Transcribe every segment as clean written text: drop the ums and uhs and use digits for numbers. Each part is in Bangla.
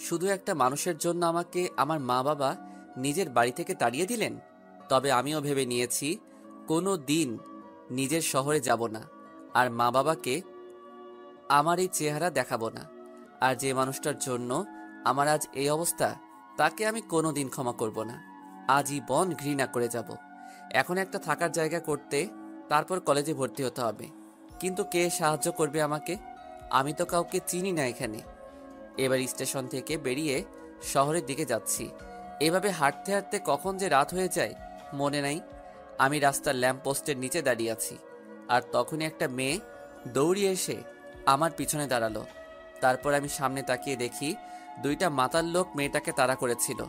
শুধু একটা মানুষের জন্য আমাকে আমার মা বাবা নিজের বাড়ি থেকে তাড়িয়ে দিলেন। তবে আমিও ভেবে নিয়েছি কোনো দিন নিজের শহরে যাব না, আর মা বাবাকে আমার এই চেহারা দেখাবো না। আর যে মানুষটার জন্য আমার আজ এই অবস্থা, তাকে আমি কোনো দিন ক্ষমা করব না। আজীবন ঘৃণা করে যাব। এখন একটা থাকার জায়গা করতে, তারপর কলেজে ভর্তি হতে হবে। কিন্তু কে সাহায্য করবে আমাকে? আমি তো কাউকে চিনি না এখানে। এবার স্টেশন থেকে বেরিয়ে শহরের দিকে যাচ্ছি। এভাবে হাঁটতে হাঁটতে কখন যে রাত হয়ে যায় মনে নাই। আমি রাস্তার ল্যাম্প পোস্টের নিচে দাঁড়িয়ে আছি, আর তখনই একটা মেয়ে দৌড়িয়ে এসে আমার পিছনে দাঁড়ালো। তারপর আমি সামনে তাকিয়ে দেখি দুইটা মাতাল লোক মেয়েটাকে তাড়া করেছিল।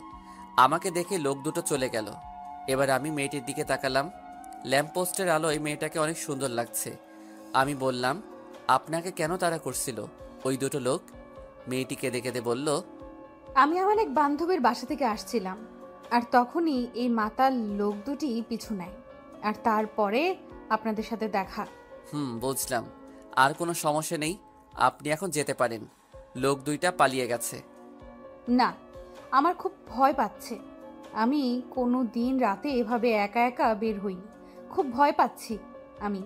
আমাকে দেখে লোক দুটো চলে গেল। এবার আমি মেয়েটির দিকে তাকালাম। ল্যাম্প পোস্টের আলোয় মেয়েটাকে অনেক সুন্দর লাগছে। আমি বললাম, আপনাকে কেন তাড়া করছিল ওই দুটো লোক? মেয়েটি কেঁদে কেঁদে বলল, আমি আমার এক বান্ধবীর বাসা থেকে আসছিলাম, আর তখনই এই মাতাল লোক দুটি পিছু নেয়, আর তারপরে আপনাদের সাথে দেখা। বুঝলাম। আর কোনো সমস্যা নেই, আপনি এখন যেতে পারেন। লোক দুইটা পালিয়ে গেছে। না, আমার খুব ভয় পাচ্ছে। আমি কোনো দিন রাতে এভাবে একা একা বের হইনি। খুব ভয় পাচ্ছি আমি।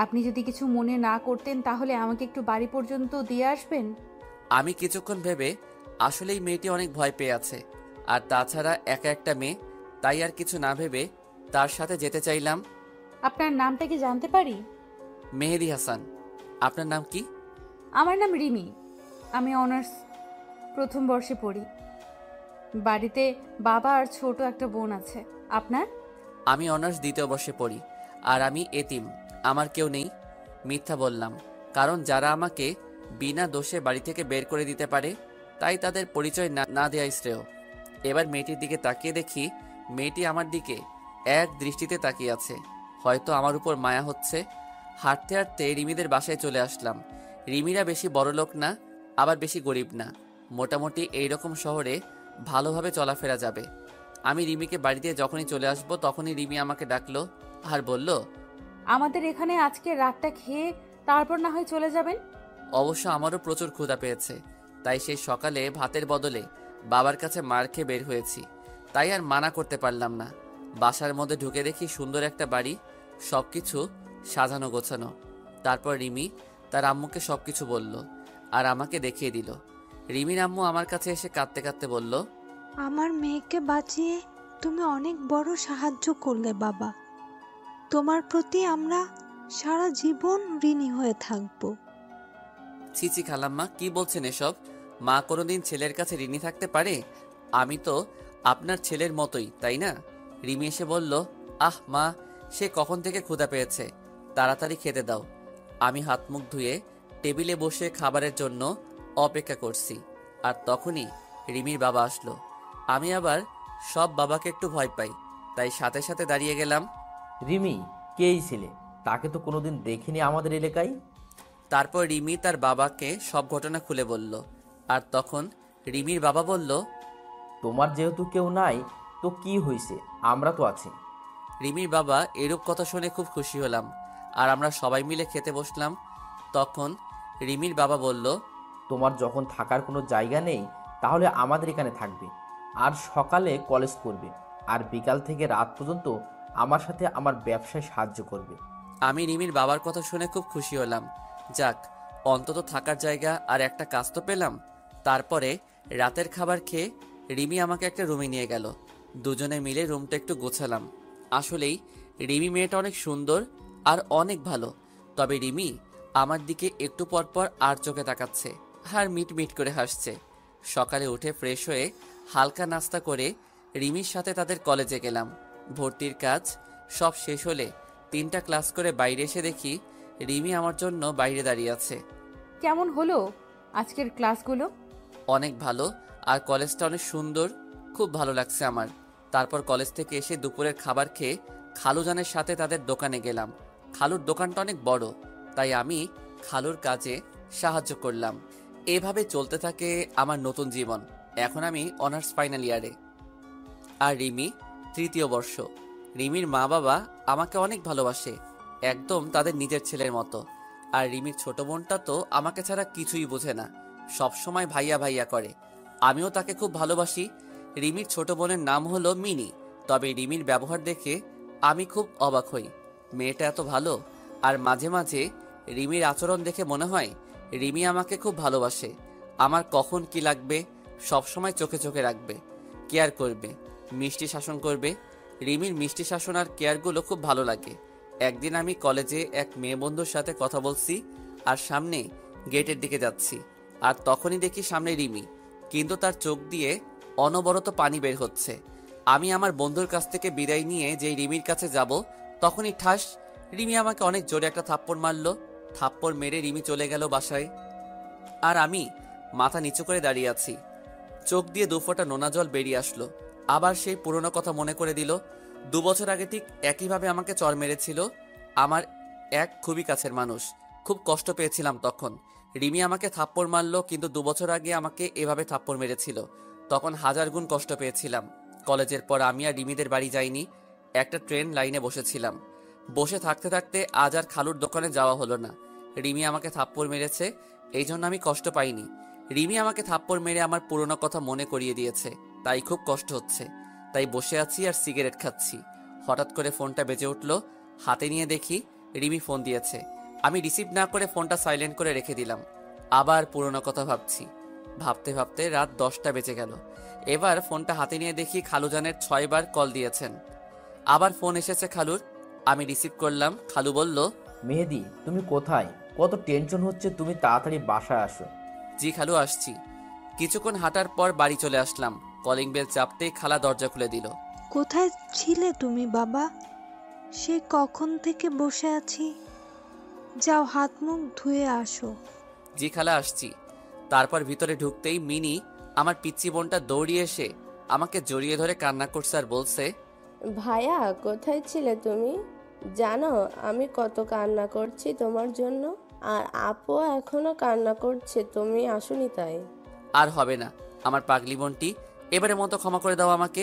আপনি যদি কিছু মনে না করতেন তাহলে আমাকে একটু বাড়ি পর্যন্ত দিয়ে আসবেন। আমি কিছুক্ষণ ভেবে আসলেই মেয়েটি অনেক ভয় পেয়ে আছে, আর তাছাড়া একা একটা মেয়ে, তাই আর কিছু না ভেবে তার সাথে যেতে চাইলাম। আপনার নামটা কি জানতে পারি? মেহেদি হাসান। আপনার নাম কি? আমার নাম রিমি। আমি অনার্স প্রথম বর্ষে পড়ি। বাড়িতে বাবা আর ছোট একটা বোন আছে। আপনার? আমি অনার্স দ্বিতীয় বর্ষে পড়ি, আর আমি এতিম। আমার কেউ নেই। মিথ্যা বললাম, কারণ যারা আমাকে বিনা দোষে বাড়ি থেকে বের করে দিতে পারে, তাই তাদের পরিচয় না দেওয়াই শ্রেয়। এবার মেয়েটির দিকে তাকিয়ে দেখি মেয়েটি আমার দিকে এক দৃষ্টিতে তাকিয়ে আছে। হয়তো আমার উপর মায়া হচ্ছে। হাঁটতে হাঁটতে রিমিদের বাসায় চলে আসলাম। রিমিরা বেশি বড়লোক না, আবার বেশি গরিব না। মোটামুটি এইরকম শহরে ভালোভাবে চলাফেরা যাবে। আমি রিমিকে বাড়ি দিয়ে যখনই চলে আসবো তখনই রিমি আমাকে ডাকলো আর বলল, আমাদের এখানে আজকে রাতটা খেয়ে তারপর না হয় চলে যাবেন। অবশ্য আমারও প্রচুর ক্ষুধা পেয়েছে, তাই সেই সকালে ভাতের বদলে বাবার কাছে মার খেয়ে বের হয়েছি। তাই আর মানা করতে পারলাম না। বাসার মধ্যে ঢুকে দেখি সুন্দর একটা বাড়ি, সবকিছু সাজানো গোছানো। তারপর রিমি তার আম্মুকে সবকিছু বলল, আর আমাকে দেখিয়ে দিল। রিমির আম্মু আমার কাছে এসে কাঁদতে কাঁদতে বলল, আমার মেয়েকে বাঁচিয়ে তুমি অনেক বড় সাহায্য করলে বাবা। তোমার প্রতি আমরা সারা জীবন ঋণী হয়ে থাকবো। ছিছি খালাম্মা, কি বলছেন এসব? মা কোনোদিন ছেলের কাছে ঋণী থাকতে পারে? আমি তো আপনার ছেলের মতোই, তাই না? রিমি এসে বলল, আহ মা, সে কখন থেকে ক্ষুধা পেয়েছে, তাড়াতাড়ি খেতে দাও। আমি হাত মুখ ধুয়ে টেবিলে বসে খাবারের জন্য অপেক্ষা করছি, আর তখনই রিমির বাবা আসলো। আমি আবার সব বাবাকে একটু ভয় পাই, তাই সাথে সাথে দাঁড়িয়ে গেলাম। রিমি, কেই ছিলে? তাকে তো কোনোদিন দেখিনি আমাদের এলাকায়। তারপর রিমি তার বাবাকে সব ঘটনা খুলে বলল, আর তখন রিমির বাবা বলল, তোমার যেহেতু কেউ নাই, তো কি হয়েছে, আমরা তো আছি। রিমির বাবা এরূপ কথা শুনে খুব খুশি হলাম, আর আমরা সবাই মিলে খেতে বসলাম। তখন রিমির বাবা বলল, তোমার যখন থাকার কোনো জায়গা নেই, তাহলে আমাদের এখানে থাকবে, আর সকালে কলেজ করবে, আর বিকাল থেকে রাত পর্যন্ত আমার সাথে আমার ব্যবসায় সাহায্য করবে। আমি রিমির বাবার কথা শুনে খুব খুশি হলাম। যাক, অন্তত থাকার জায়গা আর একটা কাজ তো পেলাম। তারপরে রাতের খাবার খেয়ে রিমি আমাকে একটা রুমে নিয়ে গেল। দুজনে মিলে রুমটা একটু গোছালাম। আসলেই রিমি মেয়েটা অনেক সুন্দর আর অনেক ভালো। তবে রিমি আমার দিকে একটু পরপর আর চোখে তাকাচ্ছে, আর মিট মিট করে হাসছে। সকালে উঠে ফ্রেশ হয়ে হালকা নাস্তা করে রিমির সাথে তাদের কলেজে গেলাম। ভর্তির কাজ সব শেষ হলে 3টা ক্লাস করে বাইরে এসে দেখি রিমি আমার জন্য বাইরে দাঁড়িয়ে আছে। কেমন হলো আজকের ক্লাসগুলো? অনেক ভালো, আর কলেজটা অনেক সুন্দর, খুব ভালো লাগছে আমার। তারপর কলেজ থেকে এসে দুপুরের খাবার খেয়ে খালুজানের সাথে তাদের দোকানে গেলাম। খালুর দোকানটা অনেক বড়, তাই আমি খালুর কাজে সাহায্য করলাম। এভাবে চলতে থাকে আমার নতুন জীবন। এখন আমি অনার্স ফাইনাল ইয়ারে, আর রিমি তৃতীয় বর্ষ। রিমির মা বাবা আমাকে অনেক ভালোবাসে, একদম তাদের নিজের ছেলের মতো। আর রিমির ছোট বোনটা তো আমাকে ছাড়া কিছুই বোঝে না, সব সময় ভাইয়া ভাইয়া করে। আমিও তাকে খুব ভালোবাসি। রিমির ছোট বোনের নাম হলো মিনি। তবে রিমির ব্যবহার দেখে আমি খুব অবাক হই। মেয়েটা এত ভালো, আর মাঝে মাঝে রিমির আচরণ দেখে মনে হয় রিমি আমাকে খুব ভালোবাসে। আমার কখন কি লাগবে সব সময় চোখে চোখে রাখবে, কেয়ার করবে, মিষ্টি শাসন করবে। রিমির মিষ্টি শাসন আর কেয়ারগুলো খুব ভালো লাগে। একদিন আমি কলেজে এক মেয়ে বন্ধুর সাথে কথা বলছি আর সামনে গেটের দিকে যাচ্ছি, আর তখনই দেখি সামনে রিমি, কিন্তু তার চোখ দিয়ে অনবরত পানি বের হচ্ছে। আমি আমার বন্ধুর কাছ থেকে বিদায় নিয়ে যেই রিমির কাছে যাব, তখনই ঠাস, রিমি আমাকে অনেক জোরে একটা থাপ্পড় মারলো। থাপ্পড় মেরে রিমি চলে গেল বাসায়, আর আমি মাথা নিচু করে দাঁড়িয়ে আছি। চোখ দিয়ে দুফোঁটা নোনা জল বেরিয়ে আসলো। আবার সেই পুরনো কথা মনে করে দিল। 2 বছর আগে ঠিক একইভাবে আমাকে চড় মেরেছিল আমার এক খুবই কাছের মানুষ। খুব কষ্ট পেয়েছিলাম তখন। রিমি আমাকে থাপ্পড় মারলো, কিন্তু 2 বছর আগে আমাকে এভাবে থাপ্পড় মেরেছিল, তখন 1000 গুণ কষ্ট পেয়েছিলাম। কলেজের পর আমি আর রিমিদের বাড়ি যাইনি। একটা ট্রেন লাইনে বসেছিলাম। বসে থাকতে থাকতে আজ আর খালুর দোকানে যাওয়া হলো না। রিমি আমাকে থাপ্পড় মেরেছে, এই জন্য আমি কষ্ট পাইনি। রিমি আমাকে থাপ্পড় মেরে আমার পুরনো কথা মনে করিয়ে দিয়েছে, তাই খুব কষ্ট হচ্ছে। তাই বসে আছি আর সিগারেট খাচ্ছি। হঠাৎ করে ফোনটা বেজে উঠল। হাতে নিয়ে দেখি রিমি ফোন দিয়েছে। আমি রিসিভ না করে ফোনটা সাইলেন্ট করে রেখে দিলাম। আবার পুরনো কথা ভাবছি। ভাবতে ভাবতে রাত 10টা বেজে গেল। এবার ফোনটা হাতে নিয়ে দেখি খালুজানের 6বার কল দিয়েছেন। আবার ফোন এসেছে খালুর। আমি রিসিভ করলাম। খালু বলল, মেহেদি, তুমি কোথায়? কত টেনশন হচ্ছে, তুমি তাড়াতাড়ি বাসায় আসো। জি খালু, আসছি। কিছুক্ষণ হাঁটার পর বাড়ি চলে আসলাম। কলিং বেল চাপতেই খালা দরজা খুলে দিল। কোথায় ছিলে তুমি বাবা? সে কখন থেকে বসে আছি। যাও হাত মুখ ধুয়ে আসো। জি খালা, আসছি। তারপর ভিতরে ঢুকতেই মিনি, আমার পিচ্চি বোনটা দৌড়িয়ে এসে আমাকে জড়িয়ে ধরে কান্না করছে আর বলছে, ভাইয়া কোথায় ছিলে তুমি? জানো আমি কত কান্না করছি তোমার জন্য, আর আপু এখনো কান্না করছে তুমি আসোনি তাই। আর হবে না আমার পাগলি বোনটি, এবারের মতো ক্ষমা করে দাও আমাকে।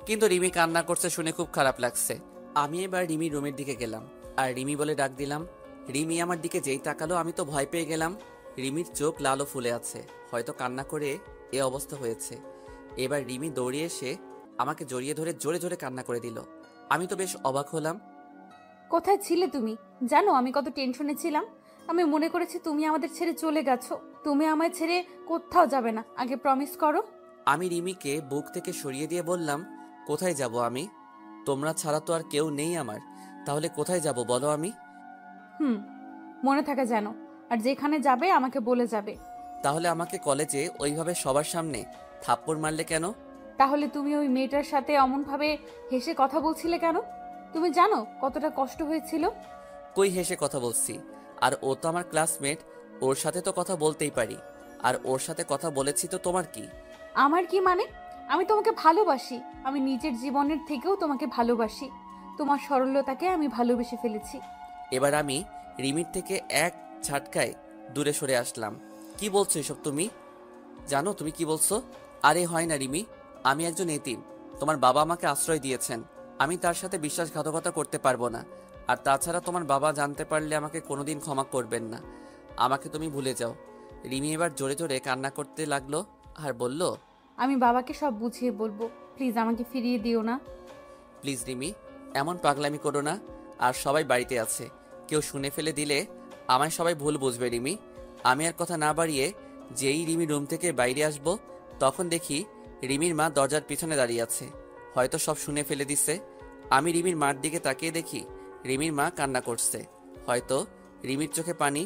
কিন্তু রিমি কান্না করছে শুনে খুব খারাপ লাগছে। আমি এবার রিমি রুমের দিকে গেলাম আর রিমি বলে ডাক দিলাম। রিমি আমার দিকে যেই তাকালো আমি তো ভয় পেয়ে গেলাম। রিমির চোখ লাল ও ফুলে আছে, হয়তো কান্না করে এ অবস্থা হয়েছে। এবার রিমি দৌড়িয়ে এসে আমাকে জড়িয়ে ধরে জোরে জোরে কান্না করে দিল। আমি তো বেশ অবাক হলাম। কোথায় ছিলে তুমি? জানো আমি কত টেনশনে ছিলাম। আমি মনে করেছি তুমি আমাদের ছেড়ে চলে গেছো। তুমি আমায় ছেড়ে কোথাও যাবে না, আগে প্রমিস করো। আমি রিমিকে বুক থেকে সরিয়ে দিয়ে বললাম, কোথায় যাব আমি? তোমরা ছাড়া তো আর কেউ নেই আমার, তাহলে কোথায় যাব বলো আমি? মনে থাকে যেন, আর যেখানে যাবে আমাকে বলে যাবে। তাহলে আমাকে কলেজে ওইভাবে সবার সামনে থাপ্পড় মারলে কেন? তাহলে তুমি ওই মেয়েটার সাথে অমনভাবে হেসে কথা বলছিলে কেন? তুমি জানো কতটা কষ্ট হয়েছিল? কই হেসে কথা বলছি? আর ও তো আমার ক্লাসমেট, ওর সাথে তো কথা বলতেই পারি। আর ওর সাথে কথা বলেছি তো তোমার কি? আমার কি মানে? আমি তোমাকে ভালোবাসি। আমি নিজের জীবনের থেকেও তোমাকে ভালোবাসি। তোমার সরলতাকে আমি ভালোবেসে ফেলেছি। এবার আমি রিমির থেকে এক ঝাটকায় দূরে সরে আসলাম। কি বলছো এসব তুমি? জানো তুমি কি বলছো? আরে হয় না রিমি, আমি একজন এতিম। তোমার বাবা আমাকে আশ্রয় দিয়েছেন, আমি তার সাথে বিশ্বাসঘাতকতা করতে পারবো না। আর তাছাড়া তোমার বাবা জানতে পারলে আমাকে কোনোদিন ক্ষমা করবেন না। আমাকে তুমি ভুলে যাও। রিমি এবার জোরে জোরে কান্না করতে লাগলো আর বলল, আমি বাবাকে সব বুঝিয়ে বলবো। প্লিজ আমাকে ফিরিয়ে দিও না। প্লিজ রিমি, এমন পাগলামি করো না। আর সবাই বাড়িতে আছে, কেউ শুনে ফেলে দিলে আমায় সবাই ভুল বুঝবে রিমি। আমি আর কথা না বাড়িয়ে যেই রিমি রুম থেকে বাইরে আসবো, তখন দেখি রিমির মা দরজার পিছনে দাঁড়িয়ে আছে। হয়তো সব শুনে ফেলে দিছে। আমি রিমির মার দিকে তাকিয়ে দেখি রিমির মা কান্না করছে। হয়তো রিমির চোখে পানি।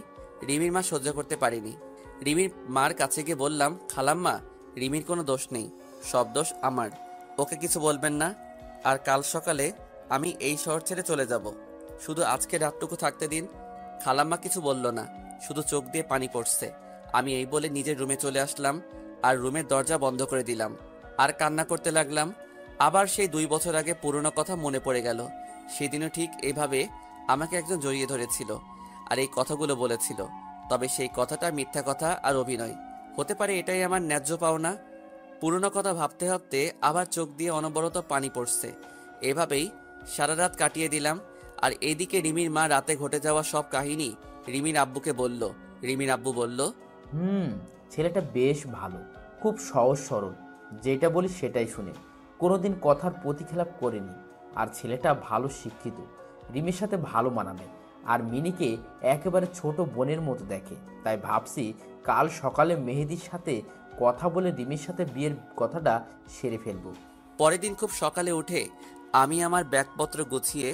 রিমির মা সহ্য করতে পারেনি। রিমির মার কাছে গিয়ে বললাম, খালাম্মা, রিমির কোনো দোষ নেই, সব দোষ আমার। ওকে কিছু বলবেন না। আর কাল সকালে আমি এই শহর ছেড়ে চলে যাব। শুধু আজকে রাতটুকু থাকতে দিন। খালাম্মা কিছু বলল না, শুধু চোখ দিয়ে পানি পড়ছে। আমি এই বলে নিজের রুমে চলে আসলাম আর রুমের দরজা বন্ধ করে দিলাম আর কান্না করতে লাগলাম। আবার সেই 2 বছর আগে পুরনো কথা মনে পড়ে গেল। সেদিনও ঠিক এইভাবে আমাকে একজন জড়িয়ে ধরেছিল আর এই কথাগুলো বলেছিল। তবে সেই কথাটা মিথ্যা কথা আর অভিনয় হতে পারে, এটাই আমার ন্যায্য পাওনা। পুরনো কথা ভাবতে ভাবতে আবার চোখ দিয়ে অনবরত পানি পড়ছে। এভাবেই সারা রাত কাটিয়ে দিলাম। আর এদিকে রিমির মা রাতে ঘটে যাওয়া সব কাহিনী রিমির আব্বুকে বলল। রিমির আব্বু বলল, ছেলেটা বেশ ভালো, খুব সহজ সরল, যেটা বলি সেটাই শুনে, কোনোদিন কথার প্রতিখেলাপ করেনি। আর ছেলেটা ভালো শিক্ষিত, রিমির সাথে ভালো মানাবে। আর মিনিকে একেবারে ছোট বোনের মতো দেখে। তাই ভাবছি কাল সকালে মেহেদির সাথে কথা বলে রিমির সাথে বিয়ের কথাটা সেরে ফেলবো। পরের দিন খুব সকালে উঠে আমি আমার ব্যাগপত্র গুছিয়ে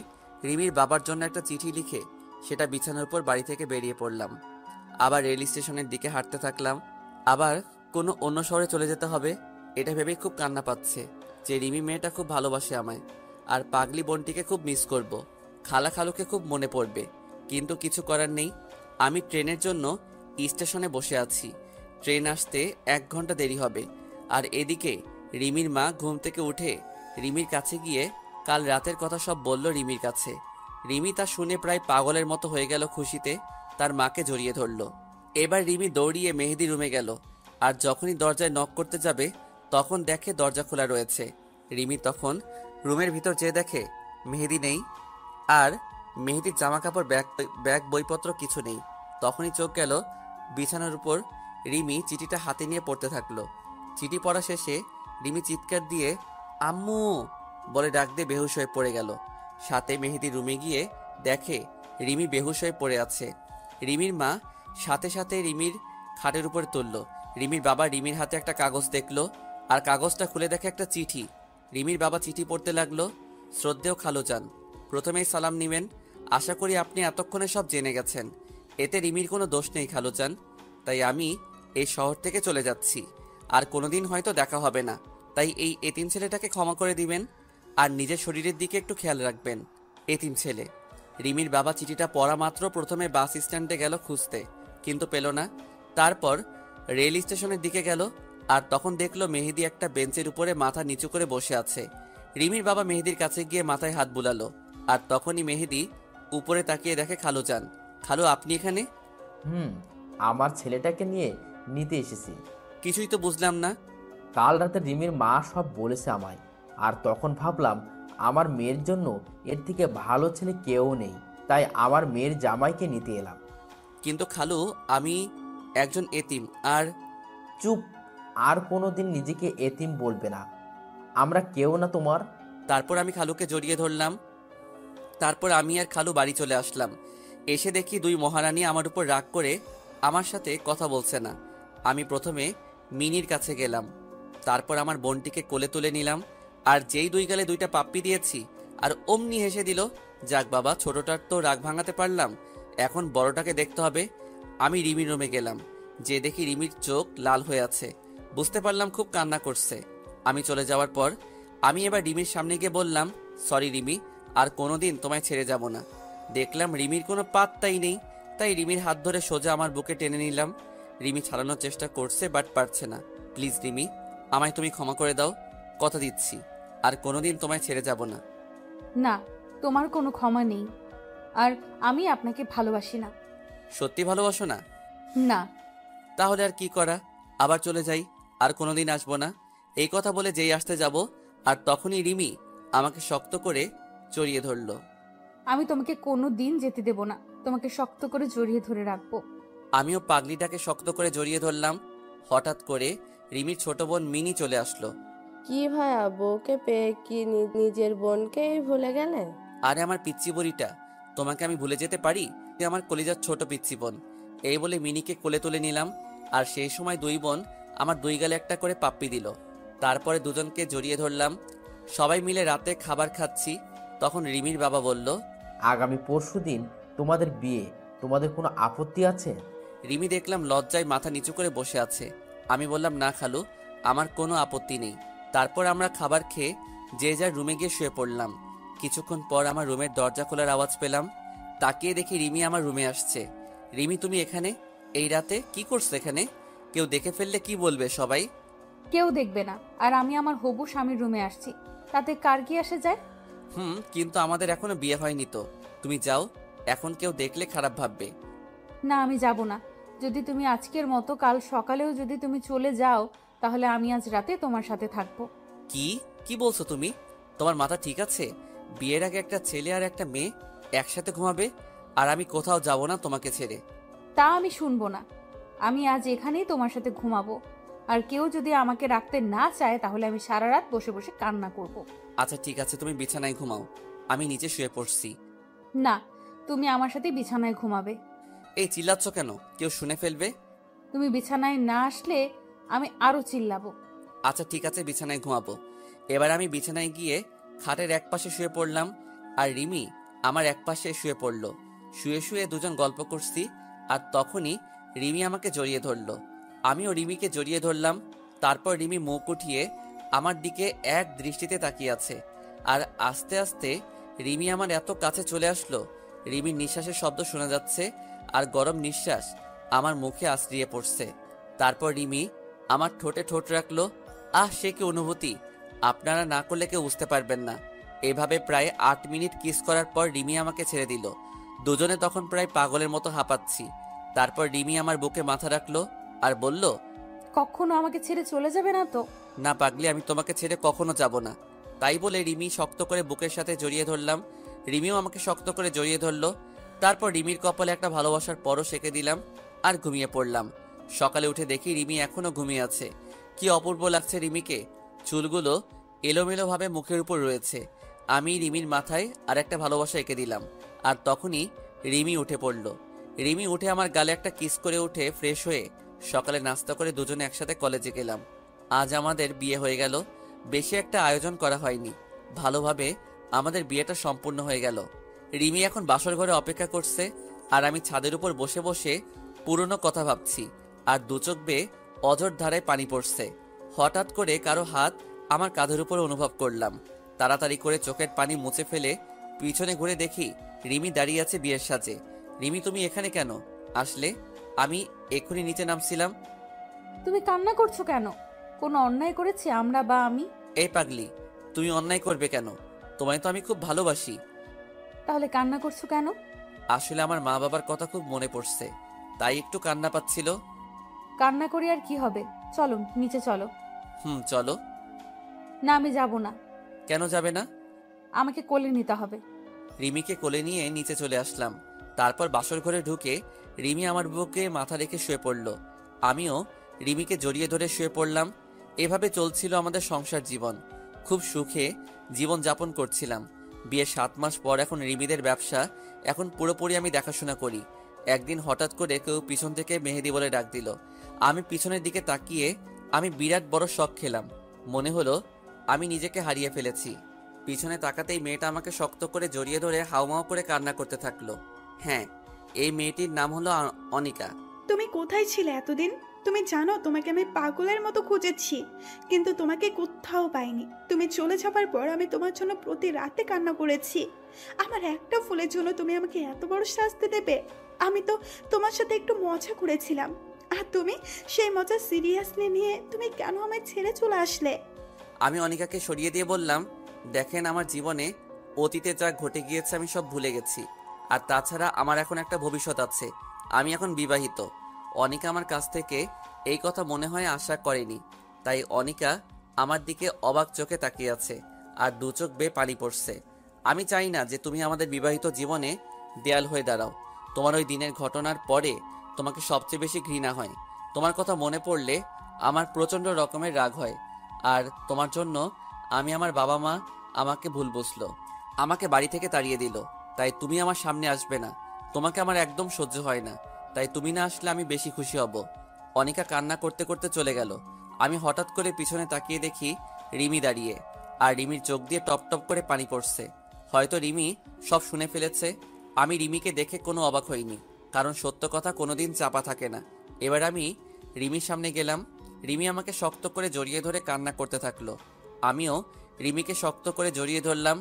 রিমির বাবার জন্য একটা চিঠি লিখে সেটা বিছানার উপর বাড়ি থেকে বেরিয়ে পড়লাম। আবার রেল স্টেশনের দিকে হাঁটতে থাকলাম। আবার কোনো অন্য শহরে চলে যেতে হবে এটা ভেবে খুব কান্না পাচ্ছে যে রিমি মেয়েটা খুব ভালোবাসে আমায়, আর পাগলি বোনটিকে খুব মিস করব। খালা খালুকে খুব মনে পড়বে, কিন্তু কিছু করার নেই। আমি ট্রেনের জন্য স্টেশনে বসে আছি। ট্রেন আসতে 1 ঘন্টা দেরি হবে। আর এদিকে রিমির মা ঘুম থেকে উঠে রিমির কাছে গিয়ে কাল রাতের কথা সব বলল রিমির কাছে। রিমি তা শুনে প্রায় পাগলের মতো হয়ে গেল খুশিতে, তার মাকে জড়িয়ে ধরল। এবার রিমি দৌড়িয়ে মেহেদি রুমে গেল, আর যখনই দরজায় নক করতে যাবে তখন দেখে দরজা খোলা রয়েছে। রিমি তখন রুমের ভিতর যেয়ে দেখে মেহেদি নেই, আর মেহেদির জামা কাপড় ব্যাগ বইপত্র কিছু নেই। তখনই চোখ গেল বিছানার উপর। রিমি চিঠিটা হাতে নিয়ে পড়তে থাকলো। চিঠি পড়া শেষে রিমি চিৎকার দিয়ে আম্মু বলে ডাক দিয়ে বেহুশ হয়ে পড়ে গেল। সাথে মেহেদি রুমে গিয়ে দেখে রিমি বেহুশ হয়ে পড়ে আছে। রিমির মা সাথে সাথে রিমির খাটের উপরে তুলল। রিমির বাবা রিমির হাতে একটা কাগজ দেখলো, আর কাগজটা খুলে দেখে একটা চিঠি। রিমির বাবা চিঠি পড়তে লাগলো। শ্রদ্ধেয় খালুজান, প্রথমেই সালাম নিবেন। আশা করি আপনি এতক্ষণে সব জেনে গেছেন। এতে রিমির কোনো দোষ নেই খালুজান, তাই আমি এই শহর থেকে চলে যাচ্ছি। আর কোনোদিন হয়তো দেখা হবে না, তাই এই এতিম ছেলেটাকে ক্ষমা করে দিবেন, আর নিজের শরীরের দিকে একটু খেয়াল রাখবেন। এতিম ছেলে। রিমির বাবা চিঠিটা পড়া মাত্র প্রথমে বাস স্ট্যান্ডে গেল খুঁজতে, কিন্তু পেল না। তারপর রেল স্টেশনের দিকে গেল, আর তখন দেখলো মেহেদি একটা বেঞ্চের উপরে মাথা নিচু করে বসে আছে। রিমির বাবা মেহেদির কাছে গিয়ে মাথায় হাত বুলালো, আর তখনই মেহেদি উপরে তাকিয়ে দেখে খালুজান। খালু, আপনি এখানে? আমার ছেলেটাকে নিয়ে নিতে এসেছি। কিছুই তো বুঝলাম না। কাল রাতে রিমির মা সব বলেছে আমায়, আর তখন ভাবলাম আমার মেয়ের জন্য এর থেকে ভালো ছেলে কেউ নেই, তাই আমার মেয়ের জামাইকে নিতে এলাম। কিন্তু খালু, আমি একজন এতিম। আর চুপ, আর কোনোদিন নিজেকে এতিম বলবে না, আমরা কেউ না তোমার। তারপর আমি খালুকে জড়িয়ে ধরলাম। তারপর আমি আর খালু বাড়ি চলে আসলাম। এসে দেখি 2 মহারানী আমার উপর রাগ করে আমার সাথে কথা বলছে না। আমি প্রথমে মিনির কাছে গেলাম, তারপর আমার বোনটিকে কোলে তুলে নিলাম, আর যেই 2 গালে 2টা পাপ্পি দিয়েছি, আর অমনি হেসে দিল। যাক বাবা, ছোটটার তো রাগ ভাঙাতে পারলাম, এখন বড়টাকে দেখতে হবে। আমি রিমির রুমে গেলাম, যে দেখি রিমির চোখ লাল হয়ে আছে। বুঝতে পারলাম খুব কান্না করছে। আমি চলে যাওয়ার পর আমি এবার রিমির সামনে গিয়ে বললাম, সরি রিমি, আর কোনোদিন তোমায় ছেড়ে যাব না। দেখলাম রিমির কোনো পাত্তাই নেই, তাই রিমির হাত ধরে সোজা আমার বুকে টেনে নিলাম। রিমি ছাড়ানোর চেষ্টা করছে, বাট পারছে না। প্লিজ রিমি, আমায় তুমি ক্ষমা করে দাও, কথা দিচ্ছি আর কোনোদিন তোমায় ছেড়ে যাব না। না, তোমার কোনো ক্ষমা নেই, আর আমি আপনাকে ভালোবাসি না। সত্যি ভালোবাসো না? না। তাহলে আর কি করা, আবার চলে যাই, আর কোনোদিন আসবো না। এই কথা বলে যেই আসতে যাব, আর তখনই রিমি আমাকে শক্ত করে জড়িয়ে ধরল। আমি তোমাকে কোনো দিন যেতে দেব না, তোমাকে শক্ত করে জড়িয়ে ধরে রাখবো। আমিও পাগলিটাকে শক্ত করে জড়িয়ে ধরলাম। হঠাৎ করে রিমির ছোট বোন মিনি চলে আসলো। কি ভাইয়া, বউকে পেয়ে কি নিজের বোনকেই ভুলে গেলে? আরে আমার পিচ্চি বুড়িটা, তোমাকে আমি ভুলে যেতে পারি? তুই আমার কলিজার ছোট পিচ্চি বোন। এই বলে মিনিকে কোলে তুলে নিলাম, আর সেই সময় 2 বোন আমার 2 গালে একটা করে পাপ্পি দিল। তারপরে দুজনকে জড়িয়ে ধরলাম। সবাই মিলে রাতে খাবার খাচ্ছি। তখন রিমির বাবা বলল, আগামী পরশুদিন তোমাদের বিয়ে, তোমাদের কোনো আপত্তি আছে? রিমি দেখলাম লজ্জায় মাথা নিচু করে বসে আছে। আমি বললাম, না খালু, আমার কোনো আপত্তি নেই। তারপর আমরা খাবার খেয়ে যে যার রুমে গিয়ে শুয়ে পড়লাম। কিছুক্ষণ পর আমার রুমের দরজা খোলার আওয়াজ পেলাম। তাকিয়ে দেখি রিমি আমার রুমে আসছে। রিমি, তুমি এখানে এই রাতে কি করছো এখানে? কেউ দেখে ফেললে কি বলবে সবাই? কেউ দেখবে না, আর আমি আমার হবু স্বামীর রুমে আসছি, তাতে কার কি আসে যায়? কিন্তু আমাদের এখনো বিয়ে হয়নি তো। তুমি যাও, এখন কেউ দেখলে খারাপ ভাববে। না, আমি যাব না। যদি তুমি আজকের মতো কাল সকালেও যদি তুমি চলে যাও, তাহলে আমি আজ রাতে তোমার সাথে থাকবো। কি কি বলছো তুমি? তোমার মাথা ঠিক আছে? বিয়ের আগে একটা ছেলে আর একটা মেয়ে একসাথে ঘুমাবে? আর আমি কোথাও যাব না তোমাকে ছেড়ে। তা আমি শুনবো না। আমি আজ এখানেই তোমার সাথে ঘুমাবো। আর কেউ যদি আমাকে রাখতে না চায় তাহলে আমি সারা রাত বসে বসে কান্না করব। আচ্ছা ঠিক আছে, তুমি বিছানায় ঘুমাও, আমি নিচে শুয়ে পড়ছি। না, তুমি আমার সাথে বিছানায় ঘুমাবে। এই চিল্লাচ্ছ কেন? কেউ শুনে ফেলবে। তুমি বিছানায় না আসলে আমি আরো চিল্লাবো। আচ্ছা ঠিক আছে, বিছানায় ঘুমাবো। এবার আমি বিছানায় গিয়ে খাটের এক পাশে শুয়ে পড়লাম, আর রিমি আমার এক পাশে শুয়ে পড়লো। শুয়ে শুয়ে দুজন গল্প করছি, আর তখনই রিমি আমাকে জড়িয়ে ধরলো। আমিও রিমিকে জড়িয়ে ধরলাম। তারপর রিমি মুখ উঠিয়ে আমার দিকে এক দৃষ্টিতে তাকিয়ে আছে, আর আস্তে আস্তে রিমি আমার এত কাছে চলে আসলো, রিমির নিঃশ্বাসের শব্দ শোনা যাচ্ছে, আর গরম নিঃশ্বাস আমার মুখে আশ্রিয়ে পড়ছে। তারপর রিমি আমার ঠোঁটে ঠোঁট রাখলো। সে কি অনুভূতি, আপনারা না করলে কেউ বুঝতে পারবেন না। এভাবে প্রায় 8 মিনিট কিস করার পর রিমি আমাকে ছেড়ে দিল। দুজনে তখন প্রায় পাগলের মতো হাঁপাচ্ছি। তারপর রিমি আমার বুকে মাথা রাখলো আর বলল, কখনো আমাকে ছেড়ে চলে যাবে না তো? না পাগলি, আমি তোমাকে ছেড়ে কখনো যাব না। তাই বলে রিমি শক্ত করে বুকের সাথে জড়িয়ে ধরলাম। রিমিও আমাকে শক্ত করে জড়িয়ে ধরলো। তারপর রিমির কপালে একটা ভালোবাসার পরশ এঁকে দিলাম আর ঘুমিয়ে পড়লাম। সকালে উঠে দেখি রিমি এখনো ঘুমিয়ে আছে। কি অপূর্ব লাগছে রিমিকে। চুলগুলো এলোমেলোভাবে মুখের উপর রয়েছে। আমি রিমির মাথায় আর একটা ভালোবাসা এঁকে দিলাম, আর তখনই রিমি উঠে পড়ল। রিমি উঠে আমার গালে একটা কিস করে উঠে ফ্রেশ হয়ে সকালে নাস্তা করে দুজনে একসাথে কলেজে গেলাম। আজ আমাদের বিয়ে হয়ে গেল। বেশি একটা আয়োজন করা হয়নি, ভালোভাবে আমাদের বিয়েটা সম্পূর্ণ হয়ে গেল। রিমি এখন বাসর ঘরে অপেক্ষা করছে, আর আমি ছাদের উপর বসে বসে পুরনো কথা ভাবছি, আর দু চোখ বেয়ে অঝোর ধারায় পানি পড়ছে। হঠাৎ করে কারো হাত আমার কাঁধের উপর অনুভব করলাম। তাড়াতাড়ি করে চোখের পানি মুছে ফেলে পিছনে ঘুরে দেখি রিমি দাঁড়িয়ে আছে বিয়ের সাজে। রিমি, তুমি এখানে কেন আসলে? আমি এক্ষুনি নিচে নামছিলাম। তুমি কান্না করছো কেন? কোনো অন্যায় করেছি আমরা বা আমি? এই পাগলি, তুমি অন্যায় করবে কেন? তোমায় তো আমি খুব ভালোবাসি। তাহলে কান্না করছো কেন? আসলে আমার মা বাবার কথা খুব মনে পড়ছে, তাই একটু কান্না পাচ্ছিল। কান্না করি আর কি হবে, চলো নিচে চলো। চলো। না, আমি যাব না। কেন যাবে না? আমাকে কোলে নিতে হবে। রিমিকে কোলে নিয়ে নিচে চলে আসলাম। তারপর বাসর ঘরে ঢুকে রিমি আমার বুকে মাথা রেখে শুয়ে পড়ল। আমিও রিমিকে জড়িয়ে ধরে শুয়ে পড়লাম। এভাবে চলছিল আমাদের সংসার জীবন। খুব সুখে জীবন যাপন করছিলাম। বিয়ের 7 মাস পর এখন রিমিদের ব্যবসা এখন পুরোপুরি আমি দেখাশোনা করি। একদিন হঠাৎ করে কেউ পিছন থেকে মেহেদি বলে ডাক দিল। আমি পিছনের দিকে তাকিয়ে আমি বিরাট বড় শক খেলাম। মনে হলো আমি নিজেকে হারিয়ে ফেলেছি। পিছনে তাকাতেই মেয়েটা আমাকে শক্ত করে জড়িয়ে ধরে হাউমাউ করে কান্না করতে থাকলো। হ্যাঁ, এই মেয়েটির নাম হলো অনিকা। তুমি কোথায় ছিলে এতদিন? তুমি জানো তোমাকে আমি পাগলের মতো খুঁজেছি, কিন্তু তোমাকে কোথাও পাইনি। তুমি চলে যাবার পর আমি তোমার জন্য প্রতি রাতে কান্না করেছি। আমার একটা ফুলের জন্য তুমি আমাকে এত বড় শাস্তি দেবে? আমি তো তোমার সাথে একটু মজা করেছিলাম, আর তুমি সেই মজা সিরিয়াসলি নিয়ে তুমি কেন আমায় ছেড়ে চলে আসলে? আমি অনিকাকে সরিয়ে দিয়ে বললাম, দেখেন, আমার জীবনে অতীতে যা ঘটে গিয়েছে আমি সব ভুলে গেছি। আর তাছাড়া আমার এখন একটা ভবিষ্যৎ আছে। আমি এখন বিবাহিত। অনিকা আমার কাছ থেকে এই কথা মনে হয় আশা করেনি। তাই অনিকা আমার দিকে অবাক চোখে তাকিয়ে আছে, আর দু চোখ বেয়ে পানি পড়ছে। আমি চাই না যে তুমি আমাদের বিবাহিত জীবনে দেয়াল হয়ে দাঁড়াও। তোমার ওই দিনের ঘটনার পরে তোমাকে সবচেয়ে বেশি ঘৃণা হয়। তোমার কথা মনে পড়লে আমার প্রচণ্ড রকমের রাগ হয়। আর তোমার জন্য আমি আমার বাবা মা আমাকে ভুল বুঝলো, আমাকে বাড়ি থেকে তাড়িয়ে দিল। তাই তুমি আমার সামনে আসবে না। তোমাকে আমার একদম সহ্য হয় না। তাই তুমি না আসলে আমি বেশি খুশি হব। অনিকা কান্না করতে করতে চলে গেল। আমি হঠাৎ করে পিছনে তাকিয়ে দেখি রিমি দাঁড়িয়ে, আর রিমির চোখ দিয়ে টপ টপ করে পানি পড়ছে। হয়তো রিমি সব শুনে ফেলেছে। আমি রিমিকে দেখে কোনো অবাক হইনি, কারণ সত্য কথা কোনোদিন চাপা থাকে না। এবার আমি রিমির সামনে গেলাম। রিমি আমাকে শক্ত করে জড়িয়ে ধরে কান্না করতে থাকলো। আমিও রিমিকে শক্ত করে জড়িয়ে ধরলাম।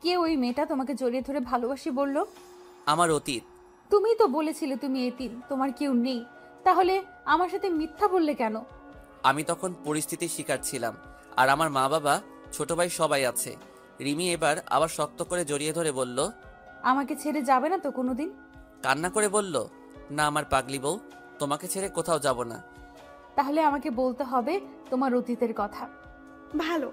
কে ওই মেয়েটা তোমাকে জড়িয়ে ধরে ভালোবাসি বললো? আমার অতীত। তুমিই তো বলেছিলে তুমি এতিম, তোমার কেউ নেই। তাহলে আমার সাথে মিথ্যা বললে কেন? আমি তখন পরিস্থিতির শিকার ছিলাম, আর আমার মা বাবা ছোট ভাই সবাই আছে। রিমি এবার আবার শক্ত করে জড়িয়ে ধরে বলল, আমাকে ছেড়ে যাবে না তো কোনোদিন? কান্না করে বলল, না আমার পাগলি বউ, তোমাকে ছেড়ে কোথাও যাব না। তাহলে আমাকে বলতে হবে তোমার অতীতের কথা। ভালো,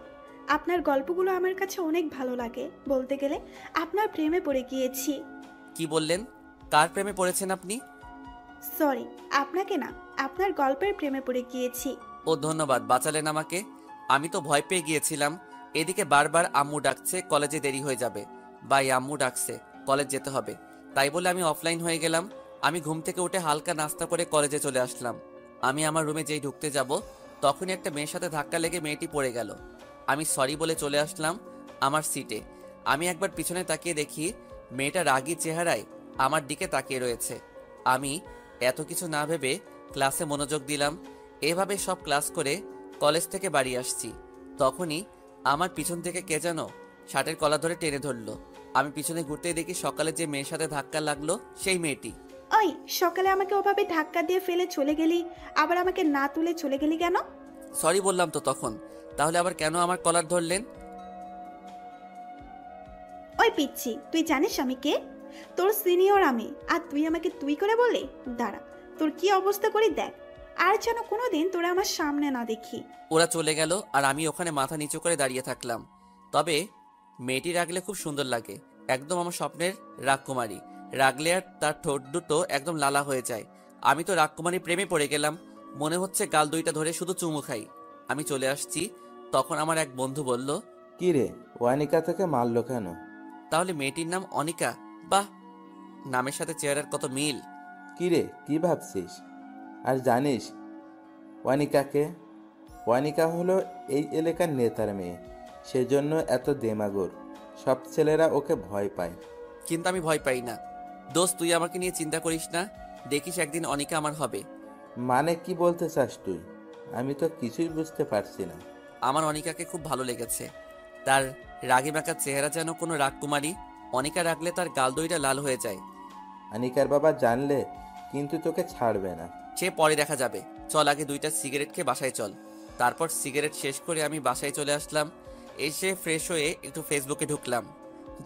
আপনার গল্পগুলো আমার কাছে অনেক ভালো লাগে। বলতে গেলে আপনার প্রেমে পড়ে গিয়েছি। কি বললেন? কার প্রেমে পড়েছেন আপনি? সরি, আপনাকে না, আপনার গল্পের প্রেমে পড়ে গিয়েছি। ও ধন্যবাদ, বাঁচালেন আমাকে। আমি তো ভয় পেয়ে গিয়েছিলাম। এদিকে বারবার আম্মু ডাকছে, কলেজে দেরি হয়ে যাবে। বাই, আম্মু ডাকছে, কলেজ যেতে হবে। তাই বলে আমি অফলাইন হয়ে গেলাম। আমি ঘুম থেকে উঠে হালকা নাস্তা করে কলেজে চলে আসলাম। আমি আমার রুমে যেই ঢুকতে যাব, তখনই একটা মেয়ের সাথে ধাক্কা লেগে মেয়েটি পড়ে গেল। আমি সরি বলে চলে আসলাম আমার সিটে। আমি একবার পিছনে তাকিয়ে দেখি মেয়েটা রাগী চেহারায় আমার দিকে তাকিয়ে রয়েছে। আমি এত কিছু না ভেবে ক্লাসে মনোযোগ দিলাম। এভাবে সব ক্লাস করে কলেজ থেকে বাড়ি আসছি। তখনই আমার পিছন থেকে কে যেন শার্টের কলার ধরে টেনে ধরলো। আমি পিছনে ঘুরতেই দেখি সকালে যে মেয়ের সাথে ধাক্কা লাগলো সেই মেয়েটি। ওই, সকালে আমাকে ওভাবে ধাক্কা দিয়ে ফেলে চলে গেলি, আবার আমাকে না তুলে চলে গেলি কেন? সরি বললাম তো তখন, তাহলে আবার কেন আমার কলার ধরলেন? ওই পিচ্ছি, তুই জানিস আমি কে? তোর সিনিয়র আমি, আর তুই আমাকে তুই করে বললি? দাঁড়া, তোর কি অবস্থা করি দেখ, আর যেন কোনোদিন তোরা আমার সামনে না দেখি। ওরা চলে গেল আর আমি ওখানে মাথা নিচু করে দাঁড়িয়ে থাকলাম। তবে মেয়েটি রাগলে খুব সুন্দর লাগে, একদম আমার স্বপ্নের রাজকুমারী। রাগলে আর তার ঠোঁট দুটো একদম লালা হয়ে যায়। আমি তো রাজকুমারীর প্রেমে পড়ে গেলাম। মনে হচ্ছে গাল দুইটা ধরে শুধু চুমু খাই। আমি চলে আসছি, তখন আমার এক বন্ধু বলল, কি রে, ওয়ানিকা থেকে মারলো কেন? তাহলে মেয়েটির নাম অনিকা? বাহ, নামের সাথে চেহারার কত মিল। কি রে, কি ভাবছিস? আর জানিস ওয়ানিকাকে? ওয়ানিকা হলো এই এলাকার নেতার মেয়ে, সেজন্য এত দেমাগর। সব ছেলেরা ওকে ভয় পায়। কিন্তু আমি ভয় পাই না। দোস্ত, তুই আমাকে নিয়ে চিন্তা করিস না, দেখিস একদিন অনিকা আমার হবে। মানে কি বলতে চাস তুই? আমি তো কিছুই বুঝতে পারছি না। আমার অনিকাকে খুব ভালো লেগেছে। তার রাগী মাখা চেহারা যেন কোনো রাজকুমারী। অনিকা রাগলে তার গাল দইটা লাল হয়ে যায়। আনিকার বাবা জানলে কিন্তু তোকে ছাড়বে না। সে পরে দেখা যাবে। চল আগে দুইটা সিগারেট খেয়ে বাসায় চল। তারপর সিগারেট শেষ করে আমি বাসায় চলে আসলাম। এসে ফ্রেশ হয়ে একটু ফেসবুকে ঢুকলাম।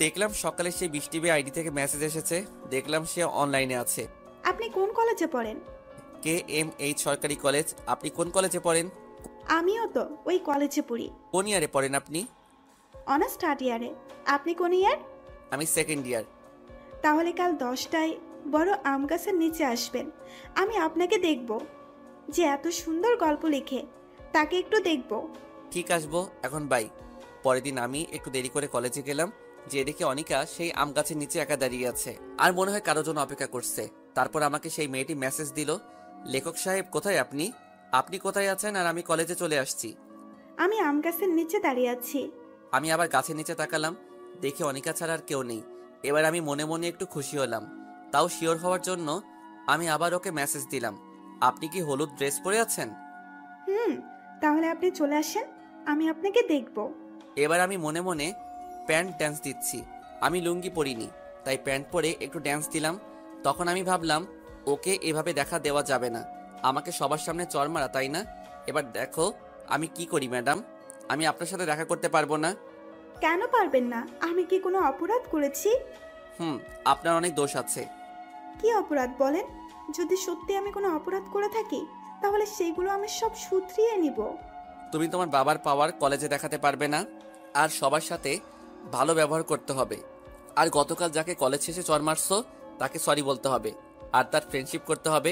দেখলাম সকালে সেই বৃষ্টি আইডি থেকে মেসেজ এসেছে। দেখলাম সে অনলাইনে আছে। আপনি কোন কলেজে পড়েন? KMH সরকারি কলেজ। আপনি কোন কলেজে পড়েন? আমিও তো ওই কলেজে পড়ি। কোন ইয়ারে পড়েন আপনি? অনার্স থার্ড ইয়ারে। আপনি কোন ইয়ার? আমি সেকেন্ড ইয়ার। তাহলে কাল 10টায় বড় আম গাছের নিচে আসবেন। আমি আপনাকে দেখব, যে এত সুন্দর গল্প লিখে, তাকে একটু দেখব। ঠিক আসবো, এখন বাই। পরের দিন আমি একটু দেরি করে কলেজে গেলাম, যে দেখি অনিকা সেই আম গাছের নিচে একা দাঁড়িয়ে আছে, আর মনে হয় কারোর জন্য অপেক্ষা করছে। তারপর আমাকে সেই মেয়েটি মেসেজ দিল, লেখক সাহেব কোথায় আপনি? আপনি কোথায় আছেন? আর আমি কলেজে চলে আসছি। আমি আম গাছের নিচে দাঁড়িয়ে আছি। আমি আবার গাছের নিচে তাকালাম, দেখি অনিকা ছাড়া আর কেউ নেই। এবার আমি মনে মনে একটু খুশি হলাম। তাও শিওর হওয়ার জন্য আমি আবার ওকে মেসেজ দিলাম, আপনি কি হলুদ ড্রেস পরে আছেন? তাহলে আপনি চলে আসেন, আমি আপনাকে দেখব। এবার আমি মনে মনে প্যান্ট ড্যান্স দিচ্ছি। আমি লুঙ্গি পরিনি, তাই প্যান্ট পরে একটু ড্যান্স দিলাম। তখন আমি ভাবলাম, ওকে এভাবে দেখা দেওয়া যাবে না, আমাকে সবার সামনে চড় মারা, তাই না? এবার দেখো আমি কি করি ম্যাডাম। আমি আপনার সাথে দেখা করতে পারবো না। কেন পারবেন না? আমি কি কোনো অপরাধ করেছি? আপনার অনেক দোষ আছে। কি অপরাধ বলেন? যদি সত্যি আমি কোনো অপরাধ করে থাকি, তাহলে সেগুলো আমি সব শুধরিয়ে নিব। তুমি তোমার বাবার পাওয়ার কলেজে দেখাতে পারবে না, আর সবার সাথে ভালো ব্যবহার করতে হবে। আর গতকাল যাকে কলেজ শেষে চড় মারছো তাকে সরি বলতে হবে, আর তার ফ্রেন্ডশিপ করতে হবে।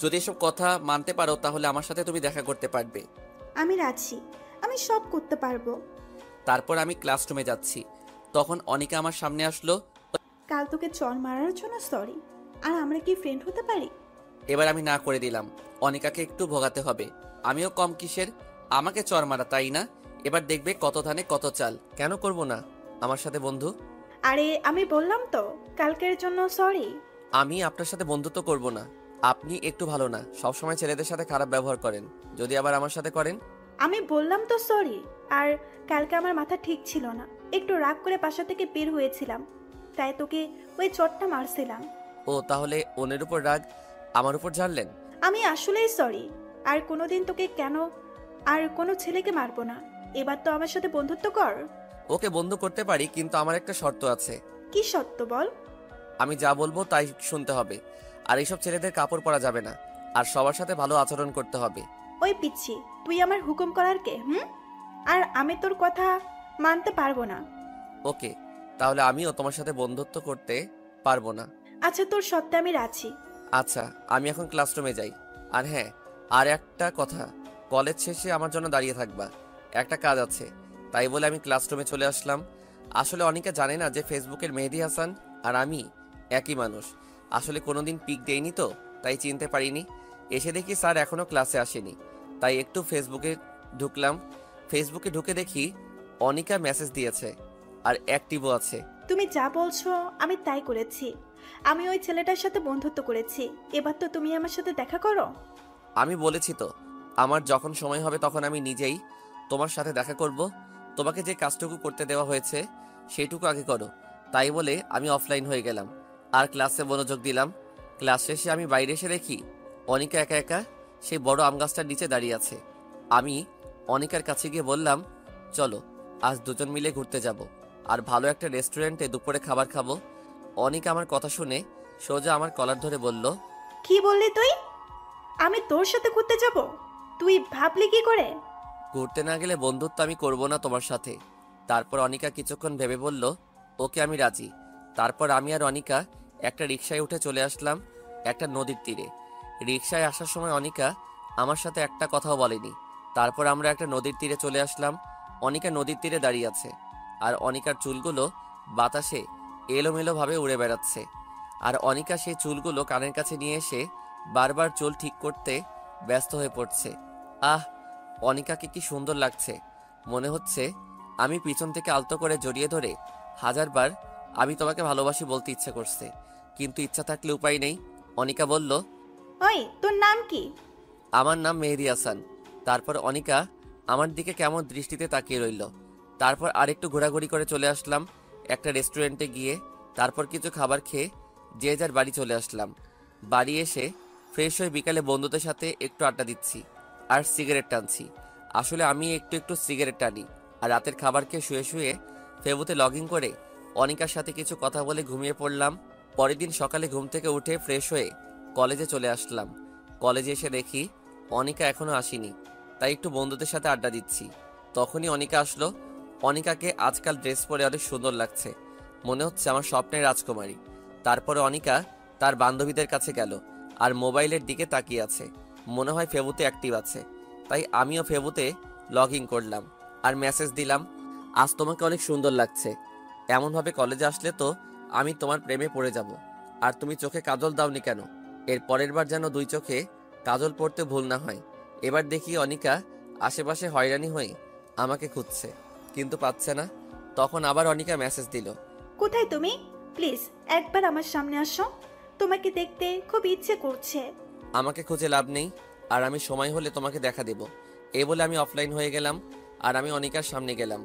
যদি এসব কথা মানতে পারো তাহলে আমার সাথে তুমি দেখা করতে পারবে। আমি রাজি, আমি সব করতে পারবো। তারপর আমি ক্লাসরুমে যাচ্ছি, তখন অনিকা আমার সামনে আসলো। কাল তোকে চর মারার জন্য সরি, আর আমরা কি ফ্রেন্ড হতে পারি? এবার আমি না করে দিলাম, অনিকাকে একটু ভোগাতে হবে। আমিও কম কিসের, আমাকে চর মারা, তাই না? এবার দেখবে কত ধানে কত চাল। কেন করব না আমার সাথে বন্ধু? আরে আমি বললাম তো, কালকের জন্য সরি। আমি আপনার সাথে বন্ধুত্ব করব না। আপনি একটু ভালো না, সবসময় ছেলেদের সাথে খারাপ ব্যবহার করেন। যদি আবার আমার সাথে করেন? আমি বললাম তো সরি। আর কালকে আমার মাথা ঠিক ছিল না, একটু রাগ করে বাসা থেকে বের হয়েছিলাম, তাই তোকে ওই চটটা মারছিলাম। ও, তাহলে ওনের উপর রাগ আমার উপর ঝাড়লেন? আমি আসলেই সরি। আর কোনোদিন তোকে কেন আর কোনো ছেলেকে মারবো না। এবার তো আমার সাথে বন্ধুত্ব কর। ওকে বন্ধু করতে পারি, কিন্তু আমার একটা শর্ত আছে। কি সত্য বল? আমি যা বলবো তাই শুনতে হবে, আর এইসব ছেলেদের কাপড় পরা যাবে না, আর সবার সাথে ভালো আচরণ করতে হবে। ওই পিচ্ছি, তুই আমার হুকুম করার কে? আর আমি তোর কথা মানতে পারবো না। ওকে, তাহলে আমিও তোমার সাথে বন্ধুত্ব করতে পারবো না। আচ্ছা, তোর সত্ত্বে আমি রাজি। আচ্ছা, আমি এখন ক্লাসরুমে যাই। আর হ্যাঁ, আর একটা কথা, কলেজ শেষে আমার জন্য দাঁড়িয়ে থাকবা, একটা কাজ আছে। তাই বলে আমি ক্লাসরুমে চলে আসলাম। আসলে অনেকে জানে না যে ফেসবুকের মেহেদি হাসান আর আমি একই মানুষ। আসলে কোনোদিন পিক দেইনি তো, তাই চিনতে পারিনি। এসে দেখি স্যার এখনও ক্লাসে আসেনি, তাই একটু ফেসবুকে ঢুকলাম। ফেসবুকে ঢুকে দেখি অনিকা মেসেজ দিয়েছে আর অ্যাক্টিভও আছে। তুমি যা বলছো আমি তাই করেছি। আমি ওই ছেলেটার সাথে বন্ধুত্ব করেছি। এবার তো তুমি আমার সাথে দেখা করো। আমি বলেছি তো, আমার যখন সময় হবে তখন আমি নিজেই তোমার সাথে দেখা করব। তোমাকে যে কাজটুকু করতে দেওয়া হয়েছে সেইটুকু আগে করো। তাই বলে আমি অফলাইন হয়ে গেলাম আর ক্লাসে মনোযোগ দিলাম। ক্লাস শেষে আমি বাইরে এসে দেখি অনিকা একা একা সেই বড় আম গাছটার নিচে দাঁড়িয়ে আছে। আমি অনিকার কাছে গিয়ে বললাম, চলো আজ দুজন মিলে ঘুরতে যাব আর ভালো একটা রেস্টুরেন্টে দুপুরে খাবার খাবো। অনিকা আমার কথা শুনে সোজা আমার কলার ধরে বলল, কি বললি তুই? আমি তোর সাথে ঘুরতে যাব? তুই ভাবলি কি করে? ঘুরতে না গেলে বন্ধুত্ব আমি করব না তোমার সাথে। তারপর অনিকা কিছুক্ষণ ভেবে বলল, ওকে আমি রাজি। তারপর আমি আর অনিকা একটা রিকশায় উঠে চলে আসলাম একটা নদীর তীরে। রিকশায় আসার সময় অনিকা আমার সাথে একটা কথাও বলেনি। তারপর আমরা একটা নদীর তীরে চলে আসলাম। অনিকা নদীর তীরে দাঁড়িয়ে আছে আর অনিকার চুলগুলো বাতাসে এলোমেলোভাবে উড়ে বেড়াচ্ছে। আর অনিকা সেই চুলগুলো কানের কাছে নিয়ে এসে বারবার চুল ঠিক করতে ব্যস্ত হয়ে পড়ছে। আহ, অনিকাকে কি সুন্দর লাগছে! মনে হচ্ছে আমি পিছন থেকে আলতো করে জড়িয়ে ধরে হাজারবার আমি তোমাকে ভালোবাসি বলতে ইচ্ছে করছে, কিন্তু ইচ্ছা থাকলে উপায় নেই। অনিকা বলল, ওই, তোর নাম কি? আমার নাম মেহেদি হাসান। তারপর অনিকা আমার দিকে কেমন দৃষ্টিতে তাকিয়ে রইল। তারপর আরেকটু ঘোরাঘুরি করে চলে আসলাম একটা রেস্টুরেন্টে গিয়ে। তারপর কিছু খাবার খেয়ে যে যার বাড়ি চলে আসলাম। বাড়ি এসে ফ্রেশ হয়ে বিকালে বন্ধুদের সাথে একটু আড্ডা দিচ্ছি আর সিগারেট টানছি। আসলে আমি একটু একটু সিগারেট টানি। আর রাতের খাবার খেয়ে শুয়ে শুয়ে ফেসবুকে লগ ইন করে অনিকার সাথে কিছু কথা বলে ঘুমিয়ে পড়লাম। পরের দিন সকালে ঘুম থেকে উঠে ফ্রেশ হয়ে কলেজে চলে আসলাম। কলেজে এসে দেখি অনিকা এখনো আসেনি, তাই একটু বন্ধুদের সাথে আড্ডা দিচ্ছি। তখনই অনিকা আসলো। অনিকাকে আজকাল ড্রেস পরে অনেক সুন্দর লাগছে, মনে হচ্ছে আমার স্বপ্নের রাজকুমারী। তারপরে অনিকা তার বান্ধবীদের কাছে গেল আর মোবাইলের দিকে তাকিয়ে আছে, মনে হয় ফেসবুকে অ্যাক্টিভ আছে। তাই আমিও ফেসবুকে লগ ইন করলাম আর মেসেজ দিলাম, আজ তোমাকে অনেক সুন্দর লাগছে। এমনভাবে কলেজে আসলে তো আমি তোমার প্রেমে পড়ে যাব। আর তুমি চোখে কাজল দাওনি কেন? এর পরের বার যেন দুই চোখে কাজল পড়তে ভুল না হয়। এবার দেখি অনিকা আশেপাশে হয়রানি হয়ে আমাকে খুঁজছে, কিন্তু পাচ্ছে না। তখন আবার অনিকা মেসেজ দিল, কোথায় তুমি? প্লিজ একবার আমার সামনে আসো, তোমাকে দেখতে খুব ইচ্ছে করছে। আমাকে খুঁজে লাভ নেই, আর আমি সময় হলে তোমাকে দেখা দেব। এই বলে আমি অফলাইন হয়ে গেলাম আর আমি অনিকার সামনে গেলাম।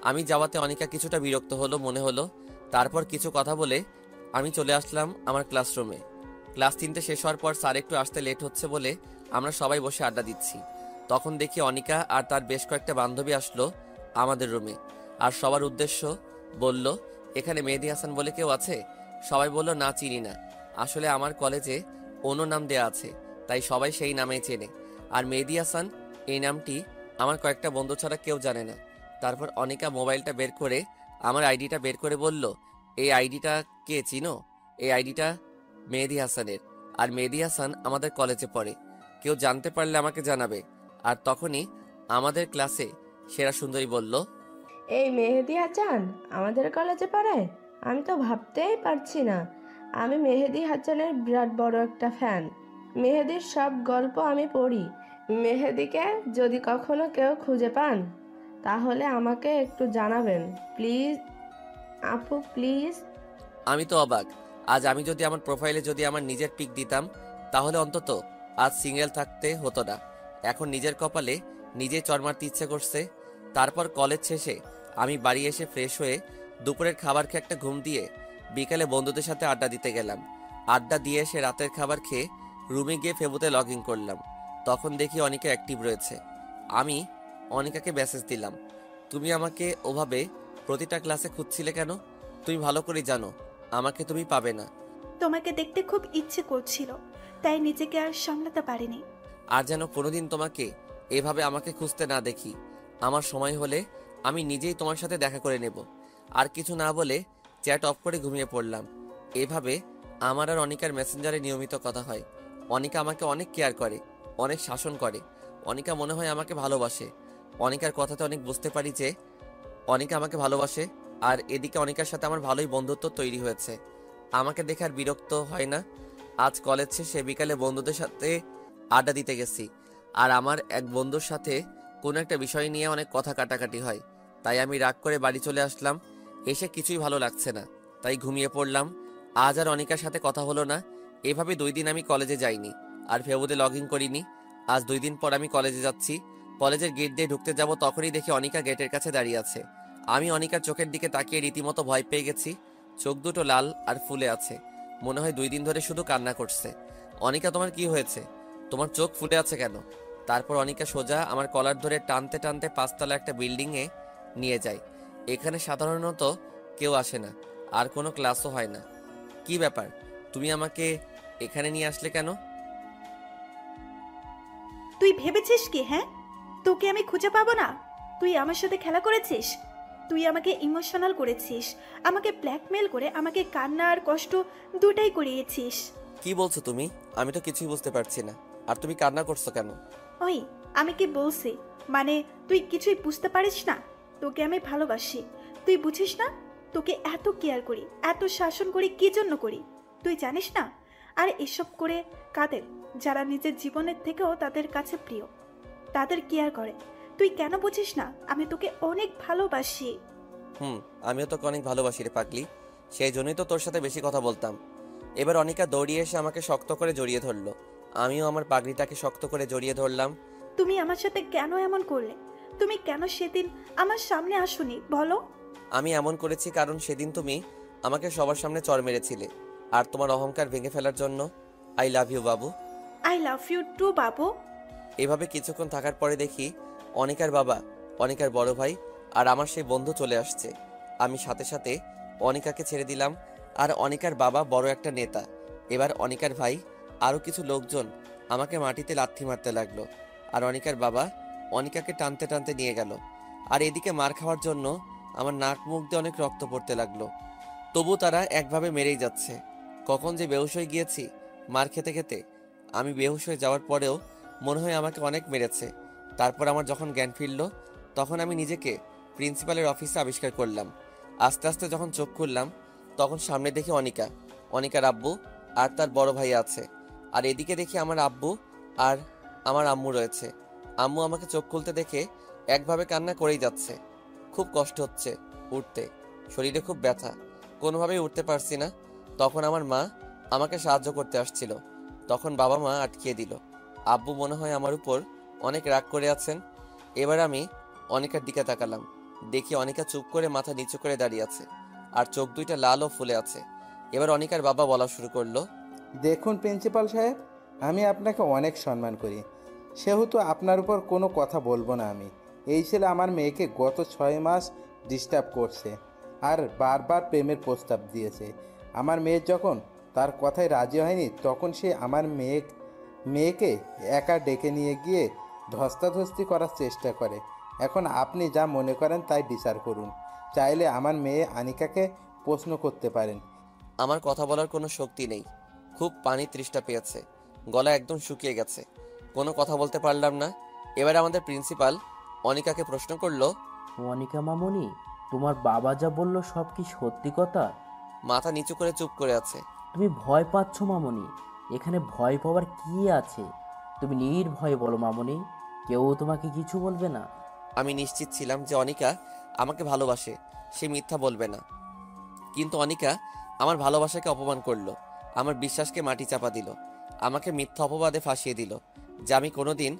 আমি যাওয়াতে অনিকা কিছুটা বিরক্ত হলো মনে হলো। তারপর কিছু কথা বলে আমি চলে আসলাম আমার ক্লাসরুমে। ক্লাস 3টে শেষ হওয়ার পর স্যার একটু আসতে লেট হচ্ছে বলে আমরা সবাই বসে আড্ডা দিচ্ছি। তখন দেখি অনিকা আর তার বেশ কয়েকটা বান্ধবী আসলো আমাদের রুমে আর সবার উদ্দেশ্য বলল, এখানে মেহেদি হাসান বলে কেউ আছে? সবাই বলল, না, চিনি না। আসলে আমার কলেজে অন্য নাম দেয়া আছে, তাই সবাই সেই নামেই চেনে। আর মেহেদি হাসান এই নামটি আমার কয়েকটা বন্ধু ছাড়া কেউ জানে না। তারপর অনিকা মোবাইলটা বের করে আমার আইডিটা বের করে বলল, এই আইডিটা কে চিনো? এই আইডিটা মেহেদি হাসানের। আর মেহেদি হাসান আমাদের কলেজে পড়ে, কেউ জানতে পারলে আমাকে জানাবে। আর তখনই আমাদের ক্লাসে সেরা সুন্দরী বলল, এই মেহেদি হাসান আমাদের কলেজে পড়ে? আমি তো ভাবতেই পারছি না। আমি মেহেদি হাসানের বিরাট বড় একটা ফ্যান। মেহেদির সব গল্প আমি পড়ি। মেহেদিকে যদি কখনো কেউ খুঁজে পান তাহলে আমাকে একটু জানাবেন প্লিজ আপু, প্লিজ। আমি তো অবাক। আজ আমি যদি আমার প্রোফাইলে যদি আমার নিজের পিক দিতাম তাহলে অন্তত আজ সিঙ্গেল থাকতে হতো না। এখন নিজের কপালে নিজেই চড় মারতে ইচ্ছে করছে। তারপর কলেজ শেষে আমি বাড়ি এসে ফ্রেশ হয়ে দুপুরের খাবার খেয়ে একটা ঘুম দিয়ে বিকালে বন্ধুদের সাথে আড্ডা দিতে গেলাম। আড্ডা দিয়ে এসে রাতের খাবার খেয়ে রুমে গিয়ে ফেসবুকে লগ ইন করলাম। তখন দেখি অনিকা অ্যাক্টিভ রয়েছে। আমি অনিকাকে মেসেজ দিলাম, তুমি আমাকে ওভাবে প্রতিটা ক্লাসে খুঁজছিলে কেন? তুমি ভালো করে জানো আমাকে তুমি পাবে না। তোমাকে দেখতে খুব ইচ্ছে করছিল, তাই নিজেকে আর সামলাতে পারিনি। আর যেন কোনোদিন তোমাকে এভাবে আমাকে খুঁজতে না দেখি। আমার সময় হলে আমি নিজেই তোমার সাথে দেখা করে নেব। আর কিছু না বলে চ্যাট অফ করে ঘুমিয়ে পড়লাম। এভাবে আমার আর অনিকার মেসেঞ্জারে নিয়মিত কথা হয়। অনিকা আমাকে অনেক কেয়ার করে, অনেক শাসন করে। অনিকা মনে হয় আমাকে ভালোবাসে। অনিকার কথাতে অনেক বুঝতে পারি যে অনিকা আমাকে ভালোবাসে। আর এদিকে অনিকার সাথে আমার ভালোই বন্ধুত্ব তৈরি হয়েছে। আমাকে দেখে আর বিরক্ত হয় না। আজ কলেজ শেষে বিকালে বন্ধুদের সাথে আড্ডা দিতে গেছি। আর আমার এক বন্ধুর সাথে কোনো একটা বিষয় নিয়ে অনেক কথা কাটাকাটি হয়। তাই আমি রাগ করে বাড়ি চলে আসলাম। এসে কিছুই ভালো লাগছে না, তাই ঘুমিয়ে পড়লাম। আজ আর অনিকার সাথে কথা হলো না। এভাবে 2 দিন আমি কলেজে যাইনি, আর ফেসবুকে লগ ইন করিনি। আজ 2 দিন পর আমি কলেজে যাচ্ছি। কলেজের গেট দিয়ে ঢুকতে যাব, তখনই দেখি অনিকা গেটের কাছে দাঁড়িয়ে আছে। আমি অনিকার চোখের দিকে তাকিয়ে রীতিমতো ভয় পেয়ে গেছি। চোখ দুটো লাল আর ফুলে আছে, মনে হয় 2 দিন ধরে শুধু কান্না করছে। অনিকা, তোমার কি হয়েছে? তোমার চোখ ফুলে আছে কেন? তারপর অনিকা সোজা আমার কলার ধরে টানতে টানতে 5তলা একটা বিল্ডিংয়ে নিয়ে যায়। এখানে সাধারণত কেউ আসে না, আর কোনো ক্লাসও হয় না। কি ব্যাপার, তুমি আমাকে এখানে নিয়ে আসলে কেন? তুই ভেবেছিস কি? হ্যাঁ, তোকে আমি খুঁজে পাবো না? তুই আমার সাথে খেলা করেছিস। তুই আমাকে ইমোশনাল করেছিস, আমাকে ব্ল্যাকমেল করে আমাকে কান্না আর কষ্ট দুটাই করিয়েছিস। কি বলছো তুমি? আমি তো কিছুই বুঝতে পারছি না। আর তুমি কান্না করছো কেন? ওই, আমি কি বলছি? মানে তুই কিছুই বুঝতে পারিস না? তোকে আমি ভালোবাসি, তুই বুঝিস না? তোকে এত কেয়ার করি, এত শাসন করি, কি জন্য করি তুই জানিস না? আর এসব করে কাদের, যারা নিজের জীবনের থেকেও তাদের কাছে প্রিয়, তাদের কেয়ার করে। তুই কেন বুঝিস না? আমি তোকে অনেক ভালোবাসি। আমিও তোকে অনেক ভালোবাসি রে পাগলি। সেই জন্যই তো তোর সাথে বেশি কথা বলতাম। এবার অনিকা দৌড়িয়ে এসে আমাকে শক্ত করে জড়িয়ে ধরলো। আমিও আমার পাগড়িটাকে শক্ত করে জড়িয়ে ধরলাম। তুমি আমার সাথে কেন এমন করলে? তুমি কেন সেদিন আমার সামনে আসোনি বলো? আমি এমন করেছি কারণ সেদিন তুমি আমাকে সবার সামনে চড় মেরেছিলে, আর তোমার অহংকার ভেঙে ফেলার জন্য। I love you Babu. I love you two বাবু। এভাবে কিছুক্ষণ থাকার পরে দেখি অনিকার বাবা, অনিকার বড় ভাই আর আমার সেই বন্ধু চলে আসছে। আমি সাথে সাথে অনিকাকে ছেড়ে দিলাম। আর অনিকার বাবা বড় একটা নেতা। এবার অনিকার ভাই আরও কিছু লোকজন আমাকে মাটিতে লাথি মারতে লাগলো। আর অনিকার বাবা অনিকাকে টানতে টানতে নিয়ে গেল। আর এদিকে মার খাওয়ার জন্য আমার নাক মুখ দিয়ে অনেক রক্ত পড়তে লাগলো। তবু তারা একভাবে মেরেই যাচ্ছে। কখন যে বেহুশ হয়ে গিয়েছি মার খেতে খেতে। আমি বেহুশ হয়ে যাওয়ার পরেও মনে হয় আমাকে অনেক মেরেছে। তারপর আমার যখন জ্ঞান ফিরল, তখন আমি নিজেকে প্রিন্সিপালের অফিসে আবিষ্কার করলাম। আস্তে আস্তে যখন চোখ খুললাম, তখন সামনে দেখি অনিকা, অনিকার আব্বু আর তার বড় ভাই আছে। আর এদিকে দেখি আমার আব্বু আর আমার আম্মু রয়েছে। আম্মু আমাকে চোখ খুলতে দেখে একভাবে কান্না করেই যাচ্ছে। খুব কষ্ট হচ্ছে উঠতে, শরীরে খুব ব্যথা, কোনোভাবেই উঠতে পারছি না। তখন আমার মা আমাকে সাহায্য করতে আসছিল, তখন বাবা মা আটকিয়ে দিল। আব্বু মনে হয় আমার উপর অনেক রাগ করে আছেন। এবার আমি অনিকার দিকে তাকালাম, দেখি অনিকা চুপ করে মাথা নিচু করে দাঁড়িয়ে আছে, আর চোখ দুইটা লাল ও ফুলে আছে। এবার অনিকার বাবা বলা শুরু করলো, দেখুন প্রিন্সিপাল সাহেব, আমি আপনাকে অনেক সম্মান করি, সেহেতু আপনার উপর কোনো কথা বলবো না। আমি এই ছেলে আমার মেয়েকে গত 6 মাস ডিস্টার্ব করছে আর বারবার প্রেমের প্রস্তাব দিয়েছে। আমার মেয়ে যখন তার কথায় রাজি হয়নি, তখন সে আমার মেয়েকে একা ডেকে নিয়ে গিয়ে ধস্তাধস্তি করার চেষ্টা করে। এখন আপনি যা মনে করেন তাই বিচার করুন। চাইলে আমার মেয়ে আনিকাকে প্রশ্ন করতে পারেন। আমার কথা বলার কোনো শক্তি নেই, খুব পানি তৃষ্ণা পেয়েছে, গলা একদম শুকিয়ে গেছে, কোনো কথা বলতে পারলাম না। এবার আমাদের প্রিন্সিপাল অনিকাকে প্রশ্ন করলো, অনিকা মামনি, তোমার বাবা যা বলল সব কি সত্যি কথা? মাথা নিচু করে চুপ করে আছে। তুমি ভয় পাচ্ছ মামনি? এখানে ভয় পাওয়ার কি আছে? তুমি নির্ভয়ে বলো মামনি, কেউ তোমাকে কিছু বলবে না। আমি নিশ্চিত ছিলাম যে অনিকা আমাকে ভালোবাসে, সে মিথ্যা বলবে না। কিন্তু অনিকা আমার ভালোবাসাকে অপমান করলো, আমার বিশ্বাসকে মাটি চাপা দিল, আমাকে মিথ্যা অপবাদে ফাঁসিয়ে দিল, যা আমি কোনোদিন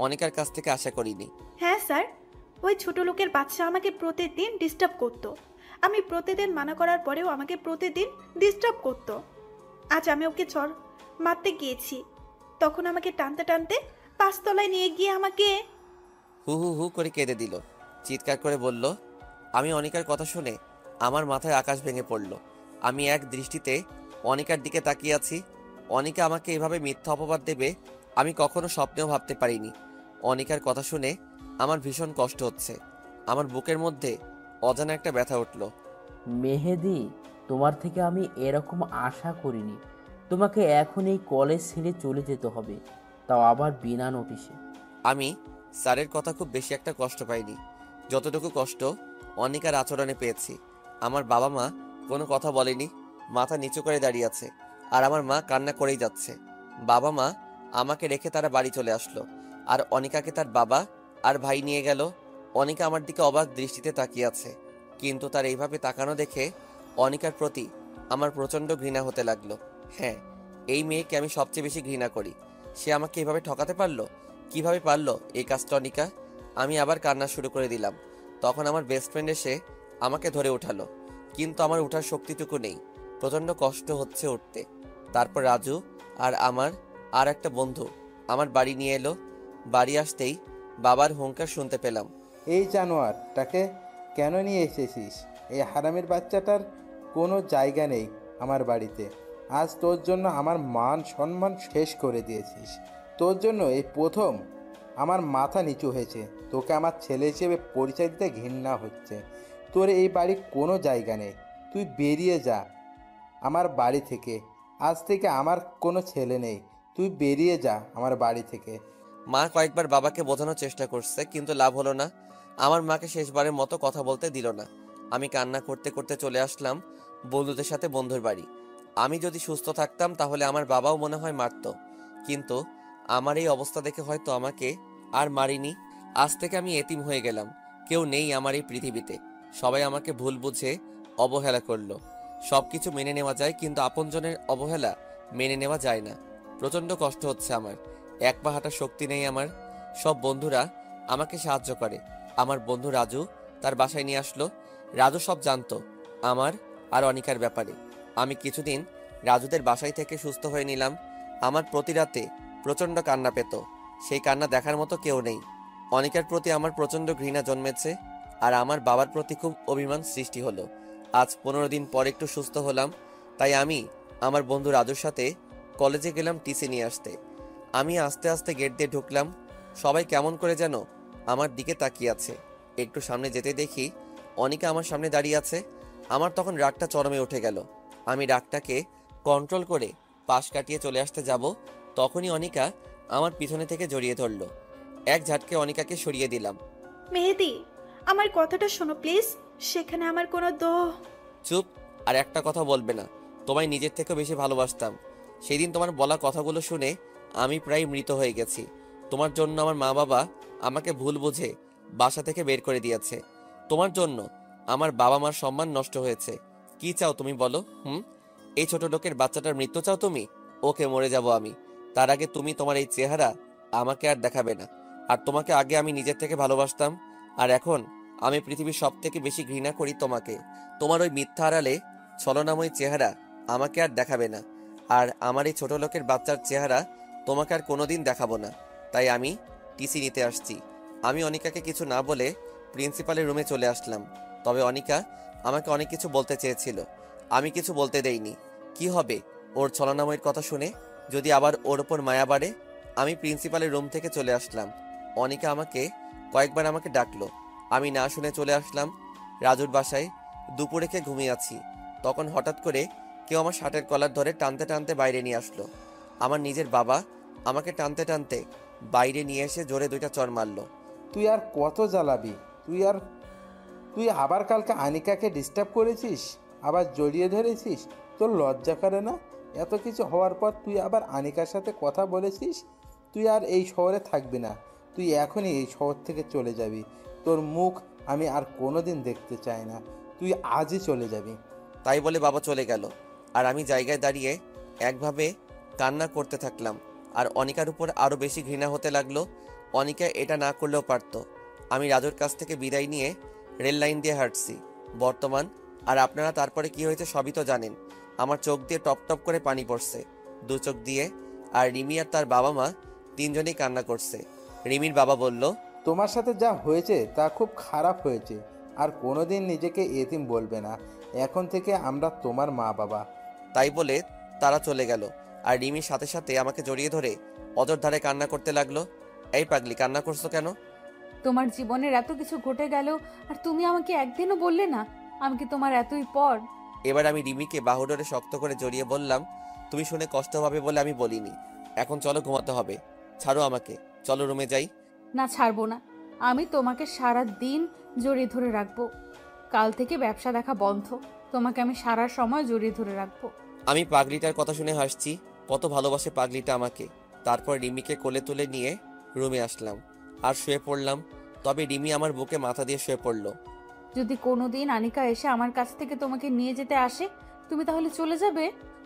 অনিকার কাছ থেকে আশা করিনি। হ্যাঁ স্যার, ওই ছোট লোকের বাচ্চা আমাকে প্রতিদিন ডিস্টার্ব করতো। আমি প্রতিদিন মানা করার পরেও আমাকে প্রতিদিন ডিস্টার্ব করতো। আজ আমি ওকে চর মারতে গিয়েছি, তখন আমাকে টানতে টানতে 5তলায় নিয়ে গিয়ে আমাকে হু হু হু করে কেঁদে দিল, চিৎকার করে বলল। আমি অনিকার কথা শুনে আমার মাথায় আকাশ ভেঙে পড়ল। আমি এক দৃষ্টিতে অনিকার দিকে তাকিয়ে আছি। অনিকা আমাকে এভাবে মিথ্যা অপবাদ দেবে আমি কখনো স্বপ্নেও ভাবতে পারিনি। অনিকার কথা শুনে আমার ভীষণ কষ্ট হচ্ছে। আমার বুকের মধ্যে অজানা একটা ব্যথা উঠল। মেহেদি, তোমার থেকে আমি এরকম আশা করিনি। তোমাকে এখন এই কলেজ ছেড়ে চলে যেতে হবে, তাও আবার বিনা নোটিশে। আমি স্যারের কথা খুব বেশি একটা কষ্ট পাইনি, যতটুকু কষ্ট অনিকার আচরণে পেয়েছি। আমার বাবা মা কোনো কথা বলেনি, মাথা নিচু করে দাঁড়িয়ে আছে, আর আমার মা কান্না করেই যাচ্ছে। বাবা মা আমাকে রেখে তারা বাড়ি চলে আসলো, আর অনিকাকে তার বাবা আর ভাই নিয়ে গেল। অনিকা আমার দিকে অবাক দৃষ্টিতে তাকিয়ে আছে, কিন্তু তার এইভাবে তাকানো দেখে অনিকার প্রতি আমার প্রচণ্ড ঘৃণা হতে লাগলো। হ্যাঁ, এই মেয়েকে আমি সবচেয়ে বেশি ঘৃণা করি। সে আমাকে এভাবে ঠকাতে পারলো, কিভাবে পারলো এই কাজটা অনিকা? আমি আবার কান্না শুরু করে দিলাম। তখন আমার বেস্ট ফ্রেন্ড এসে আমাকে ধরে উঠালো, কিন্তু আমার উঠার শক্তিটুকু নেই, প্রচণ্ড কষ্ট হচ্ছে উঠতে। তারপর রাজু আর আমার আর একটা বন্ধু আমার বাড়ি নিয়ে এলো। বাড়ি আসতেই বাবার হুঙ্কার শুনতে পেলাম। এই জানোয়ারটাকে কেন নিয়ে এসেছিস? এই হারামির বাচ্চাটার কোনো জায়গা নেই আমার বাড়িতে। আজ তোর জন্য আমার মান সম্মান শেষ করে দিয়েছিস। তোর জন্য এই প্রথম আমার মাথা নিচু হয়েছে। তোকে আমার ছেলে হিসেবে পরিচয় দিতে ঘৃণা হচ্ছে। তোর এই বাড়ি কোনো জায়গা নেই, তুই বেরিয়ে যা আমার বাড়ি থেকে। আজ থেকে আমার কোনো ছেলে নেই, তুই বেরিয়ে যা আমার বাড়ি থেকে। মা কয়েকবার বাবাকে বোঝানোর চেষ্টা করছে, কিন্তু লাভ হলো না। আমার মাকে শেষবারের মতো কথা বলতে দিল না। আমি কান্না করতে করতে চলে আসলাম বন্ধুদের সাথে বন্ধুর বাড়ি। আমি যদি সুস্থ থাকতাম তাহলে আমার বাবাও মনে হয় মারত, কিন্তু আমার এই অবস্থা দেখে হয়তো আমাকে আর মারিনি। আজ থেকে আমি এতিম হয়ে গেলাম, কেউ নেই আমার এই পৃথিবীতে। সবাই আমাকে ভুল বুঝে অবহেলা করলো। সবকিছু মেনে নেওয়া যায়, কিন্তু আপনজনের অবহেলা মেনে নেওয়া যায় না। প্রচণ্ড কষ্ট হচ্ছে আমার, এক পা হাঁটার শক্তি নেই আমার। সব বন্ধুরা আমাকে সাহায্য করে। আমার বন্ধু রাজু তার বাসায় নিয়ে আসলো। রাজু সব জানতো আমার আর অনিকার ব্যাপারে। আমি কিছুদিন রাজুদের বাসায় থেকে সুস্থ হয়ে নিলাম। আমার প্রতি রাতে প্রচণ্ড কান্না পেত, সেই কান্না দেখার মতো কেউ নেই। অনিকার প্রতি আমার প্রচণ্ড ঘৃণা জন্মেছে, আর আমার বাবার প্রতি খুব অভিমান সৃষ্টি হলো। আজ 15 দিন পর একটু সুস্থ হলাম, তাই আমি আমার বন্ধু রাজুর সাথে কলেজে গেলাম টিসি নিয়ে আসতে। আমি আস্তে আস্তে গেট দিয়ে ঢুকলাম। সবাই কেমন করে যেন আমার দিকে তাকিয়ে আছে। একটু সামনে যেতে দেখি অনিকা আমার সামনে দাঁড়িয়ে আছে। আমার তখন রাগটা চরমে উঠে গেল। আমি রাগটাকে কন্ট্রোল করে পাশ কাটিয়ে চলে আসতে যাব, তখনই অনিকা আমার পিছনে থেকে জড়িয়ে ধরলো। এক ঝাটকে অনিকাকে সরিয়ে দিলাম। মেহেদি, আমার কথাটা শোনো প্লিজ। সেখানে আমার কোনো চুপ, আর একটা কথা বলবে না। তোমায় নিজের থেকেও বেশি ভালোবাসতাম। সেদিন তোমার বলা কথাগুলো শুনে আমি প্রায় মৃত হয়ে গেছি। তোমার জন্য আমার মা বাবা আমাকে ভুল বুঝে বাসা থেকে বের করে দিয়েছে। তোমার জন্য আমার বাবা মার সম্মান নষ্ট হয়েছে। কি চাও তুমি বলো? এই ছোট লোকের বাচ্চাটার মৃত্যু চাও তুমি? ওকে, মরে যাব আমি, তার আগে তুমি তোমার এই চেহারা আমাকে আর দেখাবে না। আর তোমাকে আগে আমি নিজের থেকে ভালোবাসতাম, আর এখন আমি পৃথিবীর সব থেকে বেশি ঘৃণা করি তোমাকে। তোমার ওই মিথ্যা আড়ালে ছলনাময় চেহারা আমাকে আর দেখাবে না, আর আমার এই ছোট লোকের বাচ্চার চেহারা তোমাকে আর কোনোদিন দেখাবো না। তাই আমি টিসি নিতে আসছি। আমি অনিকাকে কিছু না বলে প্রিন্সিপালের রুমে চলে আসলাম। তবে অনিকা আমাকে অনেক কিছু বলতে চেয়েছিল, আমি কিছু বলতে দেইনি। কি হবে ওর ছলনাময়ের কথা শুনে? যদি আবার ওর ওপর মায়া বাড়ে? আমি প্রিন্সিপালের রুম থেকে চলে আসলাম। অনিকা আমাকে কয়েকবার আমাকে ডাকলো, আমি না শুনে চলে আসলাম রাজুর বাসায়। দুপুরে খেয়ে ঘুমিয়ে আছি, তখন হঠাৎ করে কেউ আমার শার্টের কলার ধরে টানতে টানতে বাইরে নিয়ে আসলো। আমার নিজের বাবা আমাকে টানতে টানতে বাইরে নিয়ে এসে জোরে 2টা চড় মারলো। তুই আর কত জ্বালাবি? তুই আবার কালকে আনিকাকে ডিস্টার্ব করেছিস, আবার জড়িয়ে ধরেছিস। তোর লজ্জা করে না? এত কিছু হওয়ার পর তুই আবার আনিকার সাথে কথা বলেছিস। তুই আর এই শহরে থাকবি না, তুই এখনই এই শহর থেকে চলে যাবি। তোর মুখ আমি আর কোনোদিন দেখতে চাই না, তুই আজই চলে যাবি। তাই বলে বাবা চলে গেল, আর আমি জায়গায় দাঁড়িয়ে একভাবে কান্না করতে থাকলাম। আর অনিকার উপর আরও বেশি ঘৃণা হতে লাগলো। অনিকা এটা না করলেও পারতো। আমি রাজুর কাছ থেকে বিদায় নিয়ে রেল লাইন দিয়ে হাঁটছি বর্তমান। আর আপনারা তারপরে কি হয়েছে সবই তো জানেন। আমার চোখ দিয়ে টপ টপ করে পানি পড়ছে, 2 চোখ দিয়ে। আর রিমি আর তার বাবা মা 3জনই কান্না করছে। রিমির বাবা বলল, তোমার সাথে যা হয়েছে তা খুব খারাপ হয়েছে, আর কোনোদিন নিজেকে এতিম বলবে না। এখন থেকে আমরা তোমার মা বাবা। তাই বলে তারা চলে গেল। আর রিমির সাথে সাথে আমাকে জড়িয়ে ধরে অজর কান্না করতে লাগলো। এই পাগলি, কান্না করছো কেন? তোমার জীবনের এত কিছু ঘটে গেল, আর তুমি আমাকে একদিনও বললে না? আমি কি তোমার এতই পর? এবার আমি রিমিকে বাহুডোরে শক্ত করে জড়িয়ে বললাম, তুমি শুনে কষ্ট হবে বলে আমি বলিনি। এখন চলো, ঘুমাতে হবে। ছাড়ো আমাকে, চলো রুমে যাই। না, ছাড়বো না। আমি তোমাকে সারা দিন জড়িয়ে ধরে রাখবো। কাল থেকে ব্যবসা দেখা বন্ধ। তোমাকে আমি সারা সময় জড়িয়ে ধরে রাখবো। আমি পাগলিটার কথা শুনে হাসছি। কত ভালোবাসে পাগলিটা আমাকে। তারপর রিমিকে কোলে তুলে নিয়ে রুমে আসলাম আর শুয়ে পড়লাম। তবে রিমি আমার বুকে মাথা দিয়ে শুয়ে পড়ল। যদি কোনোদিন আনিকা এসে আমার কাছ থেকে তোমাকে নিয়ে যেতে আসে, তুমি তাহলে চলে যাবে?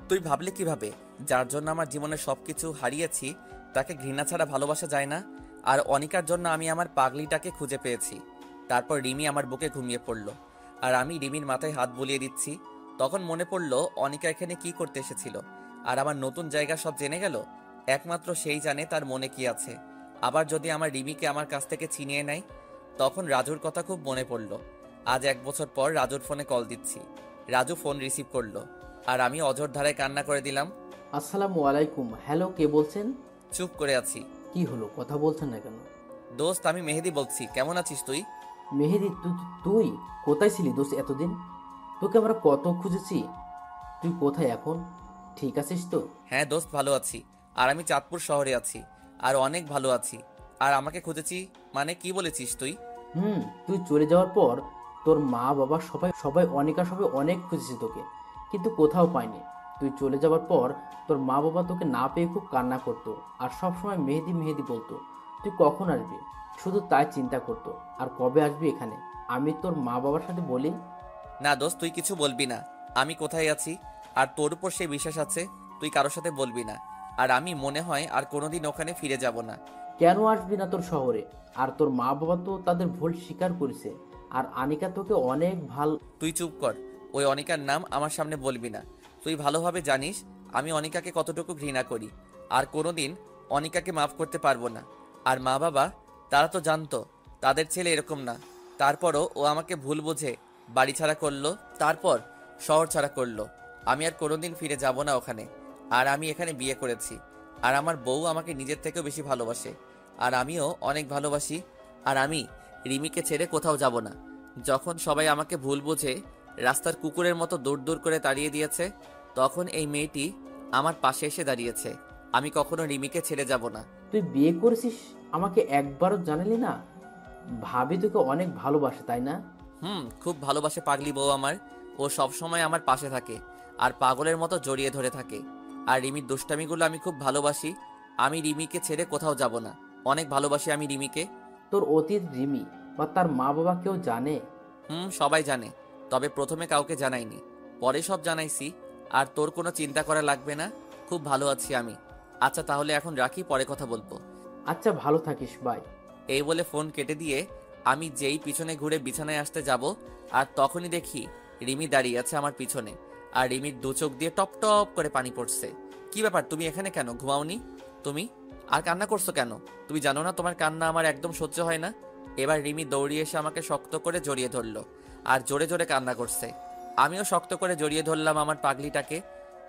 তুই ভাবলে কিভাবে? যার জন্য আমার জীবনের সবকিছু হারিয়েছি তাকে ঘৃণা ছাড়া ভালোবাসা যায় না। আর অনিকার জন্য আমি আমার পাগলিটাকে খুঁজে পেয়েছি। তারপর রিমি আমার বুকে ঘুমিয়ে পড়ল আর আমি রিমির মাথায় হাত বুলিয়ে দিচ্ছি। তখন মনে পড়ল অনিকা এখানে কি করতে এসেছিল। আর আমার নতুন জায়গা সব জেনে গেল। একমাত্র সেই জানে তার মনে কি আছে। আবার যদি আমার রিমিকে আমার কাছ থেকে ছিনিয়ে নেয়। তখন রাজুর কথা খুব মনে পড়ল। আজ 1 বছর পর রাজুর ফোনে কল দিচ্ছি। রাজু ফোন রিসিভ করলো আর আমি অঝোর ধারায় কান্না করে দিলাম। আসসালামু আলাইকুম। হ্যালো, কে বলছেন? চুপ করে আছি। কি হলো, কথা বলছেন না কেন? দোস্ত, আমি মেহেদি বলছি। কেমন আছিস তুই? মেহেদি, তুই কোথায় ছিলি দোস্ত এতদিন? তোকে আমরা কত খুঁজেছি। তুই কোথায় এখন? ঠিক আছিস তো? হ্যাঁ দোস্ত, ভালো আছি। আর আমি চাঁদপুর শহরে আছি। আর অনেক ভালো আছি। আর আমাকে খুঁজেছি মানে কি বলেছিস তুই? তুই চলে যাওয়ার পর তোর মা বাবা সবাই সবাই অনিকা সবাই অনেক খুঁজেছে তোকে, কিন্তু কোথাও পায়নি। তুই চলে যাওয়ার পর তোর মা বাবা তোকে না পেয়ে খুব কান্না করতো আর সব সময় মেহেদি মেহেদি বলতো। তুই কখন আসবি শুধু তাই চিন্তা করতো। আর কবে আসবি এখানে আমি তোর মা বাবার সাথে বলি। না দোস্ত, তুই কিছু বলবি না। আমি কোথায় আছি আর তোর উপর সেই বিশ্বাস আছে। তুই কারোর সাথে বলবি না। আর আমি মনে হয় আর কোনোদিন ওখানে ফিরে যাব না। কেন আসবি না তোর শহরে? আর তোর মা বাবা তো তাদের ভুল স্বীকার করেছে। আর আনিকা তোকে অনেক তুই চুপ কর। ওই অনিকার নাম আমার সামনে বলবি না। তুই ভালোভাবে জানিস আমি অনিকাকে কতটুকু ঘৃণা করি। আর কোনোদিন অনিকাকে মাফ করতে পারবো না। আর মা বাবা তারা তো জানতো তাদের ছেলে এরকম না। তারপরও ও আমাকে ভুল বুঝে বাড়ি ছাড়া করলো, তারপর শহর ছাড়া করলো। আমি আর কোনোদিন ফিরে যাব না ওখানে। আর আমি এখানে বিয়ে করেছি। আর আমার বউ আমাকে নিজের থেকেও বেশি ভালোবাসে। আর আমিও অনেক ভালোবাসি। আর আমি রিমিকে ছেড়ে কোথাও যাব না। যখন সবাই আমাকে ভুল বুঝে রাস্তার কুকুরের মতো দূর দূর করে তাড়িয়ে দিয়েছে, তখন এই মেয়েটি আমার পাশে এসে দাঁড়িয়েছে। আমি কখনো রিমিকে ছেড়ে যাব না। তুই বিয়ে করেছিস, আমাকে একবারও জানালি না? ভাবি তোকে অনেক ভালোবাসে তাই না? খুব ভালোবাসে পাগলি বউ আমার। ও সব সময় আমার পাশে থাকে আর পাগলের মতো জড়িয়ে ধরে থাকে। আর রিমির দুষ্টামিগুলো আমি খুব ভালোবাসি। আমি রিমিকে ছেড়ে কোথাও যাব না। অনেক ভালোবাসি আমি রিমিকে। তোর অতীত রিমি বা তার মা বাবা কেউ জানে? সবাই জানে। তবে প্রথমে কাউকে জানাইনি, পরে সব জানাইছি। আর তোর কোনো চিন্তা করা লাগবে না। খুব ভালো আছি আমি। আচ্ছা তাহলে এখন রাখি, পরে কথা বলবো। আচ্ছা, ভালো থাকিস, বাই। এই বলে ফোন কেটে দিয়ে আমি যেই পিছনে ঘুরে বিছানায় আসতে যাব, আর তখনই দেখি রিমি দাঁড়িয়ে আছে আমার পিছনে। আর রিমির 2 চোখ দিয়ে টপ টপ করে পানি পড়ছে। কি ব্যাপার, তুমি এখানে কেন? ঘুমাওনি তুমি? আর কান্না করছো কেন? তুমি জানো না তোমার কান্না আমার একদম সহ্য হয় না। এবার রিমি দৌড়িয়ে এসে আমাকে শক্ত করে জড়িয়ে ধরলো আর জোরে জোরে কান্না করছে। আমিও শক্ত করে জড়িয়ে ধরলাম আমার পাগলিটাকে।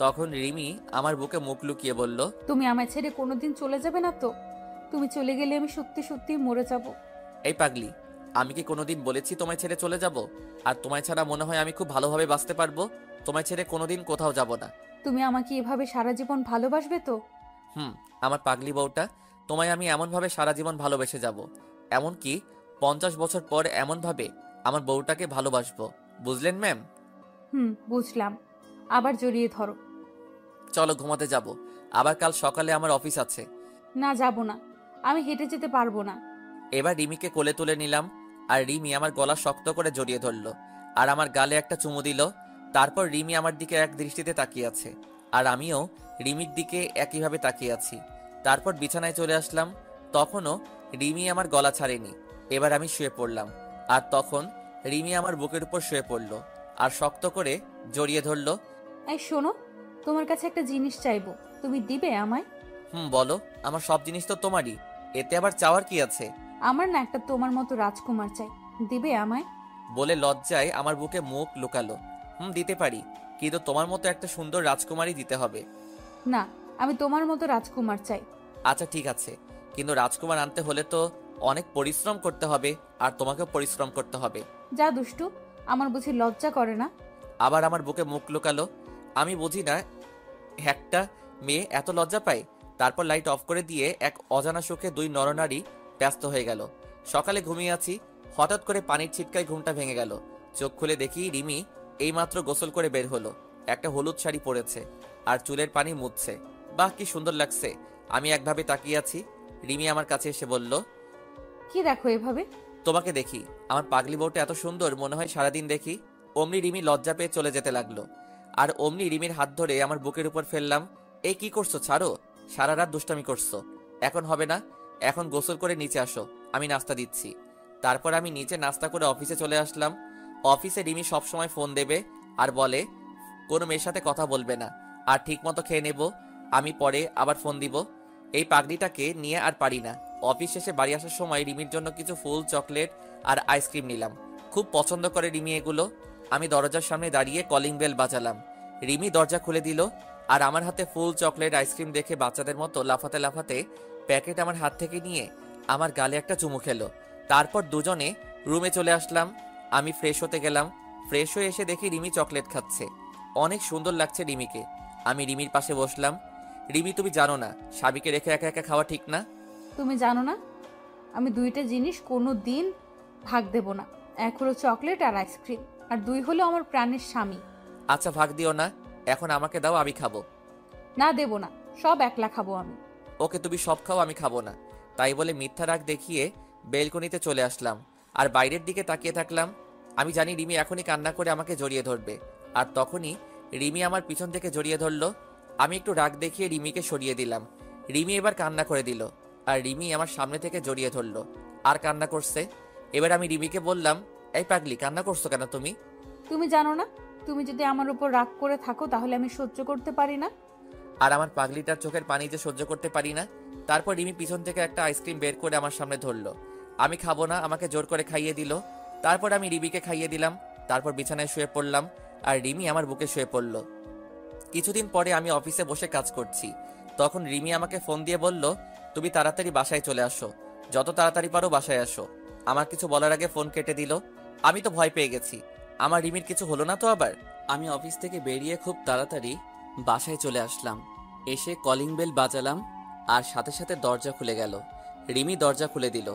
তখন রিমি আমার বুকে মুখ লুকিয়ে বলল, তুমি আমায় ছেড়ে কোনোদিন চলে যাবে না তো? তুমি চলে গেলে আমি সত্যি সত্যি মরে যাব। এই পাগলি, আমি কি কোনোদিন বলেছি তোমায় ছেড়ে চলে যাব? আর তোমায় ছাড়া মনে হয় আমি খুব ভালোভাবে বাঁচতে পারবো। তোমায় ছেড়ে কোনোদিন কোথাও যাব না। তুমি আমাকে এভাবে সারা জীবন ভালোবাসবে তো? আমার পাগলি বউটা, তোমায় আমি এমনভাবে সারা জীবন ভালোবেসে যাব। এমনকি 50 বছর পর এমনভাবে আমার বউটাকে ভালোবাসবো। বুঝলেন ম্যাম? বুঝলাম। আবার জড়িয়ে ধরো। চলো ঘুমাতে যাব। আবার কাল সকালে আমার অফিস আছে। না, যাব না। আমি হেঁটে যেতে পারবো না। এবার রিমিকে কোলে তুলে নিলাম আর রিমি আমার গলা শক্ত করে জড়িয়ে ধরলো আর আমার গালে একটা চুমু দিল। তারপর রিমি আমার দিকে এক দৃষ্টিতে তাকিয়ে আছে আর আমিও রিমির দিকে একইভাবে তাকিয়ে আছি। তারপর বিছানায় চলে আসলাম। তখনও রিমি আমার গলা ছাড়েনি। এবার আমি শুয়ে পড়লাম আর তখন রিমি আমার বুকের উপর শুয়ে পড়লো আর শক্ত করে জড়িয়ে ধরলো। এই শোনো, তোমার কাছে একটা জিনিস চাইবো, তুমি দিবে আমায়? বলো। আমার সব জিনিস তো তোমারই, এতে আবার চাওয়ার কি আছে? আমার না একটা তোমার মতো রাজকুমার চাই, দিবে আমায়? বলে লজ্জায় আমার বুকে মুখ লুকালো। দিতে পারি, কিন্তু তোমার মতো একটা সুন্দর রাজকুমারী দিতে হবে। না, আমি তোমার মতো রাজকুমার চাই। আচ্ছা ঠিক আছে, কিন্তু রাজকুমার আনতে হলে তো অনেক পরিশ্রম করতে হবে আর তোমাকেও পরিশ্রম করতে হবে। যা দুষ্টু, আমার বুঝি লজ্জা করে না? আবার আমার বুকে মুখ লুকালো। আমি বুঝি না একটা মেয়ে এত লজ্জা পায়? তারপর লাইট অফ করে দিয়ে এক অজানা সুখে দুই নরনারী ব্যস্ত হয়ে গেল। সকালে ঘুমিয়ে আছি, হঠাৎ করে পানির ছিটকায় ঘুমটা ভেঙে গেল। চোখ খুলে দেখি রিমি এইমাত্র গোসল করে বের হলো। একটা হলুদ শাড়ি পরেছে আর চুলের পানি মুছছে। বাহ, কি সুন্দর লাগছে। আমি একভাবে তাকিয়ে আছি। রিমি আমার কাছে এসে বলল, কি দেখো এভাবে? তোমাকে দেখি। আমার পাগলি বউটা এত সুন্দর, মনে হয় সারাদিন দেখি। অমনি রিমি লজ্জা পেয়ে চলে যেতে লাগলো। আর অমনি রিমির হাত ধরে আমার বুকের উপর ফেললাম। এই কি করছো? ছাড়ো। সারা রাত দুষ্টামি করছো, এখন হবে না। এখন গোসল করে নিচে আসো, আমি নাস্তা দিচ্ছি। তারপর আমি নিচে নাস্তা করে অফিসে চলে আসলাম। অফিসে রিমি সবসময় ফোন দেবে আর বলে কোনো মেয়ের সাথে কথা বলবে না, আর ঠিক মতো খেয়ে নেব, আমি পরে আবার ফোন দিব। এই পাগড়িটাকে নিয়ে আর পারি না। অফিস শেষে বাড়ি আসার সময় রিমির জন্য কিছু ফুল, চকলেট আর আইসক্রিম নিলাম। খুব পছন্দ করে রিমি এগুলো। আমি দরজার সামনে দাঁড়িয়ে কলিং বেল বাজালাম। রিমি দরজা খুলে দিল আর আমার হাতে ফুল, চকলেট, আইসক্রিম দেখে বাচ্চাদের মতো লাফাতে লাফাতে প্যাকেট আমার হাত থেকে নিয়ে আমার গালে একটা চুমু খেলো। তারপর দুজনে রুমে চলে আসলাম। আমি ফ্রেশ হতে গেলাম। ফ্রেশ হয়ে এসে দেখি রিমি চকলেট খাচ্ছে। অনেক সুন্দর লাগছে রিমিকে। আমি রিমির পাশে বসলাম। রিমি, তুমি জানো না সাবিকে রেখে একা একা খাওয়া ঠিক না? তুমি জানো না আমি দুইটা জিনিস কোনো দিন ভাগ দেব না। এক হলো চকলেট আর আইসক্রিম, আর দুই হলো আমার প্রাণের স্বামী। আচ্ছা, ভাগ দিও না, এখন আমাকে দাও, আমি খাবো। না, দেব না, সব একলা খাবো আমি। ওকে, তুমি সব খাও, আমি খাবো না। তাই বলে মিথ্যা রাগ দেখিয়ে বেলকনিতে চলে আসলাম আর বাইরের দিকে তাকিয়ে থাকলাম। আমি জানি রিমি এখনই কান্না করে আমাকে জড়িয়ে ধরবে, আর তখনই রিমি আমার পিছন থেকে জড়িয়ে ধরলো। আমি একটু রাগ দেখিয়ে রিমিকে সরিয়ে দিলাম। রিমি এবার কান্না করে দিল, আর রিমি আমার সামনে থেকে জড়িয়ে ধরলো আর কান্না করছে। এবার আমি রিমিকে বললাম, এই পাগলি, কান্না করছো কেন তুমি? তুমি জানো না তুমি যদি আমার উপর রাগ করে থাকো তাহলে আমি সহ্য করতে পারি না। আর আমার পাগলিটার চোখের পানি যে সহ্য করতে পারি না। তারপর রিমি পিছন থেকে একটা আইসক্রিম বের করে আমার সামনে ধরলো। আমি খাবো না, আমাকে জোর করে খাইয়ে দিল। তারপর আমি রিমিকে খাইয়ে দিলাম। তারপর বিছানায় শুয়ে পড়লাম আর রিমি আমার বুকে শুয়ে পড়ল। কিছুদিন পরে আমি অফিসে বসে কাজ করছি। তখন রিমি আমাকে ফোন দিয়ে বলল, তুমি তাড়াতাড়ি বাসায় চলে আসো, যত তাড়াতাড়ি পারো বাসায় আসো। আমার কিছু বলার আগে ফোন কেটে দিল। আমি তো ভয় পেয়ে গেছি, আমার রিমির কিছু হলো না তো আবার। আমি অফিস থেকে বেরিয়ে খুব তাড়াতাড়ি বাসায় চলে আসলাম। এসে কলিং বেল বাজালাম আর সাথে সাথে দরজা খুলে গেল। রিমি দরজা খুলে দিল।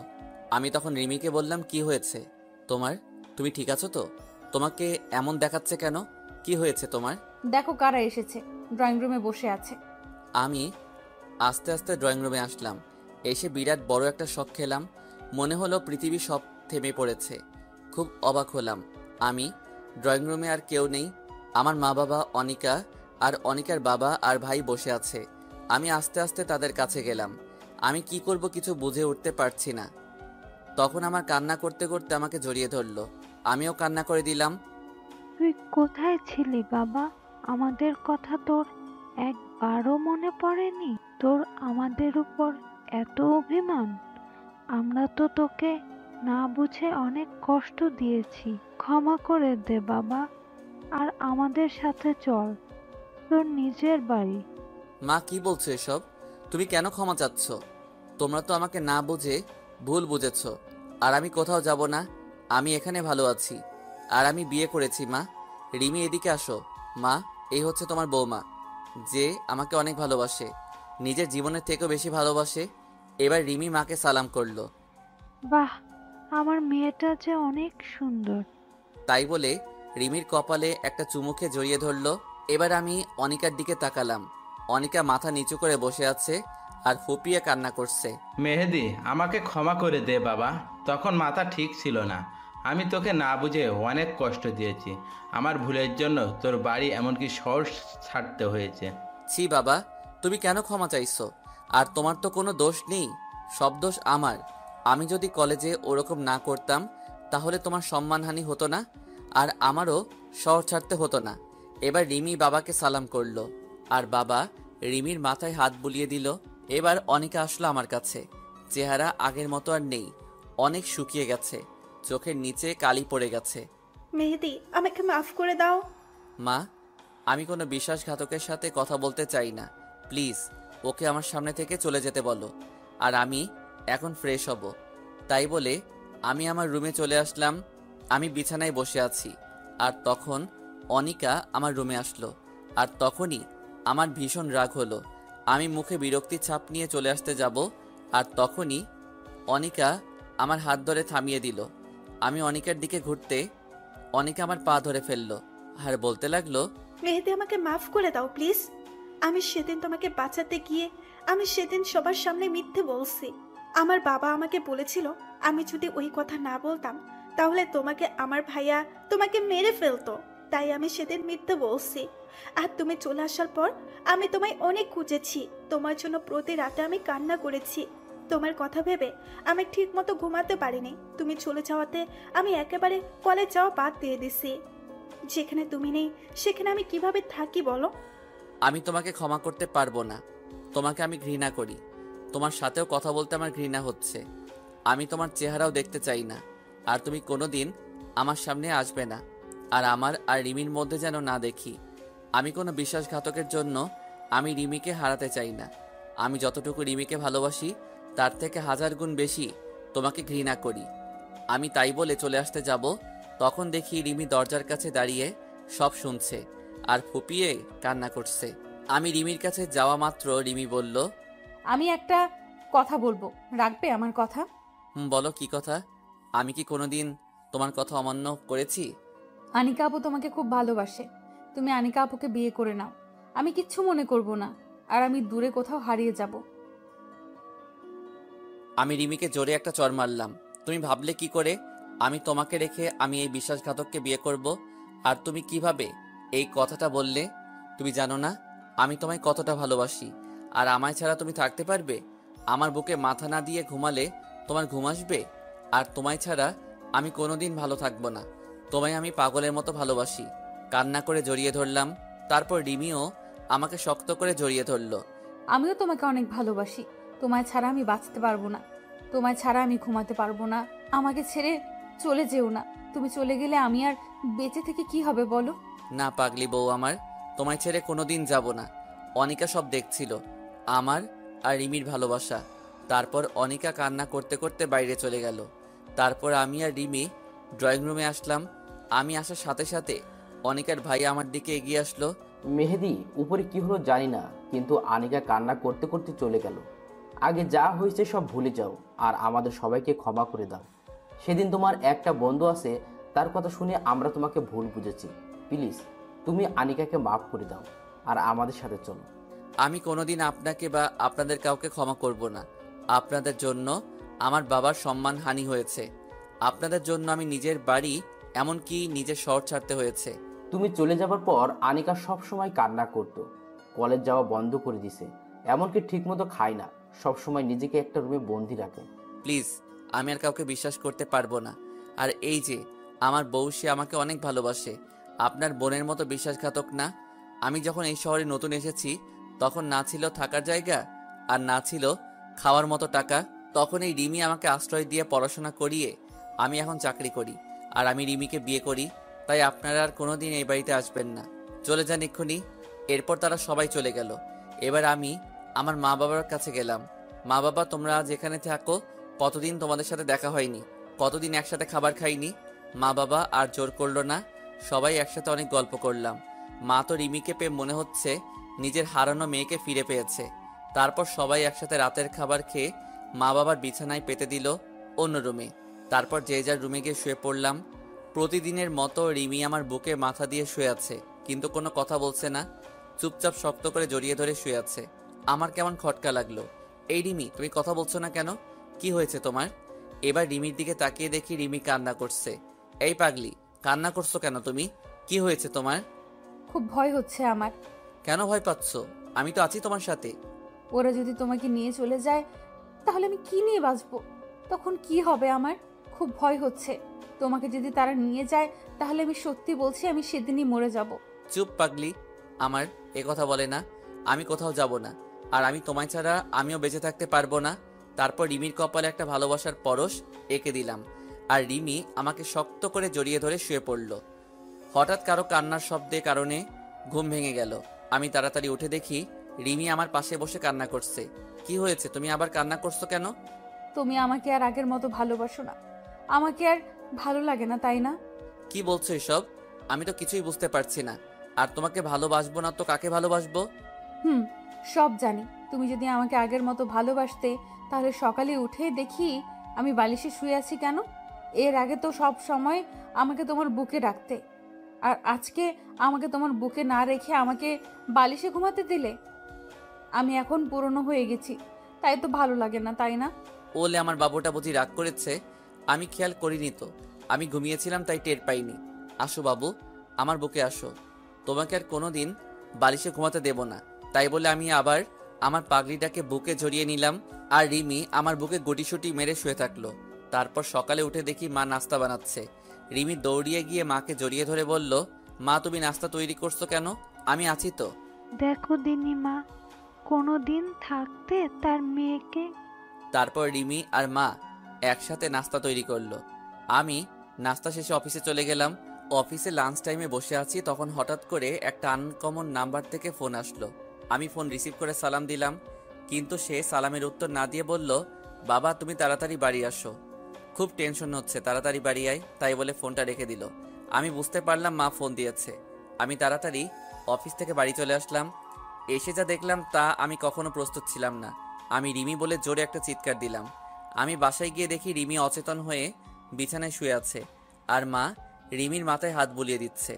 আমি তখন রিমিকে বললাম, কি হয়েছে তোমার? তুমি ঠিক আছো তো? তোমাকে এমন দেখাচ্ছে কেন? কি হয়েছে তোমার? দেখো কারা এসেছে, ড্রয়িং রুমে বসে আছে। আমি আস্তে আস্তে ড্রয়িং রুমে আসলাম। এসে বিরাট বড় একটা শক খেলাম। মনে হলো পৃথিবী সব থেমে পড়েছে। খুব অবাক হলাম। আমি ড্রয়িং রুমে আর কেউ নেই। আমার মা বাবা, অনিকা আর অনিকার বাবা আর ভাই বসে আছে। আমি আস্তে আস্তে তাদের কাছে গেলাম। আমি কি করব কিছু বুঝে উঠতে পারছি না। তখন আমার কান্না করতে করতে আমাকে জড়িয়ে ধরলো। আমিও কান্না করে দিলাম। তুই কোথায় ছিলি বাবা? আমাদের কথা তোর একবারও মনে পড়েনি? তোর আমাদের উপর এত অভিমান? আমরা তো তোকে না বুঝে অনেক কষ্ট দিয়েছি, ক্ষমা করে দে বাবা। আর আমাদের সাথে চল তোর নিজের বাড়ি। মা, কি বলছো এসব? তুমি কেন ক্ষমা চাচ্ছ? তোমরা তো আমাকে না বুঝে ভুল বুঝেছ। আর আমি কোথাও যাব না, আমি এখানে ভালো আছি। আর আমি বিয়ে করেছি মা। রিমি, এদিকে আসো। মা, এই হচ্ছে তোমার বৌমা, যে আমাকে অনেক ভালোবাসে, নিজের জীবনের থেকেও বেশি ভালোবাসে। এবার রিমি মাকে সালাম করলো। বাহ, আমার মেয়েটা যে অনেক সুন্দর। তাই বলে রিমির কপালে একটা চুমুকে জড়িয়ে ধরলো। এবার আমি অনিকার দিকে তাকালাম। অনিকা মাথা নিচু করে বসে আছে আর ফুপিয়ে কান্না করছে। মেহেদি, আমাকে ক্ষমা করে দে বাবা, তখন মাথা ঠিক ছিল না। আমি তোকে না বুঝে অনেক কষ্ট দিয়েছি। আমার ভুলের জন্য তোর বাড়ি এমনকি শহর ছাড়তে হয়েছে। ছি বাবা, তুমি কেন ক্ষমা চাইছো? আর তোমার তো কোনো দোষ নেই, সব দোষ আমার। আমি যদি কলেজে ওরকম না করতাম তাহলে তোমার সম্মানহানি হতো না, আর আমারও শহর ছাড়তে হতো না। এবার রিমি বাবাকে সালাম করলো আর বাবা রিমির মাথায় হাত বুলিয়ে দিল। এবার অনিকা আসলো আমার কাছে। চেহারা আগের মতো আর নেই, অনেক শুকিয়ে গেছে, চোখের নিচে কালি পড়ে গেছে। মেহেদি, আমাকে মাফ করে দাও। মা, আমি কোনো বিশ্বাসঘাতকের সাথে কথা বলতে চাই না, প্লিজ ওকে আমার সামনে থেকে চলে যেতে বলো। আর আমি এখন ফ্রেশ হব। তাই বলে আমি আমার রুমে চলে আসলাম। আমি বিছানায় বসে আছি আর তখন অনিকা আমার রুমে আসলো। আর তখনই আমার ভীষণ রাগ হলো। আমি মুখে বিরক্তির ছাপ নিয়ে চলে আসতে যাব, আর তখনই অনিকা আমার হাত ধরে থামিয়ে দিল। আমি অনিকার দিকে ঘুরতে অনিকা আমার পা ধরে ফেললো আর বলতে লাগলো, মেহেদি আমাকে মাফ করে দাও প্লিজ। আমি সেদিন তোমাকে বাঁচাতে গিয়ে আমি সেদিন সবার সামনে মিথ্যে বলছি। আমার বাবা আমাকে বলেছিল আমি যদি ওই কথা না বলতাম তাহলে তোমাকে আমার ভাইয়া তোমাকে মেরে ফেলতো, তাই আমি সেদিন মিথ্যে বলছি। আর তুমি চলে আসার পর আমি তোমায় অনেক খুঁজেছি, তোমার জন্য প্রতি রাতে আমি কান্না করেছি। তোমার কথা ভেবে আমি ঠিক মতো ঘুমাতে পারিনি। তুমি চলে যাওয়াতে আমি একেবারে কলেজ যাওয়া বাদ দিয়ে দিছি। যেখানে তুমি নেই সেখানে আমি কিভাবে থাকি বলো? আমি তোমাকে ক্ষমা করতে পারবো না। তোমাকে আমি ঘৃণা করি। তোমার সাথেও কথা বলতে আমার ঘৃণা হচ্ছে। আমি তোমার চেহারাও দেখতে চাই না। আর তুমি কোনোদিন আমার সামনে আসবে না। আর আমার আর রিমির মধ্যে যেন না দেখি। আমি কোনো বিশ্বাসঘাতকের জন্য আমি রিমিকে হারাতে চাই না। আমি যতটুকু রিমিকে ভালোবাসি তার থেকে 1000 গুণ বেশি তোমাকে ঘৃণা করি। আমি তাই বলে চলে আসতে যাব, তখন দেখি রিমি দরজার কাছে দাঁড়িয়ে সব শুনছে আর ফুপিয়ে কান্না করছে। আমি রিমির কাছে যাওয়া মাত্র রিমি বলল, আমি একটা কথা বলবো, রাখবে আমার কথা? বলো কি কথা? আমি কি কোনোদিন তোমার কথা অমান্য করেছি? আনিকা আপু তোমাকে খুব ভালোবাসে। তুমি আনিকা আপুকে বিয়ে করে নাও, আমি কিচ্ছু মনে করব না। আর আমি দূরে কোথাও হারিয়ে যাব। আমি রিমিকে জোরে একটা চড় মারলাম। তুমি ভাবলে কি করে আমি তোমাকে রেখে আমি এই বিশ্বাসঘাতককে বিয়ে করব? আর তুমি কিভাবে এই কথাটা বললে? তুমি জানো না আমি তোমায় কতটা ভালোবাসি। আর আমায় ছাড়া তুমি থাকতে পারবে? আমার বুকে মাথা না দিয়ে ঘুমালে তোমার ঘুম আসবে? আর তোমায় ছাড়া আমি কোনোদিন ভালো থাকবো না। তোমায় আমি পাগলের মতো ভালোবাসি। কান্না করে জড়িয়ে ধরলাম। তারপর রিমিও আমাকে শক্ত করে জড়িয়ে ধরলো। আমিও তোমাকে অনেক ভালোবাসি। তোমায় ছাড়া আমি বাঁচতে পারবো না। তোমায় ছাড়া আমি ঘুমাতে পারবো না। আমাকে ছেড়ে চলে যেও না। তুমি চলে গেলে আমি আর বেঁচে থেকে কি হবে বলো? না পাগলি বউ আমার, তোমায় ছেড়ে কোনোদিন যাব না। অনিকা সব দেখছিল, আমার আর রিমির ভালোবাসা। তারপর অনিকা কান্না করতে করতে বাইরে চলে গেল। তারপর আমি আর রিমি ড্রয়িং রুমে আসলাম। আমি আসার সাথে সাথে অনিকার ভাই আমার দিকে এগিয়ে আসলো। মেহেদি, উপরে কি হলো জানি না, কিন্তু আনিকা কান্না করতে করতে চলে গেল। আগে যা হয়েছে সব ভুলে যাও আর আমাদের সবাইকে ক্ষমা করে দাও। সেদিন তোমার একটা বন্ধু আছে, তার কথা শুনে আমরা তোমাকে ভুল বুঝেছি। প্লিজ তুমি আনিকাকে মাফ করে দাও আর আমাদের সাথে চলো। আমি কোনোদিন আপনাকে বা আপনাদের কাউকে ক্ষমা করব না। আপনাদের জন্য আমার বাবার সম্মান হানি হয়েছে। আপনাদের জন্য আমি নিজের বাড়ি, এমনকি নিজের শহর ছাড়তে হয়েছে। তুমি চলে যাবার পর আনিকা সব সময় কান্না করত। কলেজ যাওয়া বন্ধ করে দিছে, এমনকি ঠিকমতো খায় না। সব সময় নিজেকে একটা রুমে বন্দি রাখে। প্লিজ, আমি আর কাউকে বিশ্বাস করতে পারবো না। আর এই যে আমার বউ, সে আমাকে অনেক ভালোবাসে। আপনার বোনের মতো বিশ্বাসঘাতক না। আমি যখন এই শহরে নতুন এসেছি তখন না ছিল থাকার জায়গা আর না ছিল খাওয়ার মতো টাকা। তখন এই রিমি আমাকে আশ্রয় দিয়ে পড়াশোনা করিয়ে আমি এখন চাকরি করি। আর আমি রিমিকে বিয়ে করি। তাই আপনারা আর কোনোদিন এই বাড়িতে আসবেন না। চলে যান এক্ষুনি। এরপর তারা সবাই চলে গেল। এবার আমি আমার মা বাবার কাছে গেলাম। মা বাবা, তোমরা যেখানে থাকো, কতদিন তোমাদের সাথে দেখা হয়নি, কতদিন একসাথে খাবার খাইনি। মা বাবা আর জোর করলো না, সবাই একসাথে অনেক গল্প করলাম। মা তো রিমিকে পেয়ে মনে হচ্ছে নিজের হারানো মেয়েকে ফিরে পেয়েছে। তারপর সবাই একসাথে রাতের খাবার খেয়ে মা বাবার বিছানায় পেতে দিল অন্য রুমে। তারপর যে যার রুমে গিয়ে শুয়ে পড়লাম। প্রতিদিনের মতো রিমি আমার বুকে মাথা দিয়ে শুয়ে আছে, কিন্তু কোনো কথা বলছে না। চুপচাপ শক্ত করে জড়িয়ে ধরে শুয়ে আছে। আমার কেমন খটকা লাগলো। এই রিমি, তুমি কথা বলছো না কেন? কি হয়েছে তোমার? এবার রিমির দিকে তাকিয়ে দেখি রিমি কান্না করছে। এই পাগলি, কান্না করছো কেন তুমি? কি হয়েছে তোমার? খুব ভয় হচ্ছে আমার। কেন ভয় পাচ্ছ? আমি তো আছি তোমার সাথে। ওরা যদি তোমাকে নিয়ে চলে যায় তাহলে আমি কি নিয়ে বাঁচবো? তখন কি হবে আমার? খুব ভয় হচ্ছে। তোমাকে যদি তারা নিয়ে যায় তাহলে আমি সত্যি বলছি আমি সেদিনই মরে যাব। চুপ পাগলি, আমার এ কথা বলে না। আমি কোথাও যাব না। আর আমি তোমায় ছাড়া আমিও বেঁচে থাকতে পারবো না। তারপর রিমির কপালে একটা ভালোবাসার পরশ এঁকে দিলাম। আর রিমি আমাকে শক্ত করে জড়িয়ে ধরে শুয়ে পড়ল। হঠাৎ কারো কান্নার শব্দে কারণে ঘুম ভেঙে গেল। আমি তাড়াতাড়ি উঠে দেখি রিমি আমার পাশে বসে কান্না করছে। কি হয়েছে? তুমি আবার কান্না করছো কেন? তুমি আমাকে আর আগের মতো ভালোবাসো না। আমাকে আর ভালো লাগে না, তাই না? কি বলছো এসব? আমি তো কিছুই বুঝতে পারছি না। আর তোমাকে ভালোবাসবো না তো কাকে ভালোবাসবো? হুম, সব জানি। তুমি যদি আমাকে আগের মতো ভালোবাসতে তাহলে সকালে উঠে দেখি আমি বালিশে শুয়ে আছি কেন? এর আগে তো সব সময় আমাকে তোমার বুকে রাখতে, আর আজকে আমাকে তোমার বুকে না রেখে আমাকে বালিশে ঘুমাতে দিলে। আমি এখন পুরনো হয়ে গেছি, তাই তো ভালো লাগে না, তাই না? ওলে আমার বাবুটা বুঝি রাগ করেছে? আমি খেয়াল করিনি তো, আমি ঘুমিয়েছিলাম তাই টের পাইনি। আসো বাবু, আমার বুকে আসো, তোমাকে আর কোনোদিন বালিশে ঘুমাতে দেব না। তাই বলে আমি আবার আমার পাগড়িটাকে বুকে জড়িয়ে নিলাম, আর রিমি আমার বুকে গুটিসুটি মেরে শুয়ে থাকলো। তারপর সকালে উঠে দেখি মা নাস্তা বানাচ্ছে। রিমি দৌড়িয়ে গিয়ে মাকে জড়িয়ে ধরে বলল, মা তুমি নাস্তা তৈরি করছো কেন? আমি আছি তো। দেখো দিনিমা, কোনো দিন থাকতে তার মেয়েকে। তারপর রিমি আর মা একসাথে নাস্তা তৈরি করলো। আমি নাস্তা শেষে অফিসে চলে গেলাম। অফিসে লাঞ্চ টাইমে বসে আছি, তখন হঠাৎ করে একটা আনকমন নাম্বার থেকে ফোন আসলো। আমি ফোন রিসিভ করে সালাম দিলাম, কিন্তু সে সালামের উত্তর না দিয়ে বলল, বাবা তুমি তাড়াতাড়ি বাড়ি আসো, খুব টেনশন হচ্ছে, তাড়াতাড়ি বাড়ি আয়। তাই বলে ফোনটা রেখে দিল। আমি বুঝতে পারলাম মা ফোন দিয়েছে। আমি তাড়াতাড়ি অফিস থেকে বাড়ি চলে আসলাম। এসে যা দেখলাম তা আমি কখনো প্রস্তুত ছিলাম না। আমি রিমি বলে জোরে একটা চিৎকার দিলাম। আমি বাসায় গিয়ে দেখি রিমি অচেতন হয়ে বিছানায় শুয়ে আছে, আর মা রিমির মাথায় হাত বুলিয়ে দিচ্ছে।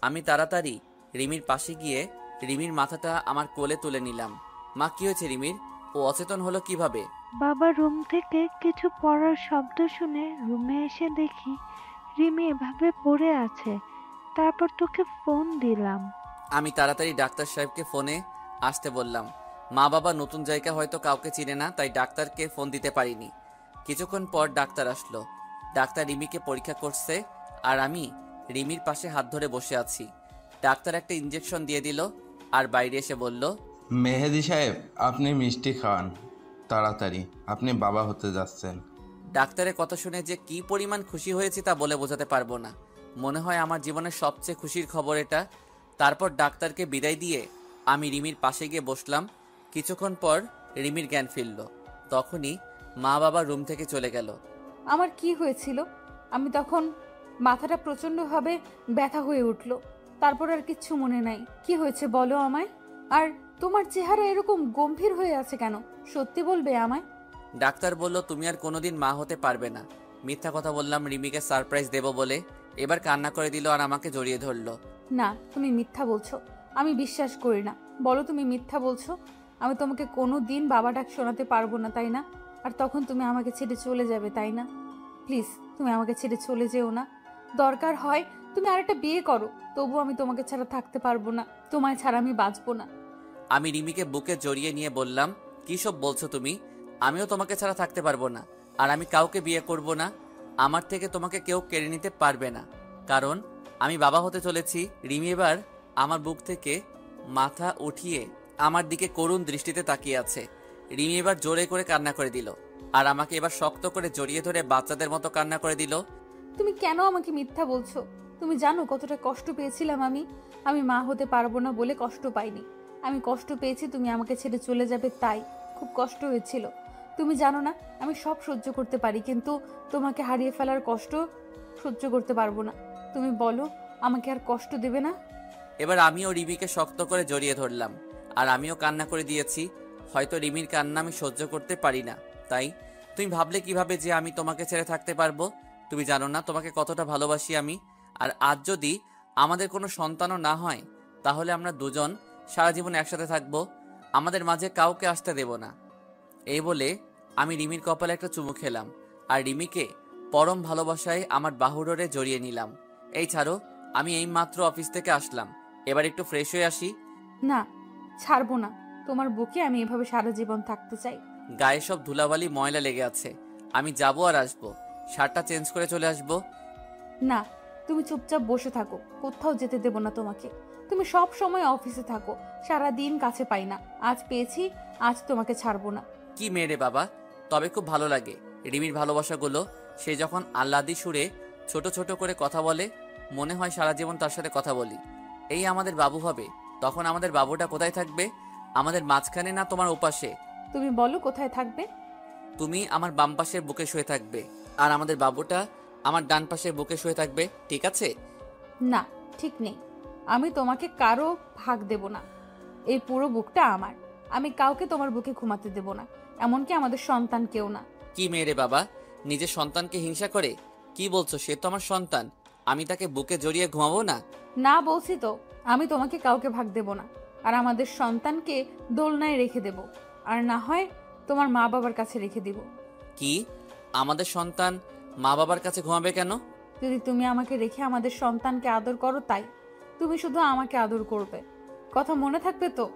আমি তাড়াতাড়ি রিমির পাশে গিয়ে রিমির মাথাটা আমার কোলে তুলে নিলাম। মা কি হয়েছে রিমির? ও অচেতন হলো কিভাবে? বাবা রুম থেকে কিছু পড়ার শব্দ শুনে রুমে এসে দেখি রিমি এভাবে পড়ে আছে, তারপর তোকে ফোন দিলাম। আমি তাড়াতাড়ি ডাক্তার সাহেবকে ফোনে আসতে বললাম। মা বাবা নতুন জায়গা হয়তো কাউকে চিনে না, তাই ডাক্তারকে ফোন দিতে পারিনি। কিছুক্ষণ পর ডাক্তার আসলো। ডাক্তার রিমিকে পরীক্ষা করছে, আর আমি রিমির পাশে হাত ধরে বসে আছি। ডাক্তার একটা ইঞ্জেকশন দিয়ে দিল, আর বাইরে এসে বলল, মেহেদি সাহেব, আপনি মিষ্টি খান তাড়াতাড়ি, আপনি বাবা হতে যাচ্ছেন। ডাক্তারের কথা শুনে যে কি পরিমাণ খুশি হয়েছি তা বলে বোঝাতে পারবো না। মনে হয় আমার জীবনের সবচেয়ে খুশির খবর এটা। তারপর ডাক্তারকে বিদায় দিয়ে আমি রিমির পাশে গিয়ে বসলাম। কিছুক্ষণ পর রিমির জ্ঞান ফিরল। তখনই মা বাবা রুম থেকে চলে গেল। আমার কি হয়েছিল? আমি তখন মাথাটা প্রচণ্ডভাবে ব্যথা হয়ে উঠল। তারপর আর কিচ্ছু মনে নাই। কি হয়েছে বলো আমায়? আর তোমার চেহারা এরকম গম্ভীর হয়ে আছে কেন? সত্যি বলবে আমায়? ডাক্তার বলল, তুমি আর কোনোদিন মা হতে পারবে না। মিথ্যা কথা বললাম রিমিকে সারপ্রাইজ দেব বলে। এবার কান্না করে দিল আর আমাকে জড়িয়ে ধরলো। না, তুমি মিথ্যা বলছো। আমি বিশ্বাস করি না। বলো তুমি মিথ্যা বলছো। আমি তোমাকে কোনো দিন বাবা ডাক শোনাতে পারবো না, তাই না? আর তখন তুমি আমাকে ছেড়ে চলে যাবে, তাই না? প্লিজ, তুমি আমাকে ছেড়ে চলে যেও না। দরকার হয় তুমি আরেকটা বিয়ে করো, তবু আমি তোমাকে ছাড়া থাকতে পারবো না। তোমায় ছাড়া আমি বাঁচবো না। আমি রিমিকে বুকে জড়িয়ে নিয়ে বললাম, কী সব বলছো তুমি? আমিও তোমাকে ছাড়া থাকতে পারবো না, আর আমি কাউকে বিয়ে করব না। আমার থেকে তোমাকে কেউ কেড়ে নিতে পারবে না, কারণ আমি বাবা হতে চলেছি। রিমি এবার আমার বুক থেকে মাথা উঠিয়ে আমার দিকে করুণ দৃষ্টিতে তাকিয়ে আছে। রিমি এবার জোরে করে কান্না করে দিল, আর আমাকে এবার শক্ত করে জড়িয়ে ধরে বাচ্চাদের মতো কান্না করে দিল। তুমি কেন আমাকে মিথ্যা বলছো? তুমি জানো কতটা কষ্ট পেয়েছিলাম আমি? আমি মা হতে পারবো না বলে কষ্ট পাইনি। আমি কষ্ট পেয়েছি তুমি আমাকে ছেড়ে চলে যাবে, তাই খুব কষ্ট হয়েছিল। তুমি জানো না আমি সব সহ্য করতে পারি, কিন্তু তোমাকে হারিয়ে ফেলার কষ্ট সহ্য করতে পারবো না। তুমি বলো, আমাকে আর কষ্ট দেবে না? এবার আমিও রিমিকে শক্ত করে জড়িয়ে ধরলাম, আর আমিও কান্না করে দিয়েছি। হয়তো রিমির কান্না আমি সহ্য করতে পারি না, তাই তুমি ভাবলে কিভাবে যে আমি তোমাকে ছেড়ে থাকতে পারবো? তুমি জানো না তোমাকে কতটা ভালোবাসি আমি। আর আজ যদি আমাদের কোনো সন্তানও না হয়, তাহলে আমরা দুজন সারা জীবন একসাথে থাকবো, আমাদের মাঝে কাউকে আসতে দেব না। এই বলে আমি রিমির কপালে একটা চুমু খেলাম, আর রিমিকে পরম ভালোবাসায় আমার বাহুডোরে জড়িয়ে নিলাম। এই ছাড়ো, আমি এই মাত্র অফিস থেকে আসলাম, এবার একটু ফ্রেশ হয়ে আসি। না, ছাড়বো না। তোমার বুকে আমি এভাবে সারা জীবন থাকতে চাই। গায়ে সব ধুলাবালি ময়লা লেগে আছে, আমি যাবো আর আসবো, শার্টটা চেঞ্জ করে চলে আসবো। না, তুমি চুপচাপ বসে থাকো, কোথাও যেতে দেবো না তোমাকে। তুমি সব সময় অফিসে থাকো, সারা দিন কাছে পাই না। আজ পেয়েছি, আজ তোমাকে ছাড়বো না। কি মেয়ে রে বাবা, তবে খুব ভালো লাগে রিমির ভালোবাসাগুলো। সে যখন আহ্লাদি সুরে ছোট ছোট করে কথা বলে, মনে হয় সারা জীবন তার সাথে কথা বলি। এই আমাদের বাবু হবে, তখন আমাদের বাবুটা কোথায় থাকবে? আমাদের মাঝখানে না তোমার ওপাশে? তুমি বলো কোথায় থাকবে? তুমি আমার বাম পাশের বুকে শুয়ে থাকবে, আর আমাদের বাবুটা আমার ডান পাশের বুকে শুয়ে থাকবে, ঠিক আছে? না, ঠিক নেই। আমি তোমাকে কারো ভাগ দেব না। এই পুরো বুকটা আমার। আমি কাউকে তোমার বুকে ঘুমাতে দেব না, এমনকি আমাদের সন্তান কেউ না। কি মেয়ে রে বাবা, নিজের সন্তানকে হিংসা করে? কি বলছো? সে তো আমার সন্তান, আমি তাকে বুকে জড়িয়ে ঘুমাবো না? না বলছি তো, আমি তোমাকে কাউকে ভাগ দেব না, আর আমাদের সন্তানকে দোলনায় রেখে দেব, আর না হয় তোমার মা বাবার কাছে রেখে দিব। কি? আমাদের সন্তান মা বাবার কাছে ঘুমাবে কেন? যদি তুমি আমাকে রেখে আমাদের সন্তানকে আদর করো তাই। তুমি শুধু আমাকে আদর করবে, কথা মনে থাকবে তো?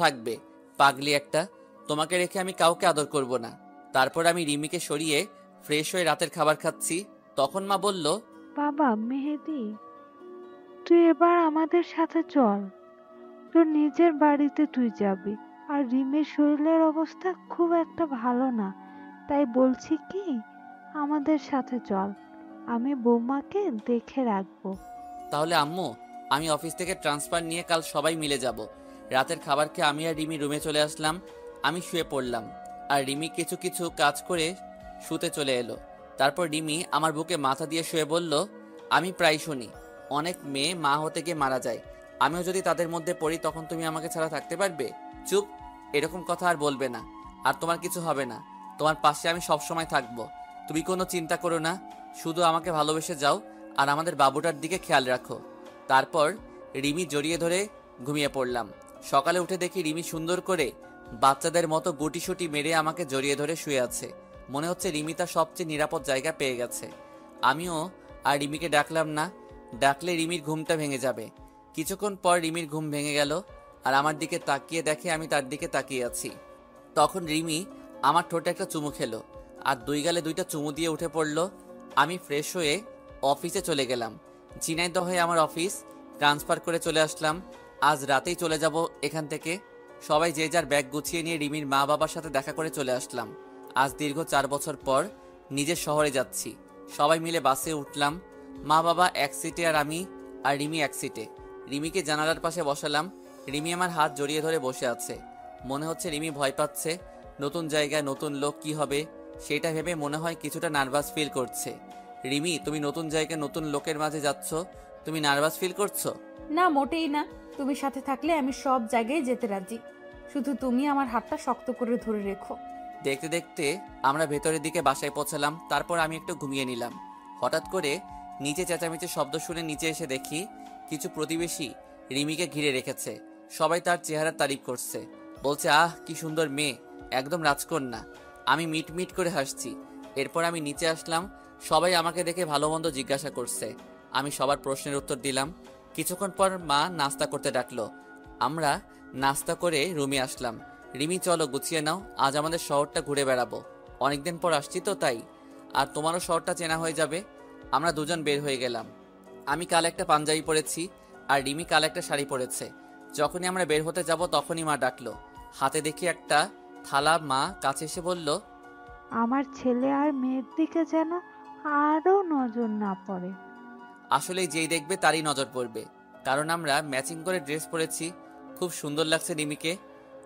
থাকবে। পাগলি একটা, তোমাকে রেখে আমি কাউকে আদর করব না। তারপর আমি রিমিকে সরিয়ে ফ্রেশ হয়ে রাতের খাবার খাচ্ছি, তখন মা বলল, বাবা মেহেদি, তুই এবার আমাদের সাথে চল, তোর নিজের বাড়িতে তুই যাবি। আর রিমের শরীরের অবস্থা খুব একটা ভালো না, তাই বলছি কি আমাদের সাথে চল, আমি বৌমাকে দেখে রাখবো। তাহলে আম্মু, আমি অফিস থেকে ট্রান্সফার নিয়ে কাল সবাই মিলে যাব। রাতের খাবার খেয়ে আমি আর রিমি রুমে চলে আসলাম। আমি শুয়ে পড়লাম, আর রিমি কিছু কিছু কাজ করে শুতে চলে এলো। তারপর রিমি আমার বুকে মাথা দিয়ে শুয়ে বলল, আমি প্রায় শুনি অনেক মেয়ে মা হতে গিয়ে মারা যায়, আমিও যদি তাদের মধ্যে পড়ি তখন তুমি আমাকে ছাড়া থাকতে পারবে? চুপ, এরকম কথা আর বলবে না। আর তোমার কিছু হবে না, তোমার পাশে আমি সবসময় থাকবো। তুমি কোনো চিন্তা করো না, শুধু আমাকে ভালোবেসে যাও আর আমাদের বাবুটার দিকে খেয়াল রাখো। তারপর রিমি জড়িয়ে ধরে ঘুমিয়ে পড়লাম। সকালে উঠে দেখি রিমি সুন্দর করে বাচ্চাদের মতো গুটিসুটি মেরে আমাকে জড়িয়ে ধরে শুয়ে আছে। মনে হচ্ছে রিমি তার সবচেয়ে নিরাপদ জায়গা পেয়ে গেছে। আমিও আর রিমিকে ডাকলাম না, ডাকলে রিমির ঘুমটা ভেঙে যাবে। কিছুক্ষণ পর রিমির ঘুম ভেঙে গেল, আর আমার দিকে তাকিয়ে দেখে আমি তার দিকে তাকিয়ে আছি। তখন রিমি আমার ঠোঁটে একটা চুমু খেলো, আর দুই গালে দুইটা চুমু দিয়ে উঠে পড়লো। আমি ফ্রেশ হয়ে অফিসে চলে গেলাম। ঝিনাইদহে আমার অফিস, ট্রান্সফার করে চলে আসলাম। আজ রাতেই চলে যাব এখান থেকে। সবাই যে যার ব্যাগ গুছিয়ে নিয়ে রিমির মা বাবার সাথে দেখা করে চলে আসলাম। আজ দীর্ঘ 4 বছর পর নিজের শহরে যাচ্ছি। সবাই মিলে বাসে উঠলাম। মা বাবা এক সিটে আর আমি আর রিমি এক সিটে। রিমিকে জানালার পাশে বসালাম। রিমি আমার হাত জড়িয়ে ধরে বসে আছে। মনে হচ্ছে রিমি ভয় পাচ্ছে। নতুন জায়গায় নতুন লোক কি হবে সেটা ভেবে মনে হয় কিছুটা নার্ভাস ফিল করছে। রিমি, তুমি নতুন জায়গায় নতুন লোকের মাঝে যাচ্ছ, তুমি নার্ভাস ফিল করছো? না, মোটেই না। তুমি সাথে থাকলে আমি সব জায়গায় যেতে রাজি, শুধু তুমি আমার হাতটা শক্ত করে ধরে রেখো। দেখতে দেখতে আমরা ভেতরের দিকে বাসায় পৌঁছালাম। তারপর আমি একটু ঘুমিয়ে নিলাম। হঠাৎ করে নিচে চেঁচামেচি শব্দ শুনে নিচে এসে দেখি কিছু প্রতিবেশী রিমিকে ঘিরে রেখেছে। সবাই তার চেহারার তারিফ করছে, বলছে, আহ কি সুন্দর মেয়ে, একদম রাজকন্যা। আমি মিট মিট করে হাসছি। এরপর আমি নিচে আসলাম। সবাই আমাকে দেখে ভালো মন্দ জিজ্ঞাসা করছে। আমি সবার প্রশ্নের উত্তর দিলাম। কিছুক্ষণ পর মা নাস্তা করতে ডাকলো। আমরা নাস্তা করে রুমে আসলাম। রিমি, চলো গুছিয়ে নাও, আজ আমাদের শহরটা ঘুরে বেড়াবো। অনেকদিন পর আসছি তো তাই, আর তোমারও শহরটা চেনা হয়ে যাবে। আমরা দুজন বের হয়ে গেলাম। আমি কাল একটা পাঞ্জাবি পরেছি, আর রিমি কাল একটা শাড়ি পরেছে। যখনই আমরা বের হতে যাব তখনই মা ডাকলো। হাতে দেখি একটা থালা। মা কাছে এসে বলল, আমার ছেলে আর মেয়ের দিকে যেন আরো নজর না পড়ে। আসলে যেই দেখবে তারই নজর পড়বে, কারণ আমরা ম্যাচিং করে ড্রেস পরেছি। খুব সুন্দর লাগছে রিমিকে।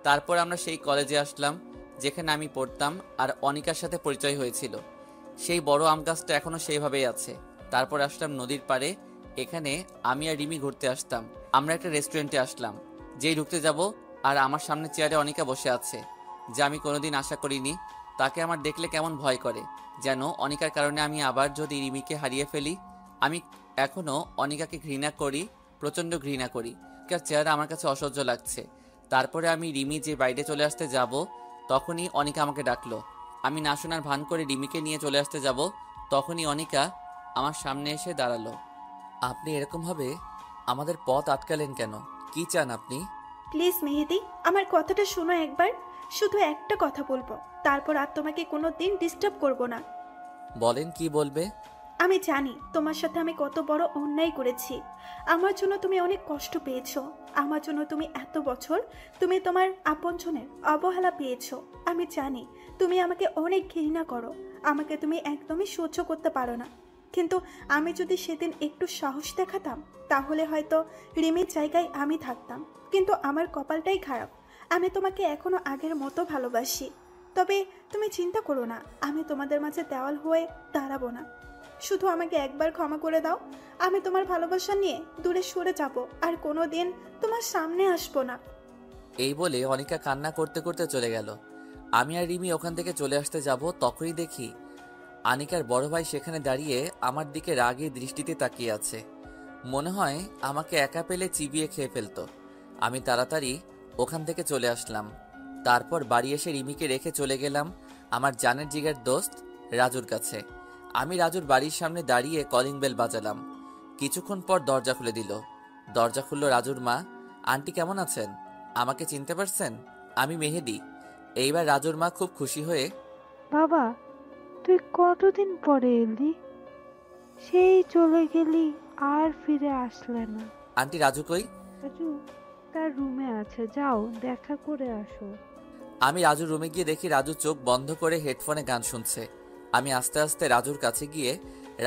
তারপর আমরা সেই কলেজে আসলাম যেখানে আমি পড়তাম, আর অনিকার সাথে পরিচয় হয়েছিল। সেই বড় আম গাছটা এখনো সেইভাবেই আছে। তারপর আসলাম নদীর পাড়ে। এখানে আমি আর রিমি ঘুরতে আসতাম। আমরা একটা রেস্টুরেন্টে আসলাম। যেই ঢুকতে যাব, আর আমার সামনে চেয়ারে অনিকা বসে আছে, যা আমি কোনোদিন আশা করিনি। তাকে আমার দেখলে কেমন ভয় করে, যেন অনিকার কারণে আমি আবার যদি রিমিকে হারিয়ে ফেলি। আমি এখনো অনিকাকে ঘৃণা করি, প্রচণ্ড ঘৃণা করি। তার চেহারা আমার কাছে অসহ্য লাগছে। তারপরে আমি রিমি যে বাইরে চলে আসতে যাব, তখনই অনিকা আমাকে ডাকলো। আমি না শোনার ভান করে রিমিকে নিয়ে চলে আসতে যাব, তখনই অনিকা আমার সামনে এসে দাঁড়ালো। আপনি এরকমভাবে আমাদের পথ আটকালেন কেন? কি চান আপনি? প্লিজ মেহেদি, আমার কথাটা শোনো একবার। শুধু একটা কথা বলবো, তারপর আর তোমাকে কোনো দিন ডিস্টার্ব করবো না। বলেন, কি বলবে? আমি জানি তোমার সাথে আমি কত বড় অন্যায় করেছি। আমার জন্য তুমি অনেক কষ্ট পেয়েছো। আমার জন্য তুমি এত বছর তুমি তোমার আপনজনের অবহেলা পেয়েছো। আমি জানি তুমি আমাকে অনেক ঘৃণা করো, আমাকে তুমি একদমই সহ্য করতে পারো না। কিন্তু আমি যদি সেদিন একটু সাহস দেখাতাম, তাহলে হয়তো রিমির জায়গায় আমি থাকতাম। কিন্তু আমার কপালটাই খারাপ, আমি তোমাকে এখনো আগের মতো ভালোবাসি। তবে তুমি চিন্তা করো না, আমি তোমাদের মাঝে দেওয়াল হয়ে দাঁড়াবো না। শুধু আমাকে একবার ক্ষমা করে দাও। আমি তোমার ভালোবাসা নিয়ে দূরে সরে যাব, আর কোনো দিন তোমার সামনে আসবো না। এই বলে অনিকা কান্না করতে করতে চলে গেল। আমি আর রিমি ওখান থেকে চলে আসতে যাব, তখনই দেখি আনিকার বড় ভাই সেখানে দাঁড়িয়ে আমার দিকে রাগী দৃষ্টিতে তাকিয়ে আছে। মনে হয় আমাকে একা পেলে চিবিয়ে খেয়ে ফেলতো। আমি তাড়াতাড়ি ওখান থেকে চলে আসলাম। তারপর বাড়ি এসে রিমিকে রেখে চলে গেলাম আমার জানের জিগের দোস্ত রাজুর কাছে। আমি রাজুর বাড়ির সামনে দাঁড়িয়ে কলিং বেল বাজালাম। কিছুক্ষণ পর দরজা খুলে দিল। দরজা খুলল রাজুর মা। আন্টি কেমন আছেন? আমাকে চিনতে পারছেন? আমি মেহেদি। এইবার রাজুর মা খুব খুশি হয়ে, বাবা, তুই কতদিন পরে এলি? সেই চলে গেলি, আর ফিরে আসলে না। আন্টি রাজু কই? রাজু তার রুমে আছে, যাও দেখা করে আসো। আমি রাজুর রুমে গিয়ে দেখি রাজু চোখ বন্ধ করে হেডফোনে গান শুনছে। আমি আস্তে আস্তে রাজুর কাছে গিয়ে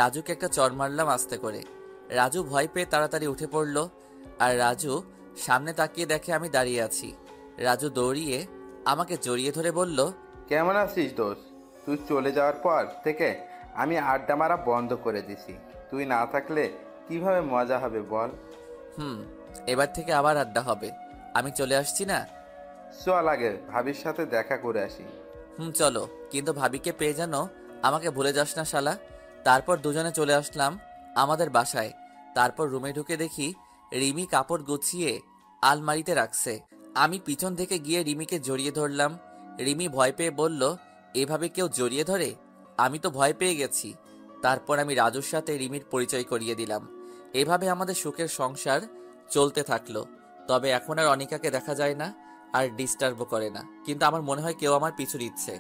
রাজুকে একটা চড় মারলাম আস্তে করে। রাজু ভয় পেয়ে তাড়াতাড়ি উঠে পড়ল। আর রাজু সামনে তাকিয়ে দেখে আমি দাঁড়িয়ে আছি। রাজু দৌড়িয়ে আমাকে জড়িয়ে ধরে বলল, কেমন আছিস দোস্ত? তুই চলে যাওয়ার পর থেকে আমি আড্ডা মারা বন্ধ করে দিছি। তুই না থাকলে কিভাবে মজা হবে বল? এবার থেকে আবার আড্ডা হবে। আমি চলে আসছি না? চল আগে ভাবির সাথে দেখা করে আসি। চলো, কিন্তু ভাবিকে পেয়ে যেন আমাকে ভুলে যাস না শালা। তারপর দুজনে চলে আসলাম আমাদের বাসায়। তারপর রুমে ঢুকে দেখি রিমি কাপড় গুছিয়ে আলমারিতে রাখছে। আমি পিছন থেকে গিয়ে রিমিকে জড়িয়ে ধরলাম। রিমি ভয় পেয়ে বলল, এভাবে কেউ জড়িয়ে ধরে? আমি তো ভয় পেয়ে গেছি। তারপর আমি রাজুর সাথে রিমির পরিচয় করিয়ে দিলাম। এভাবে আমাদের সুখের সংসার চলতে থাকলো। তবে এখন আর অনিকাকে দেখা যায় না, আর ডিস্টার্বও করে না। কিন্তু আমার মনে হয় কেউ আমার পিছু দিচ্ছে।